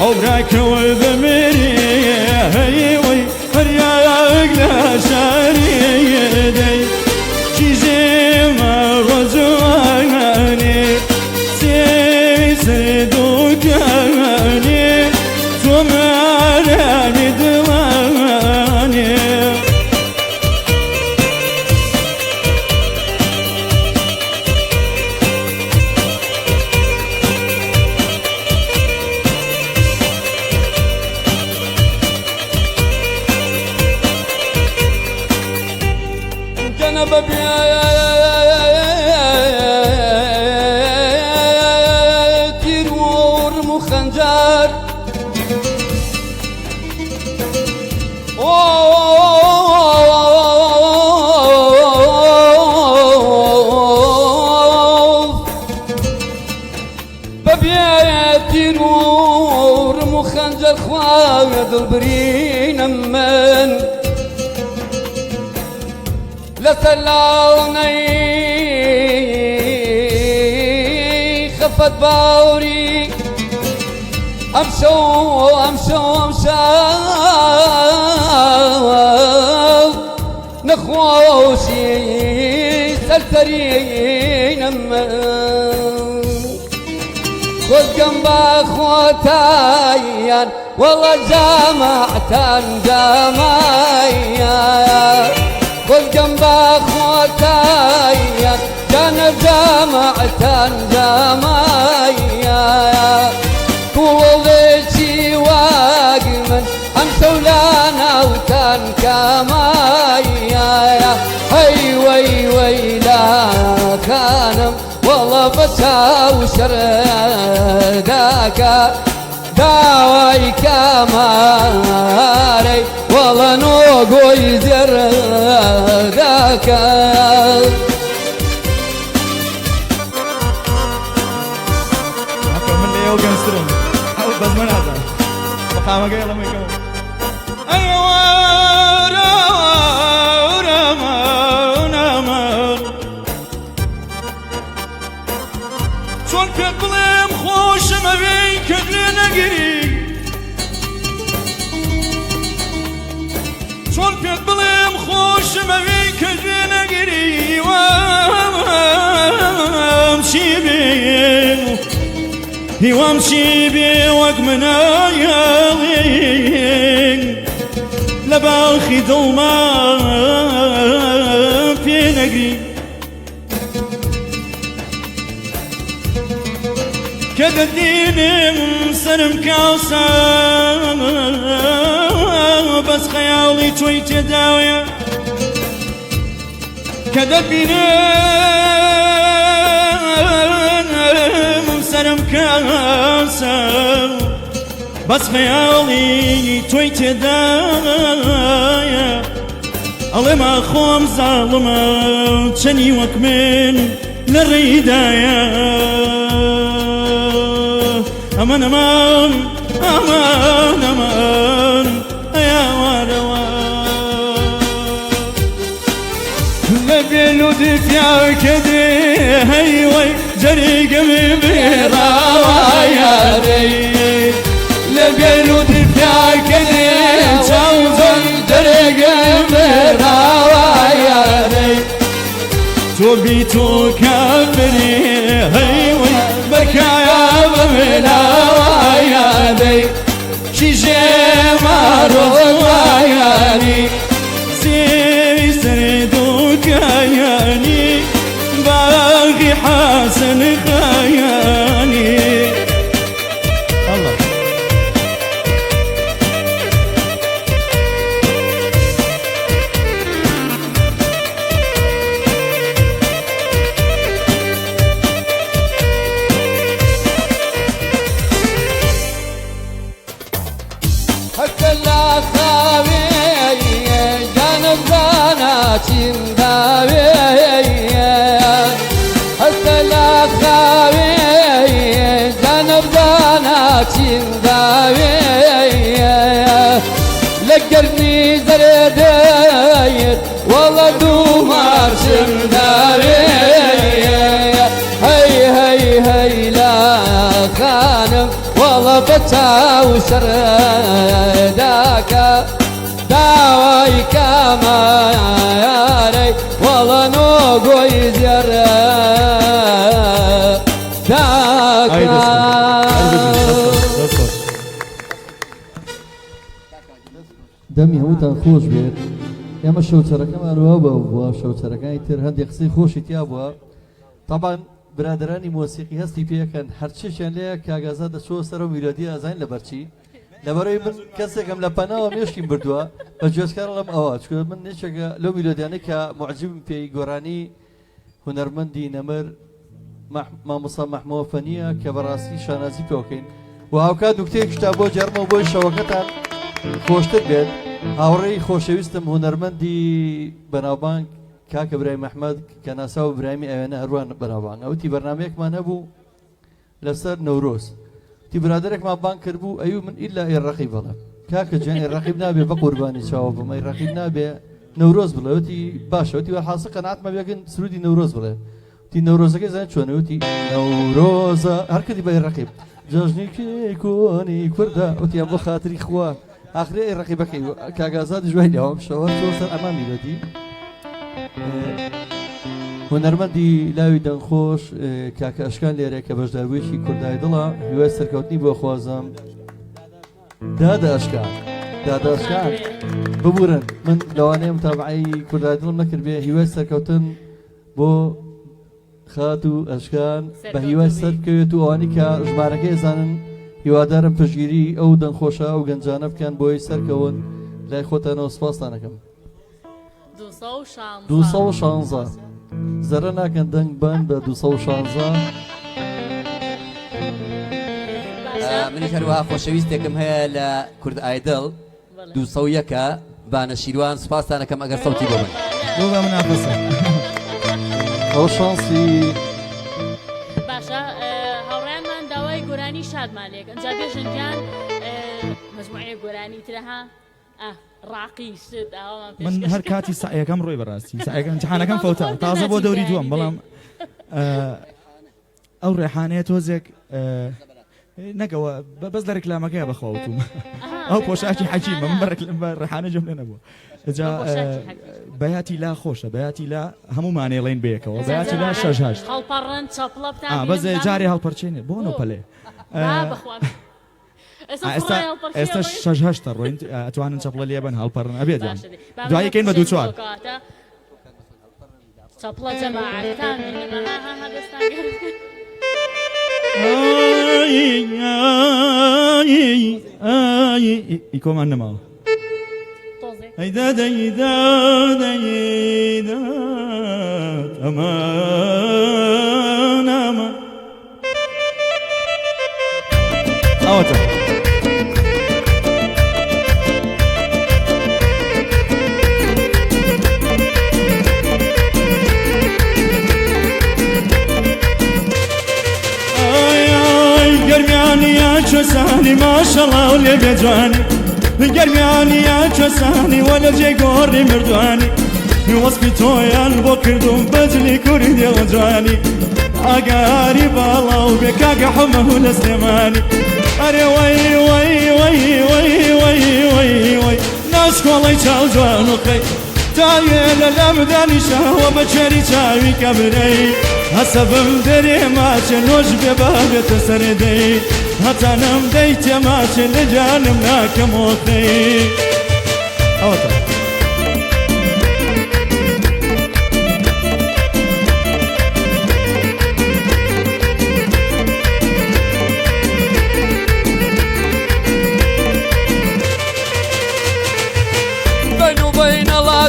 عمرك وبمري هي وي فرياق لا شاري دي شيزي ما رزواني سيسي دوكاني توماراني دواني جنب تيرور مخنجر تيرور مخنجر خواد البرين من لسلاوني خفت باوري امشو نخوشي سلسرين خذ جنبا خوتايان والله جامعتان خذ جنبا خوتايا جنب جامعة كوضيتي واقمن أمسولانا وتان كمايا هي وي لا كانم والله بساوسر ذاك داوي كماري والله نوقو يزر ذاك من لي يوقن سترون أو بزمن هذا مقامك يلا ما يكمل أيوة شون كقلم خوش ما بين كدرنا قريب شون كقلم خوش ما بين كدرنا قريب وامشي بين وامشي بين وقمنا يالين لباخي ظلمة في نقري كذا الدين سرم كاسة بس خيالي شوي تداوية كذا الدين سرم كاسة بس خيالي شوي تداوية الله ما خوم ظالمة تشني وكمن للرداية أمان أمان أمان أمان يا وروان لبيلو دفيا كدي هي وي جري قمي براوايا ري لبيلو دفيا كدي جوزن جري قمي براوايا ري توبي تو كبري هي وي بكايا بملا ويا دي شيشي مارو وياني سيسردو كياني باقي حسن خياني الله لقرني زرداير والله دومار بچاو سرداکە داوای کامارەی وەڵە نۆگۆی زێرە دەمی هەمووتان خۆش بێت ئێمە شەوچەرەکەمان وا بووە شەوچەرەکانی تر هەندێک قسەی خۆشی تیا بووە طبعاً برادرانی مۆسیقی هەستی پێەکەن هەرچیشیان لێە کاگازا دەچۆ سەر و میلۆدی ئازان لەبەرچی لەبەرەوەی من کەسێکم لە پەناوە مێشکیم بردووە بە گوێزکار لەم ئەوە چکە من نێچێکە لەو میلۆدیانەی کە معجبم پێی گۆرانی هونەرمەندی نەمر مامۆستا مەحمووە فەنیە کە بەڕاستی شانازی پێوەکەین و هاوکات دوکتەیەک شتا بۆ جەرمەوە بۆی شەوەکەتان خۆشتر بێت هاوڕێی خۆشەویستم هونەرمەندی بەناوبانگ کاکە برای محمد کە ناسا و برایمی ئەوێنە هەروان بەناوبانگ ئەوتی بەرنامەیەکمان هەبوو لەسەر نەورۆز تی برادێکمان بانگ کرد بوو ئەیوب من ئیلا ئێڕەقی بڵێ کاکە جیان ئێڕەقیب نابێ بە قوربانی چاوە بم ئێڕەقیب نابێ نەورۆز بڵێ وتی باشە وتی حاسە قەناعەتمە بێگن سرودی نەورۆز بڵێ تی نەورۆزەکەی زانێت چۆنە وتی نەورۆزە هەر کردی بە ئێڕەقیب جەژنێکی کۆنی کوردە وتی بۆ خاتری خوا آخری ئێڕەقیبەکەی کاگازا دوای لەوام شەوە سەر ئەمان میلۆدی هونەرمەندی لاوی دەنگخۆش کاکە ئەشکان لێرە کە بەشداروێکی کوردای دڵە هیوای سەرکەوتنی بۆ خوازم دادا ئەشکان دادا ئەشکان ببورن من لەوانەیە متابعەی کوردای دڵم نەکرد بێ هیوای سەرکەوتن بۆ خات و ئەشکان بە هیوای سەر بکەوێت و ئەوانی کە ژمارەکەی زانن هیوادارم پشگیری ئەو دەنگخۆشە و گەنجانە بکەن بۆی سەرکەون لای خۆتانەوە سپاستانەکەم 216 زەرە ناکەن دەنگ بان بە 216 منی هەروەها خۆشەویستێکم هەیە لە کورد ئایدڵ 201 بانە شیروان سپاستانەکەم ئەگەر سەوتی بۆ من بۆ بە منافەسە ئەو شانسی باشە هاوڕێیانمان داوای گۆرانی شادمان لێک ئەنجا بێژنگیان مەجموعەیە گۆرانی ترەها ڕاقی شت من هەر کاتی سعیەکەم ڕۆی بەڕاستی سعیەکەم امتحانەکەم فەوتە تازە بۆ دەوری دووەم بەڵام ئەو ڕێحانەیە تۆزێک نەکەوە بەس لە ڕێکلامەکەیە بەخەوتوم ئەو پۆشاکی حەکیمە من بە ڕێحانە جەم لێ نەبووە جا بەیاتی لا خۆشە بەیاتی لا هەموومانێڵین بەیەکەوە بەیاتی لا شەژهەشت هەڵپەڕن چەپڵە بتان بەزێ جارێ هەڵپەرچێنێ بۆ نۆپەلێ ئێستا شەژهەشتە ڕۆین ئەتوانن چەپڵە لێبن هەڵپەڕن ئەبێت دوایەکەین بە دوو چوار چەپڵە جەماعەتان ئیکۆمان نەماوە ئەمان ئەمان ئەوەتە گەرمیانیا چۆسانی ماشەڵا و لێ بێجوانی گەرمیانیا چۆسانی وە لە جێ گۆڕی مردوانی وەسپی تۆیان بۆ کردوم بەجلی کوری دێوە جوانی ئاگاری باڵا و بێ کاگە حەمەه لە سلێمانی ئەرێ وەی وەی وەی وەی وەی وەی وەی ناشکۆڵەی چاو جوان و قەی تاوێ لە لامدانی شەوە بە چێری چاوی کەبرەی هەسەبم دەرێ ماچە نۆژ بێ بابێتە سەردەی هەتانم دەی تێماچە لە جانم ناکەم ئۆتەی ئەوەتە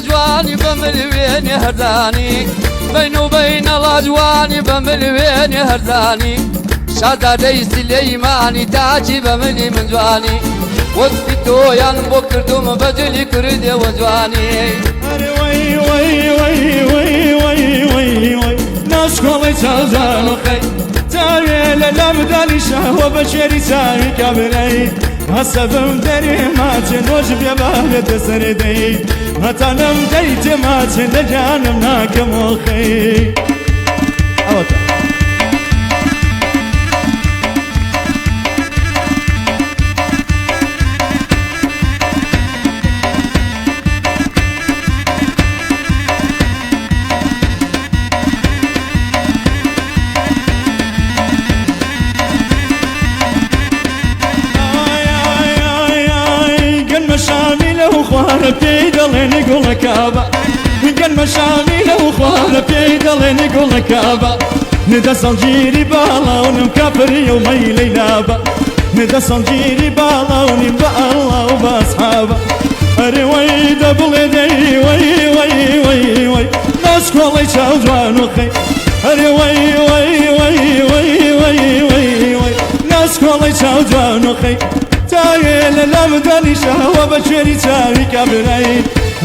جوانی بملوێنی هەردانی بین و بینە لاجوانی بملوێنی هەردانی شازادەی سلەیمانی تاچی بەملی من جوانی وەسپی تۆیان بۆ کردومە بەجلی کوردێوە جوانی وەی وەی وەی وەی وەی وەی وەی ناشکۆڵی چاوزان و قەی تاوێ لە لامدانی شەوە بە شێری چاوی کابرەی هەسەبم دەرێ ماچێ نۆژ بێ بابێتە سەردەی هەتانم دەی تێماچێ لە جانم ناکەم ئۆخەی ئەوەتە دڵێنی گوڵەکابە گەنمە شامی لەو خوارە پێی دەڵێنی گوڵەکابە ندا سەڵگیری باڵاونم کافری و مەیلەی نابە ندا سەڵگیری باڵاونیم بە ئەڵڵا و بە ئەسحابە ئەرێ وەی دەبڵێ دەی وەی وەی وەی وەی ناسکۆڵەی چاو جوان و خەی ئەرێ وەی وەی وەی وەی وەی وەی وەی ناسکۆڵەی چاو جوان و خەی تاوێ لە لام دانیشەوە بە کوێری چاوی کابرایی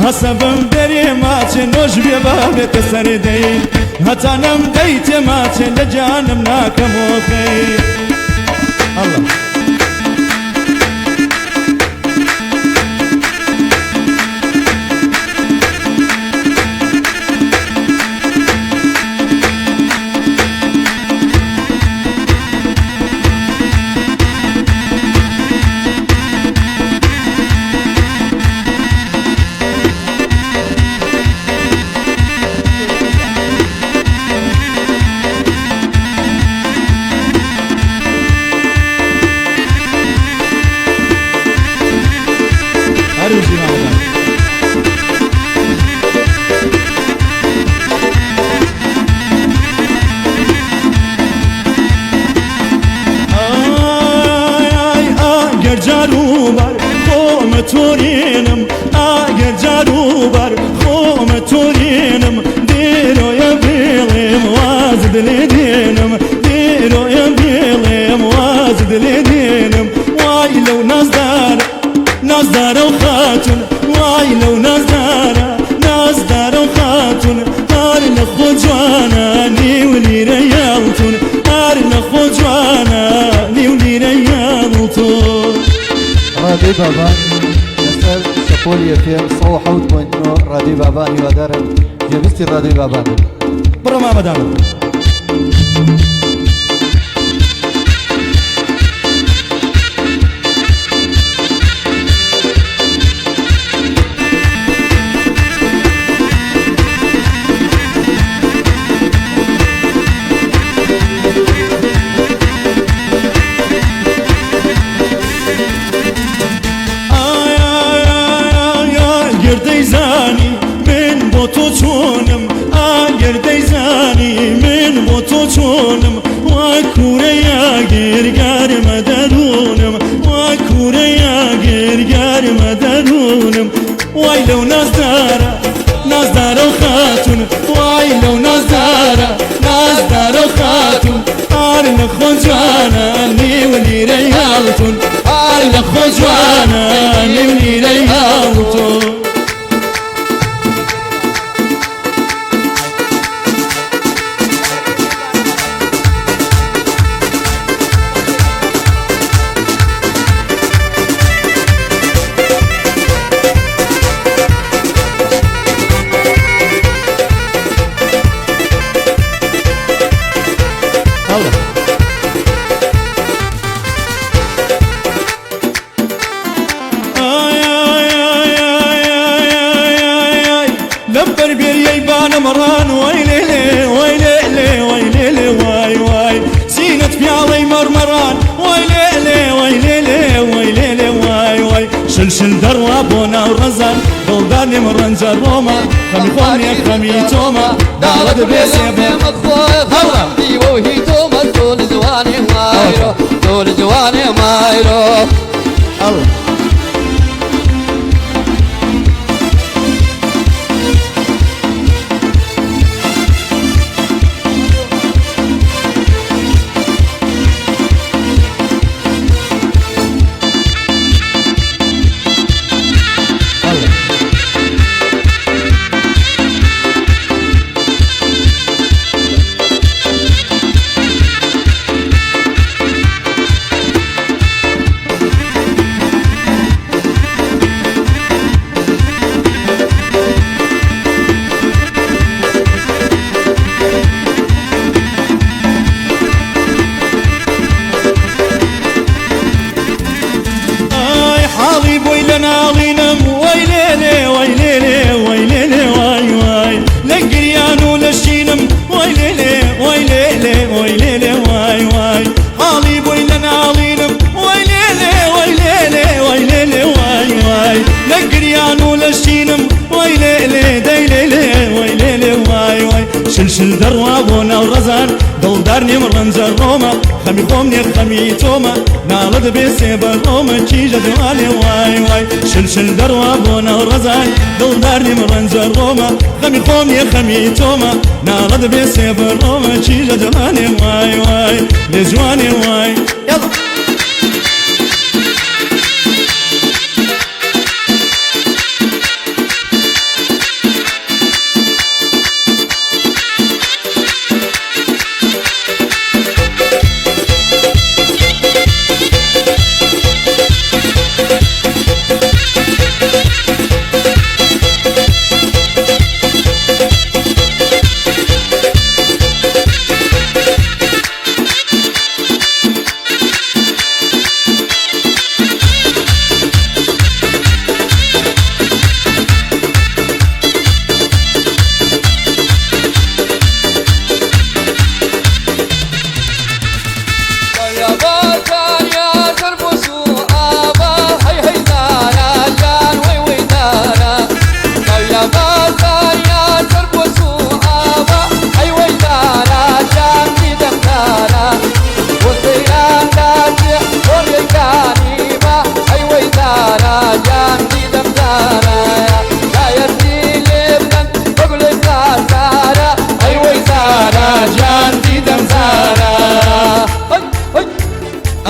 هەسە بم دەرێ ماچێ نۆژ بێ بابێتە سەردەی هەتا نەم دەی تێماچێ لە جانم ناکەمۆخەی ئەڵڵا تورينم آگر جاروبر خوم تورينم دیرو یا بیلیم وازد لیدینم دیرو یا بیلیم وازد لیدینم وای لو نازدار و خاتون وای لو نازدار و خاتون هر نخو جوانا نیولی ریالتون هر نخو جوانا نیولی ریالتون رادي بابا يسأل سبولي FM 101.9 رادي بابا يودار جبستي رادي بابا برا ما بدام چونم وكوريا غير مدرونم وكوريا غير مدرونم واي لو نازدار خاتون واي لو نازدار خاتون ارن خجانا نيولي ريالتون ارن خجانا نيولي ريالتون مران ويلي ويلي ويلي واي واي زينة بيالي مرمران ويلي ويلي ويلي واي واي شلشل دروا بونا ورزان بلداني مرنجا روما خمي خواني خمي توما دالد بيسي هلا بيوهي توما دول جواني مايرو دول جواني مايرو الله شلشل دروا بونا ورزان دڵدارنی ڕەنجە ڕۆمە خەمی خۆم نێ خەمی تۆمە ناڵت بێ سێبە ڕۆمە کیژە دوالێ وای وای شلشل دەڕوا بۆنە ڕەزان دڵدارنی ڕەنجە ڕۆمە خەمی خۆم نێ خەمی تۆمە ناڵت بێ سێبە ڕۆمە کیژە دوالێ وای وای لێ جوانێ وای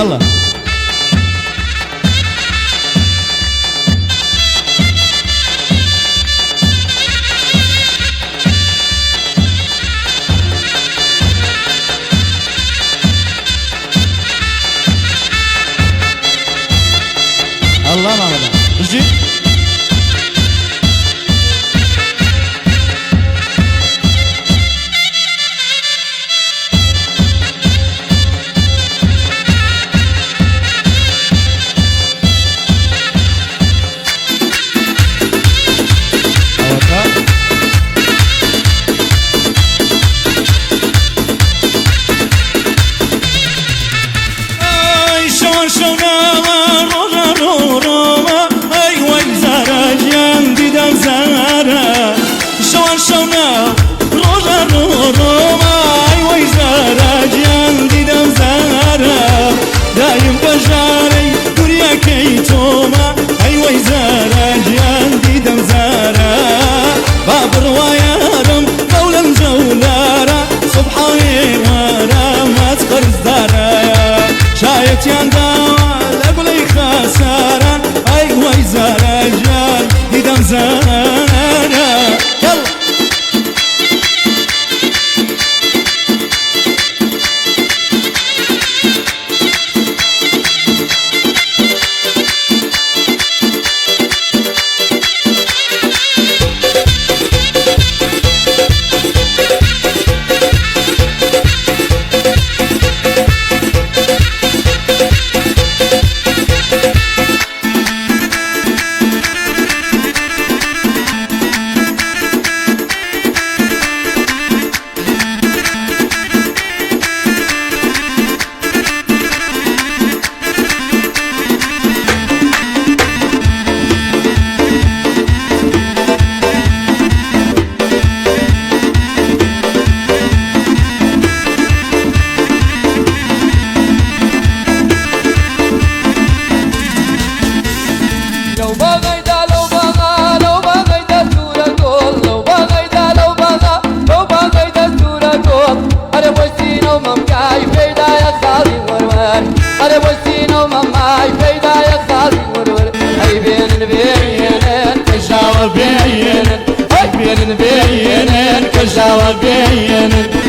الله الله ما بدأ اجي شايتيان داوال أقولي خسارة أي ويزارة جان ديدم زارة يلا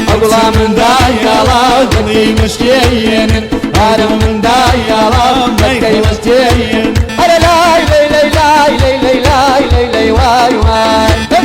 أقوى من دايلا ودني مشتين أنا من دايلا مكي مشتين أنا لاي لاي لاي لاي لاي لاي لاي لاي لاي واي واي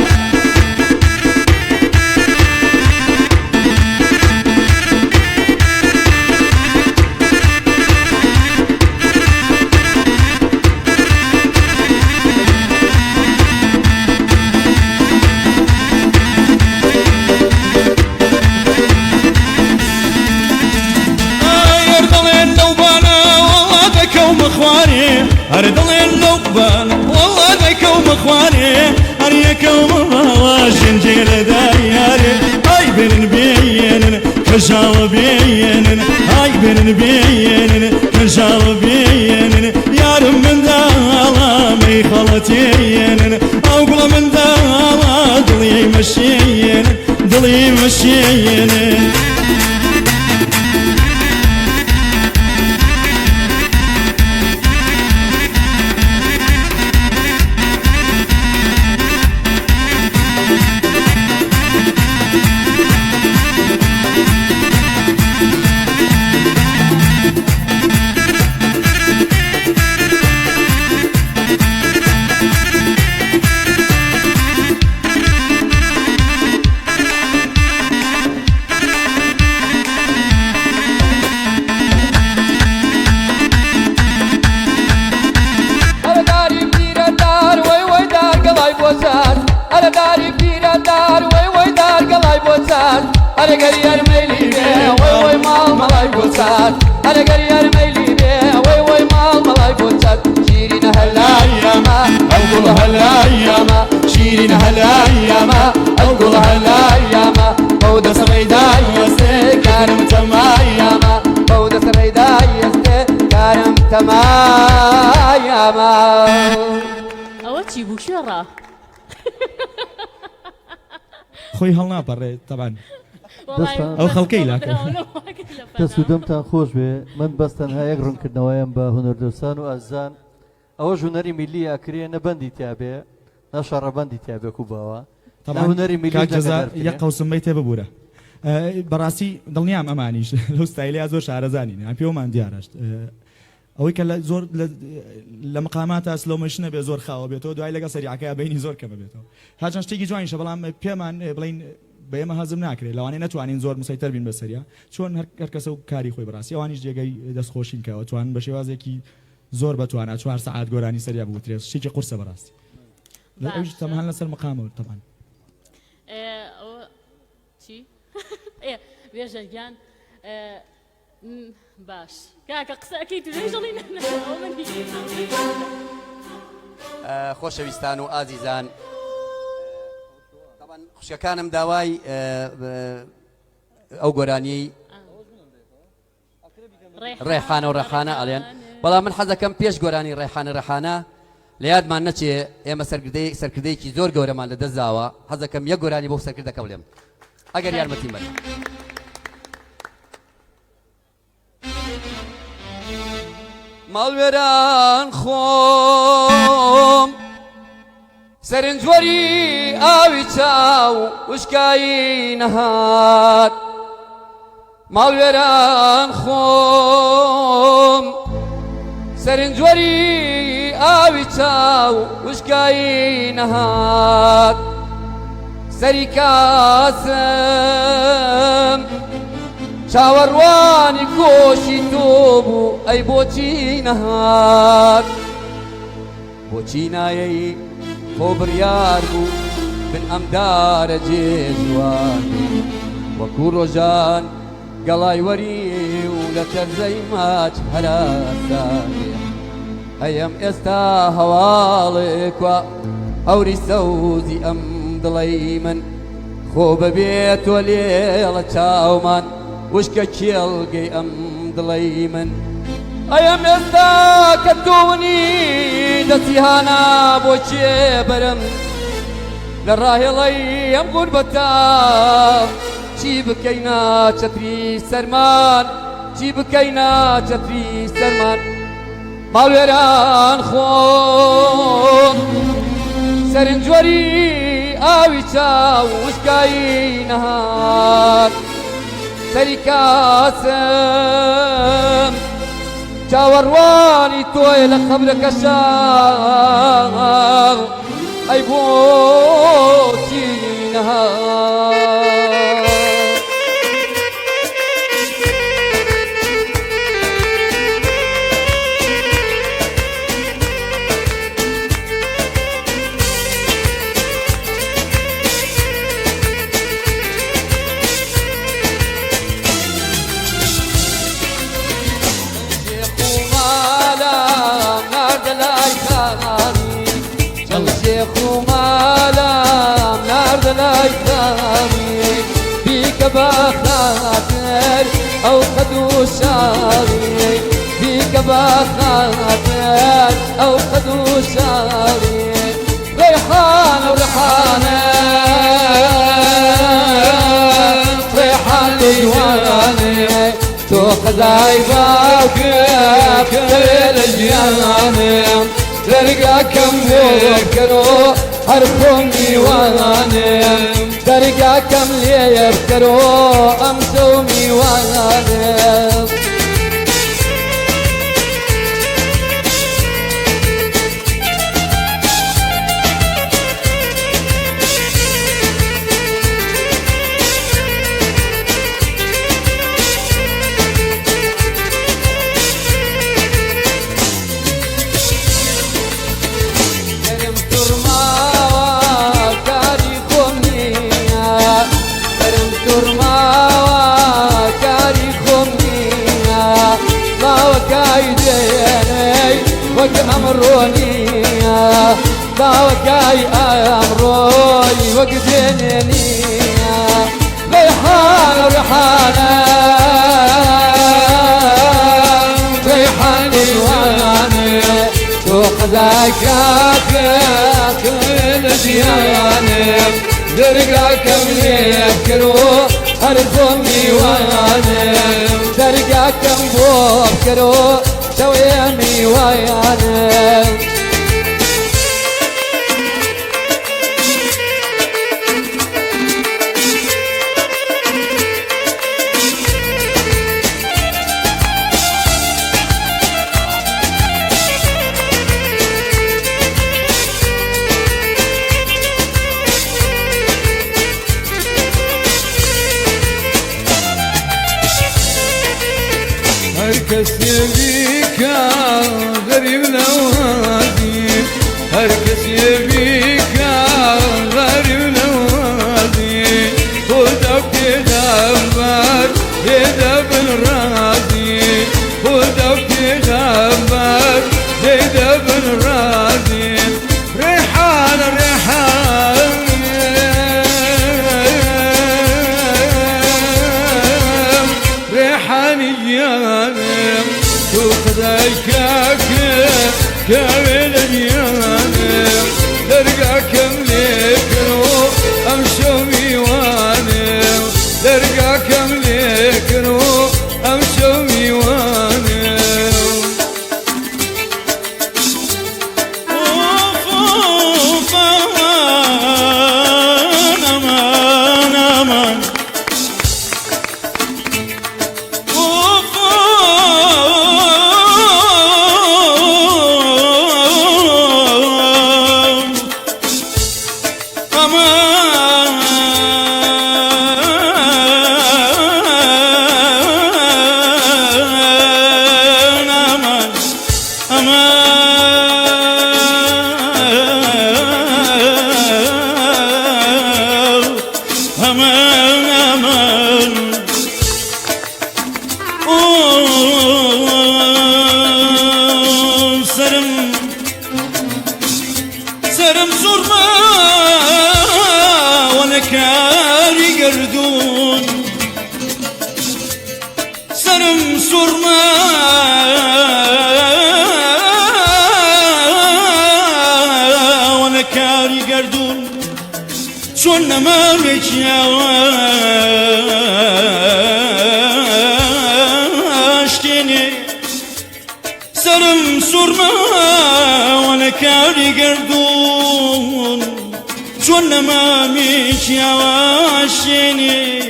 أردلين لوبان والله ذيكم إخواني أريكم واجن جيل داياري أي بين كرجال بينن هاي بينن بينن كرجال بينن يارم من دالا مي خلتينن أقول من دالا دلي مشينن دلي مشينن أنا قرير ميلي بيه وي وي مال ملاي بوسات أنا قرير ميلي بيه وي وي مال ملاي بوسات شيرين هالأيامة أقول هالأيامة شيرين هالأيامة أقول هالأيامة بودة سريداي يستي كارم تمايامة بودة سريداي يستي كارم تمايامة أوتشي بوشرة خۆی هەڵناپەڕێت تەبان ئەو خەڵکەی لاکە دەست و دەمتان خۆش بێ من بەستەنها یەک ڕوونکردنەوەیان بە هونەردۆستان و ئازان ئەوە ژوونەری میلی ئاکرێ نەبەندی تیابێ نەشەڕەبەندی تیابێک و باوە هونەری میلی یەک قەوسمبەی تێ ببوورە بەڕاستی دڵنیام ئەمانیش لەو ستایلیا زۆر شارەزانین ئەم پێوەمان دیارەشت ئەوەی کە زۆر لە مقاماتە سلۆمەشنە بێ زۆر خاوە بێتەوە دوای لەگە سەریعەکە بینی زۆر کەمە بێتەوە هاچەند شتێکی جوانیشە بەڵام پێمان بڵین بە ئێمە هەزم ناکرێت لەوانەیە نەتوانین زۆر مسەیتەر بین بەسەریا چۆن هەر کەسە و کاری خۆی بەڕاستی ئەوانیش جێگەی دەستخۆشین کەەوە توان بە شێوازێکی زۆر بەتوانە 4 سەعات گۆرانی سەریا بوترێت شتێکی قورسە بەڕاستی ئەوش تەمەهان لەسەر مقامەوە تەمان چی بێژەگیان باش کاکە قسەکەی تو دەژڵی خۆشەویستان و ئازیزان خوشەکانم داوای ئەو گۆرانی ڕێحانە و ڕێحانە ئەڵێن بەڵام من حەزەکەم پێش گۆرانی ڕێحانە لە یادمان نەچێ ئێمە سەرکردەیەکی زۆر گەورەمان لە دەستداوە حەزەکەم یەک گۆرانی بۆ سەرکردەکە بڵێم ئەگەر یارمەتیم بەن ماڵوێران خۆم سەرنجوەری ئاوی چاو وشکایی نەهات ماڵوێران خۆم سەرنجوەری ئاوی چاو وشکایی نەهات سەری کاسم چاوەڕوانی کۆشی تۆ بوو ئەی بۆچی نەهات بۆچی نایەی تۆ بڕیار بوو بن ئەمدارە جێژوانی وەکو ڕۆژان گەڵای وەری و لە تەرزەی ماچ هەراسانێ هەیەم ئێستا هەواڵێکوە ئەوری سەوزی ئەم دڵەی من خۆ بەبێت تۆ لێڵە چاومان وشکە کێڵگەی ئەم دڵەی من ئەیەم ئێستا کە تۆنی دەسیهانە بۆ چێ بەرم لە ڕاهێڵەی ئەم غوربەتە چی بکەینە چەتری سەرمان چی بکەینە چەتری سەرمان ماڵوێران خۆم سەرنجوەری ئاوی چاو وشکایی نەهات سەری کاسم چاوەڕوانی تۆی لە خەبرەکەشا ئەی بۆچی نەهات بخاطر أو خدو شاري فيك بخاتك أو خدو شاري ريحان وريحانة ريحان جواني تأخذ عيبك كل الجياني ترقى كم يذكروا حرفهم ديواني ترقى كم يذكروا أمسوا ميواني أمروني داوكاي أمروي وقدنني ريحان ريحانة ريحان الواني تأخذك كل دياني درقا كم يذكروا حرفهم ديواني درقا كم بوكروا سويني ويانا هركس يبيك غريب نوادي هركس يبيك غريب نوادي خذك غمر يدب الراضي خذك غمر يدب الراضي ريحان ريحان ريحانيان تأخذك كامل اليان درقا كم ليكرو أمشو ميواني درقا كم ليكرو أمشو ميواني أمان أمان سرم زرما ونكاري قردون سرم زرما ونكاري قردون شون نمالك يا واشتيني سرم زرما ونكاري قردون شون ما ميش يا واشيني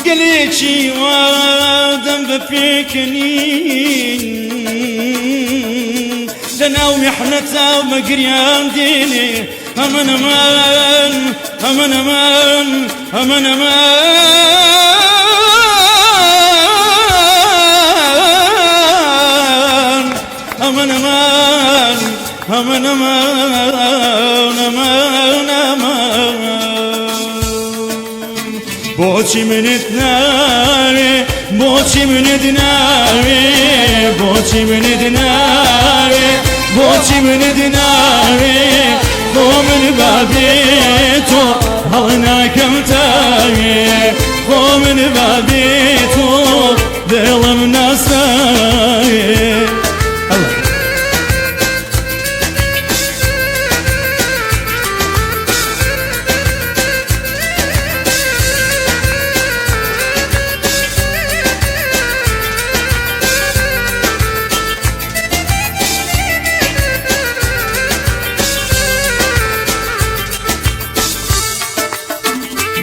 قليتي وادم بفيكنين لنا ومحنتا ومقريان ديني أمن أمان أمن أمان أمن أمان أمن أمان أمن أمان أمان أمان بوشي من النار بوشي من النار بوشي من النار بوشي من النار قوم بابيتو هلنا كم تاوي قوم بابيتو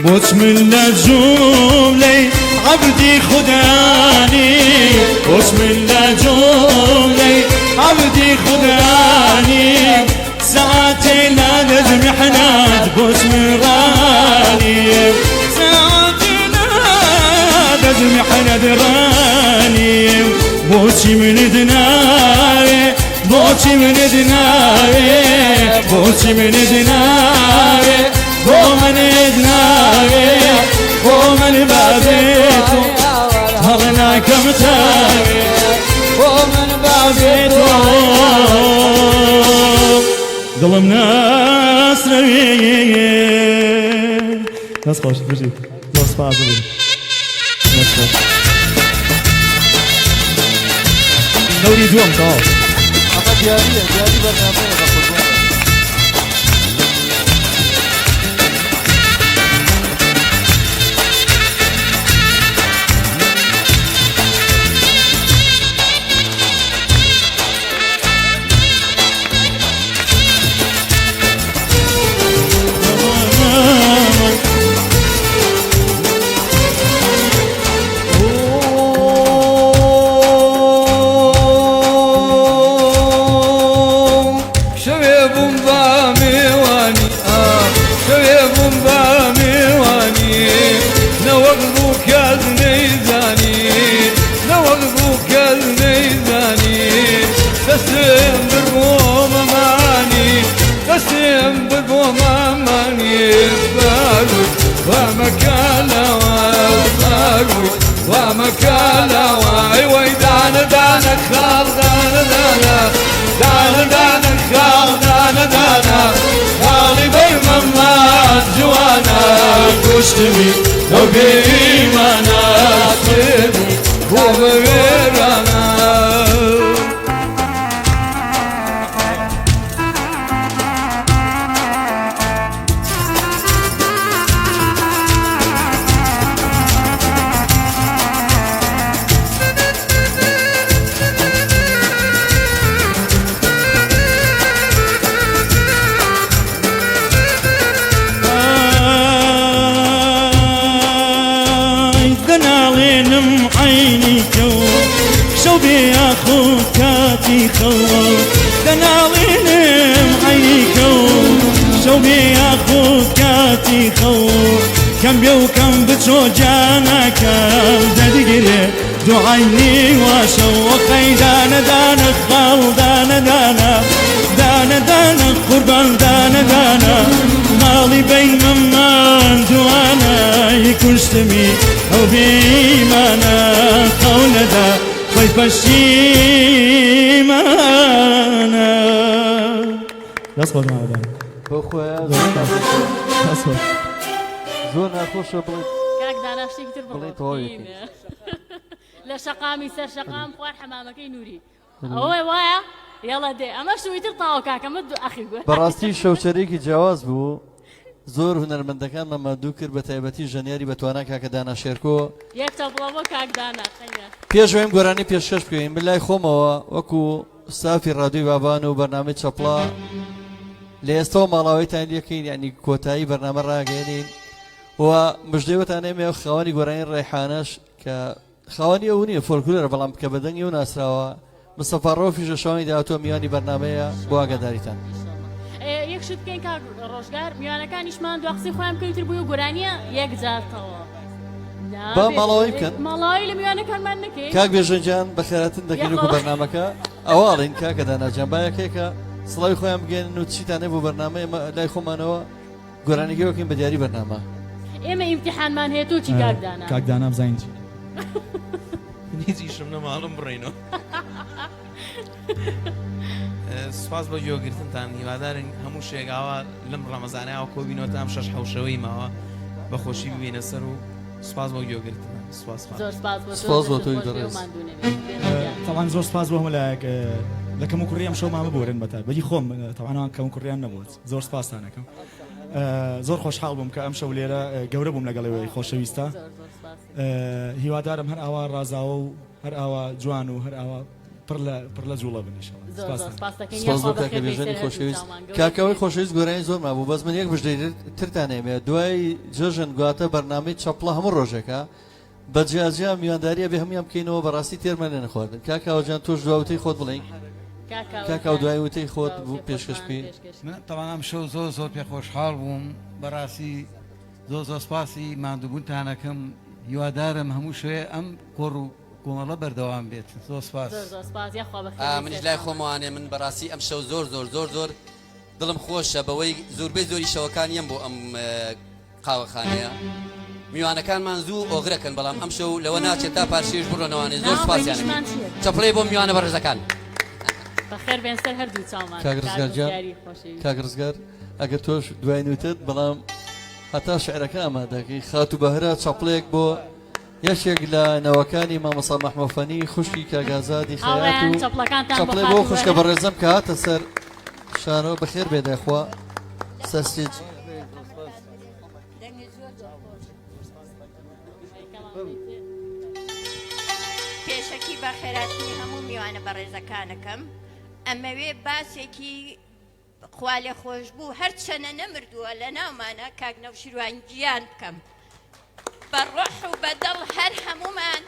بسم الله جملة عبدي خداني بسم الله جملة عبدي خداني ساعتي لا ندم حناد بسم راني ساعتي لا ندم حناد راني بوشي من دناي بوشي من دناي بوشي من دناي ومن دناي ومن بابيتو هلنا كم تاوي ومن بابيتو ظلم ناس روي ناس خوش بجي ناس فازل ناس خوش دوري دوم طاف أما ديارية برنامج ومكالا واي واي دانا دانا خال دانا دانا دانا دانا خال دانا دانا خالي بي ممات جوانا كشتمي لو بيمانا صيبي ومغيرانا كم بيو كم بتشو جانا كم ددقري دعيني وشوقي دانا دانا خال دانا دانا دانا دانا قربان دانا دانا مالي بين ممان دوانا يكشتمي او بيمانا قولنا دا طيب الشيمانا نصبر معنا بخويا نصبر زۆر ناخۆشە بڵێ کاک دانا شتێکی تر بڵێ تەواوی لە شەقامی سەر شەقام خوار حەمامەکەی نووری ئەوەی وایە یاڵە دێ ئەمە شووی تر تاوە کاکەمە ئەخی گوێ بەڕاستی شەوچەرێکی جیاواز بوو زۆر هونەرمەندەکان مەمادوو کرد بە تایبەتی ژەنیاری بەتوانە کاکە دانا شێرکۆ یەک تا بڵەوە کاک دانا پێشوەیم گۆرانی پێشکەش بکەین بلای خۆمەوە وەکو سافی ڕادوی بابان و بەرنامەی چەپڵا لە ئێستاەوە ماڵاوەیتان لەکەین یعنی کۆتایی بەرنامە ڕاگەێنین و مژدەوەتانێمێ خاوەنی گۆرانی ڕێحانەش کە خاوەنی ئەو نییە فۆلکلۆرە بەڵام کە بەدەنگی و ناسراوە مستەفا ڕۆفیشە شەوانی داهاتوە میوانی بەرنامەیە بۆ ئاگاداریتان یەک شت بکەین کاک ڕۆژگار میوانەکانیشمان دو قسەی خۆیان بکەوتر بووی و گۆرانیە یەک جارتەوە با ماڵەوەی بکەن ماڵاوی لە میوانەکانمان نەکەین کاک بێژەنجان بەخێراتن دەکەین وەکو بەرنامەکە ئەواڵین کاکە داناجان بایەکەیکە سڵاوی خۆیان بگەێنن و چیتانێ بۆ بەرنامە ئێمە لای خۆمانەوە گۆرانیگەوەکەین بە دیاری بەرنامە ئێمە ئیمتحانمان هەیە تۆ چی کاکدانا کاکدانا بزانین چی هیچیشم نەماڵم بڕێنەوە سپاس بە گوێگرتنتان هیوادارن هەموو شێگاوە لەم ڕەمەزانەوە کۆبینەوەتان شەش حەوشەوەی ماوە بەخۆشی ببینە سەر و سپاس بۆ گوێگرتن سپاس بۆ تۆی دەڕێز طبعا زۆر سپاس بۆ هەمولایەک لە کەم و کوڕیام شەو مامە بۆرن بەتای بەدی خۆم تەوانەوە کەم و کوڕیان نەبووت زۆر سپاسانەکەم زۆر خۆشحاڵ بووم کە ئەم شەو لێرە گەورە بووم لەگەڵەوەی خۆشەویستە هیوادارم هەر ئاوا ڕازاوە و هەر ئاوا جوان و هەر ئاوا پڕ لە جوڵە بن سپاس بۆ کاکە بێژەنی خۆشەویست کاکەوەی خۆشەویست گۆرانی زۆر مابوو بەس من یەک بژدەی ترتانێمێ دوای جەژن گواتە بەرنامەی چەپڵە هەموو ڕۆژێکە بە جیاجیا میوانداریە بێ هەمویان بکەینەوە بەڕاستی تێرمە لێ نەخواردن کاکاوەجان تۆش دوای خۆت بڵین کاکاو دوای وتەی خۆت بوو پێشکەشپی من تەوانام شەو زۆر پێ خۆشحاڵ بووم بەڕاستی زۆر سپاسی ماندووبوونتانەکەم هیوادارم هەموو شوێ ئەم کۆڕ و کۆمەڵە بەردەوام بێت زۆر سپاس منیش لای خۆمانێ من بەڕاستی ئەم شەو زۆر دڵم خۆشە بەوەی زۆربەی زۆری شەوەکانیان بۆ ئەم قاوەخانەیە میوانەکانمان زوو ئۆغرەکەن بەڵام ئەم شەو لەوە ناچێت تا پارشێش بڕۆنەوانێ زۆر سپاسیانەکەن چەپڵەی بۆ میوانە بەڕێزەکان بەخێر بێن سەر هەردوو چاومان کاگرزگار ئەگەر تۆش دوای نوتت بەڵام هەتا شعرەکە ئامادەکەی خات و بەهرە چەپڵێک بۆ یەکێک لە نەوەکانی مامۆستا مەحموفەنی خوشکی کاگازادی خەیات و چەپڵێ بۆ خوشکە بەڕێزەم کە هاتە سەر شانەوە بەخێر بێدەخوا سەرسیج پێشەکی بە خێراتنی هەموو میوانە بەڕێزەکانەکەم ئەمەوێ باسێکی خوا لێ خۆش بوو هەرچەنە نەمردووە لە ناومانە کاک نەوشیروان گیان بکەم بە ڕۆح و بەدڵ هەر هەمومان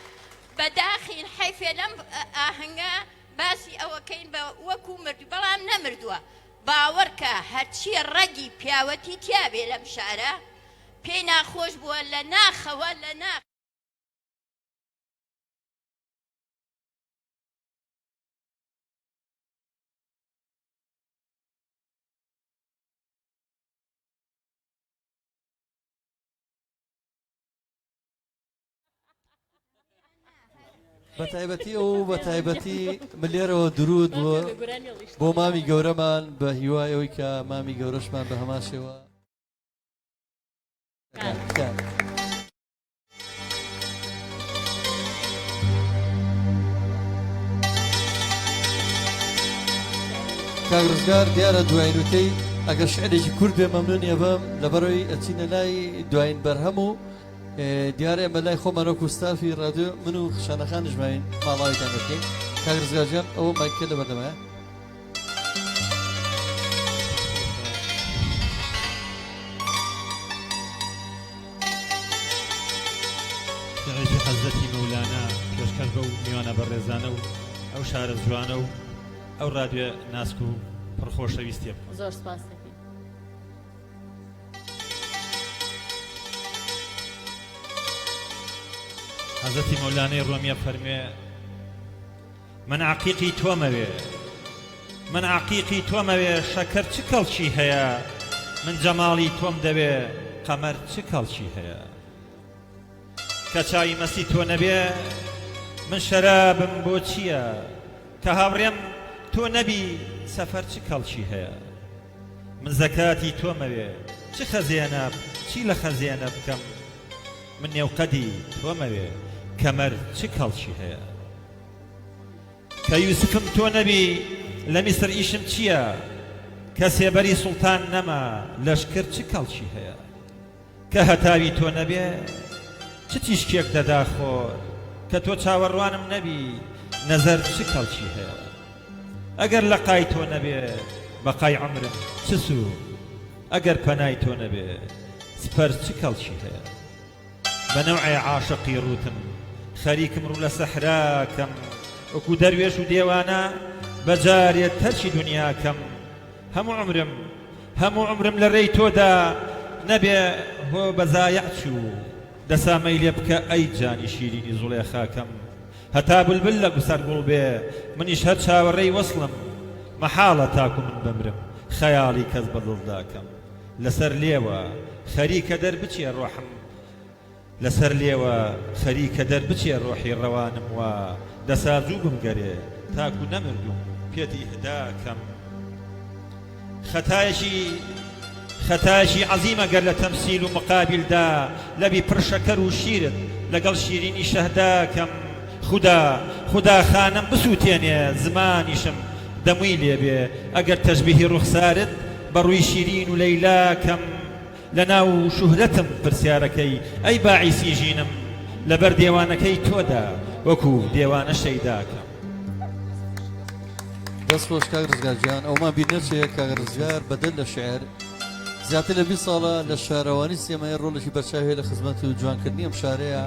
بەداخین حیفێ لەم ئاهەنگە باسی ئەوەکەین بە وەکو مردو بەڵام نەمردووە باوەڕکە هەرچیە ڕەگی پیاوەتی تیابێ لەم شارە پێی ناخۆش بووە لە ناخەوە لە ناخ بەتایبەتی ئەو بەتایبەتی ملێرەوە درود بۆ مامی گەورەمان بە هیوایەوەی کە مامی گەورەشمان بە هەمان شێوە کاگرزگار دیارە دوایینوتەی ئەگەر شعرێکی کورد بێ مەمنونیە بەم لەبەرەوەی ئەچینە لای دوایین بەرهەم و دیارە ئەمە لای خۆمانەوە کوستافی ڕادیۆ من و خشانەخانش ماین ماڵاویتان دەکەین کاگرزگارجیان ئەوە مایکە لە بەردەمایە شعرێکی حەزەتی مەولانە پێشکەش بە و میوانە بەڕێزانە و ئەو شارە جوانە و ئەو ڕادیۆ ناسک و پڕخۆشەویستیە زۆر سپاس حەزەتی مەولانەی ڕۆمیە فەرمێ من عەقیقی تۆمەوێ من عەقیقی تۆمەوێ شەکەر چ کەڵکی هەیە من جەماڵی تۆم دەوێ قەمەر چ کەڵکی هەیە کە چاوی مەسی تۆ نەبێ من شەرابم بۆ چییە کە هاوڕێم تۆ نەبی سەفەر چ کەڵکی هەیە من زەکاتی تۆمەوێ چ خەزیێنە چی لە خەزیێنە بکەم من نێوقەدی تۆمەوێ کەمەر چ کەڵکی هەیە کە یوسفم تۆ نەبی لە میسر ئیشم چییە کە سێبەری سوڵتان نەما لەشکر چ کەڵکی هەیە کە هەتاوی تۆ نەبێ چ تیشکێک دەدا خۆر کە تۆ چاوەڕوانم نەبی نەزەر چ کەڵکی هەیە ئەگەر لە قای تۆ نەبێ بەقای عمرم چ سوو ئەگەر پەنای تۆ نەبێ سپەر چ کەڵکی هەیە بەنەوعێ عاشقی ڕوتم خەریکم ڕوو لە سەحراکەم وەکو دەروێش و دێوانە بەجارێت تەرچی دنیاکەم هەموو عمرم لە ڕێی تۆدا نەبێ هۆ بەزایع چوو دەسامەی لێ بکە ئەی جانی شیرینی زوڵێ خاکەم هەتا بولبل لە گوسەر گوڵ بێ منیش هەر چاوەڕێی وەسڵم مەحاڵە تاکو من بمرم خەیاڵی کەس بەدڵداکەم لەسەر لێوە خەریکە دەربچێ ڕۆحم لەسەر لێوە خەریکە دەربچێ ڕۆحی ڕەوانم وە دەسازوو بمگەرێ تاکو نەمردوم پێتی هداکەم خەتایەکی عەزیمە گەر لە تەمسیل و مقابلدا لەبی پڕشەکەر و شیرت لەگەڵ شیرینی شەهداکەم خدا خانم بسووتێنێ زمانیشم دەمووی لێبێ ئەگەر تەشبیهی ڕوخسارت بەڕووی شیرین و لەیلاکەم لە ناو شوهرەتم پرسیارەکەی ئەی باعیسی ژینم لەبەر دێوانەکەی تۆدا وەکو دێوانە شەیداکەم دەست خۆش کاک ڕزگارجیان ئەومان بینەچەیە کاک ڕزگار بەدەل لە شعر زیاتر لە 20 ساڵە لە شارەوانی سێمای ڕۆڵێکی بەرچاوی لە خزمەت و جوانکردنی ئەم شارەیە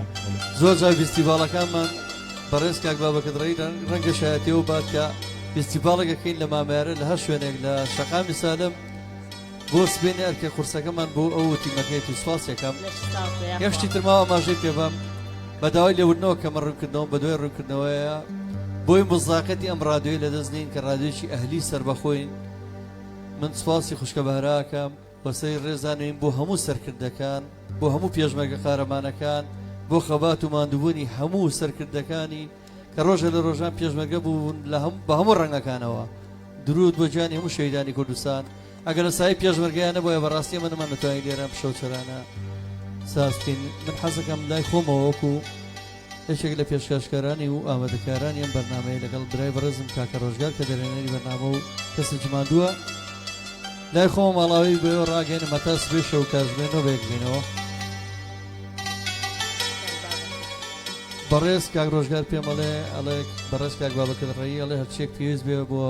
زۆر جار فیستیڤاڵەکانمان بەڕێز کاک بابەکردڕەی ڕەنگە شایەتەوە بات کە فیستیڤاڵێکەکەین لە مامەیارە لە هەر شوێنێک لە شەقامی سالم بۆ سبێنێ ئەرکە قورسەکەمان بۆ ئەو تیمەکەیەتی سوپاس یەکەم یەشتی ترماوە ئاماژەی پێبەم بە داوای لێوردنەوە کە من ڕوونکردنەوە بە دوای ڕوونکردنەوەیە بۆی مزاقەتی ئەم ڕادیۆی لەدەستنین کە ڕادیۆیەکی ئەهلی سەربەخۆین من سوپاسی خوشکە بەهراکەم بەسەری ڕێزانین بۆ هەموو سەرکردەکان بۆ هەموو پێشمەرگە قارەمانەکان بۆ خەبات و ماندووبوونی هەموو سەرکردەکانی کە ڕۆژە لە ڕۆژان پێشمەرگە بوون بە هەموو ڕەنگەکانەوە درود بۆ گیانی هەموو شەیدانی کوردستان ئەگەر سای پێشمەرگیانە بۆیە بەڕاستی منمان نتوانین لێرە شەوچەرانە ساز بکەین من حەزەکەم لای خۆمەوە وەکو یەکێک لە پێشکەشکارانی و ئامادەکارانی ئەم بەرنامەیە لەگەڵ برای بەڕێزم کاکە ڕۆژگار کە دەرێنەری بەرنامە و کەسێکی ماندووە لای خۆم ماڵاوی بۆ ڕاگەێنم هەتا سبێ شەو کاتژمێنەوە بێکبینەوە بەڕێز کاک ڕۆژگار پێمەڵێ ئەڵێ بەڕێز کاک بابەکردڕەیی ئەڵێ هەرچێک پێویست بێ بۆ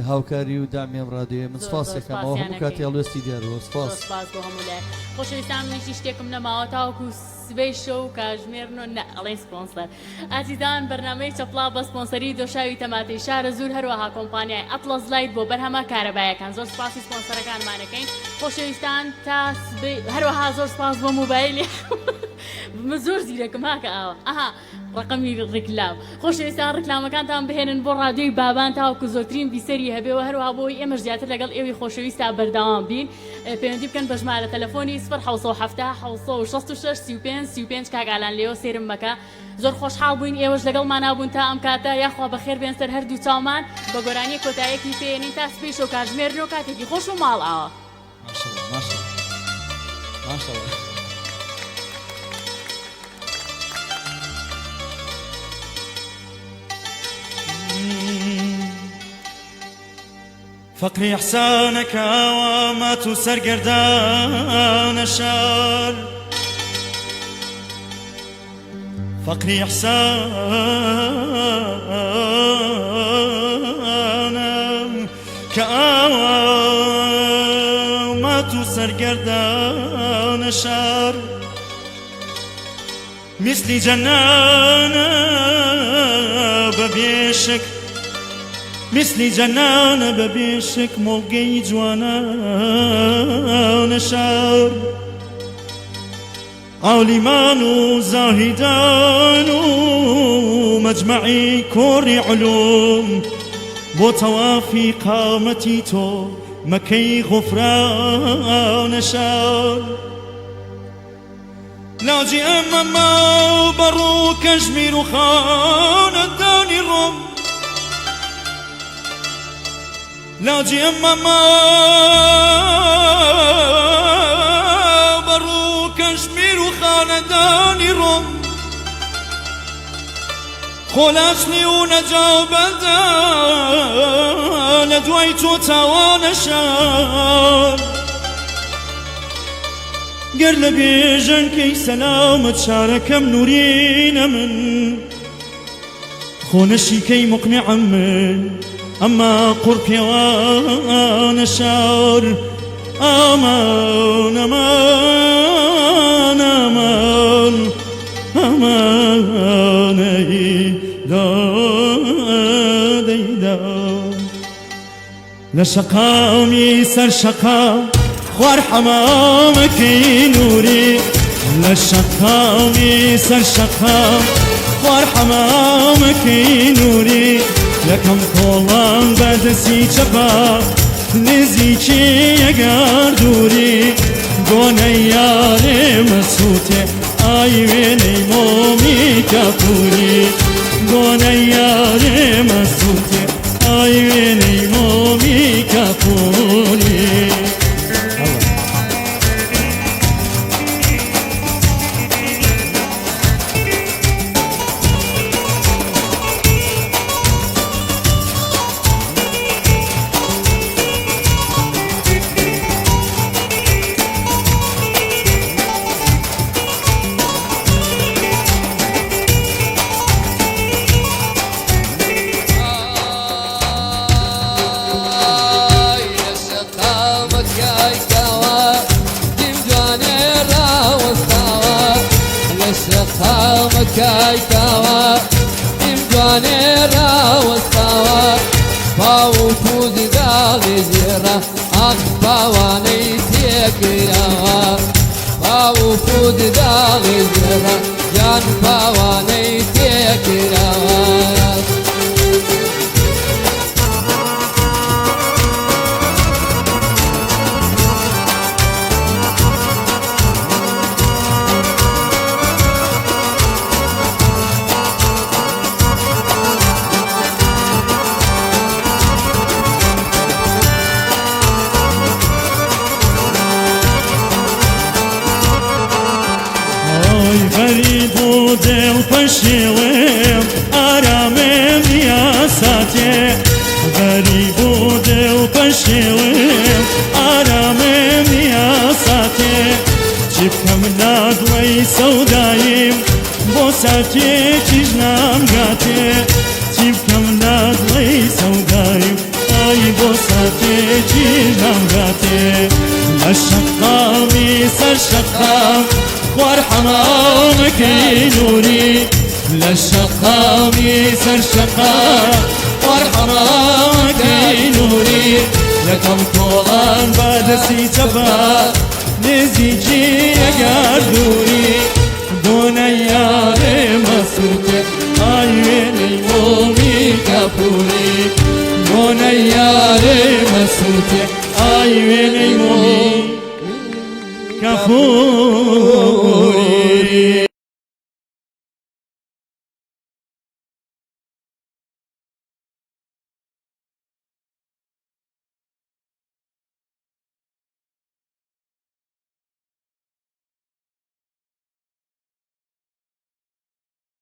هاوکاری و دامی ئەم ڕادیۆیە من سپاسێکەمەوە هەموو کاتی هەڵوێستی دیارەوە سپاس بۆ هەموو لای خۆشەویستان منیشی شتێکم نەماوە تاوەکو سبەی شەو کاتژمێرن و ئەڵێن سپۆنسەر ئازیزان بەرنامەی چەپڵا بە سپۆنسەری دۆشاوی تەماتەی شارە زوور هەروەها کۆمپانیای ئەتڵەس لایت بۆ بەرهەمە کارەبایەکان زۆر سپاسی سپۆنسەرەکانمانەکەین خۆشەویستان تا هەروەها زۆر سپاس بۆ موبایلی من زۆر زیرەکەم هاکە ئاوە ئەها ڕقمی ڕیکلام خۆشەویستان ڕیکلامەکانتان بهێنن بۆ ڕادیۆی بابان تاوەکو زۆرترین بیسەری هەبێەوە هەروەها بۆی ئێمەش زیاتر لەگەڵ ئێوەی خۆشەویستە بەردەوام بین پەیوەندی بکەن بە ژمارە تەلەفۆنی 0776 کاگالان لێەوە سێرم مەکە زۆر خۆشحاڵ بووین ئێوەش لەگەڵمان نابوون تا ئەم کاتە یاخوا بەخێر بێن سەر هەردوو چاومان بە گۆرانی کۆتایەکی پێێنین تا سبەی شەو کاتژمێرن و کاتێکی خۆش و ماڵ ئاوە فقري إحسانك وما سرقردان شار فقري إحسانك وما سرقردان شار مثل جنانا ببيشك مثل جنان ببيشك موقعي جوانا نشار عالمان وزاهدان ومجمعي كوري علوم بو توافي قامتي تو مكي غفران شار لاجي أماما وبرو كشمير وخان الداني الرم لاجي أماما برو كشمير وخانداني روم خلصني ونجابدا لدويتو تاوانا شار قرل بيجن كي سلامت شاركم نورين من خونشي كي مقنع من أما قربي وانا شار أمان أمان أمان أمان دا لشقامي سر شقا خوار حمامك نوري لشقامي سر شقا خوار حمامك نوري لكم طولان بدسي چپا نزيكي يقار دوري قونا ياري مسوتي آيويني مومي كفوري قونا ياري مسوتي آيويني مومي كفوري هەڵمەکایتاوە ئیم جوانێ ڕاوەستاوە باو پووزی داڵی زێڕە ئاخ باوانەی تێکراوە باو پووزی داڵی زێڕە یان باوانەی تێکراوە غريب ودل بشيوم آرامم ياساتي غريب ودل بشيوم آرامم ياساتي جبكم نادوي سودايم بوساتي تجنام غاتي جبكم نادوي سودايم اي بوساتي تجنام غاتي الشقامي سر شقام وارحمامك نوري للشقامي سر شقام وارحمامك نوري لكم طولان بعد سيتبا نزيجي يا دوري دون يار مسرتك عيني يومي كفوري دون يار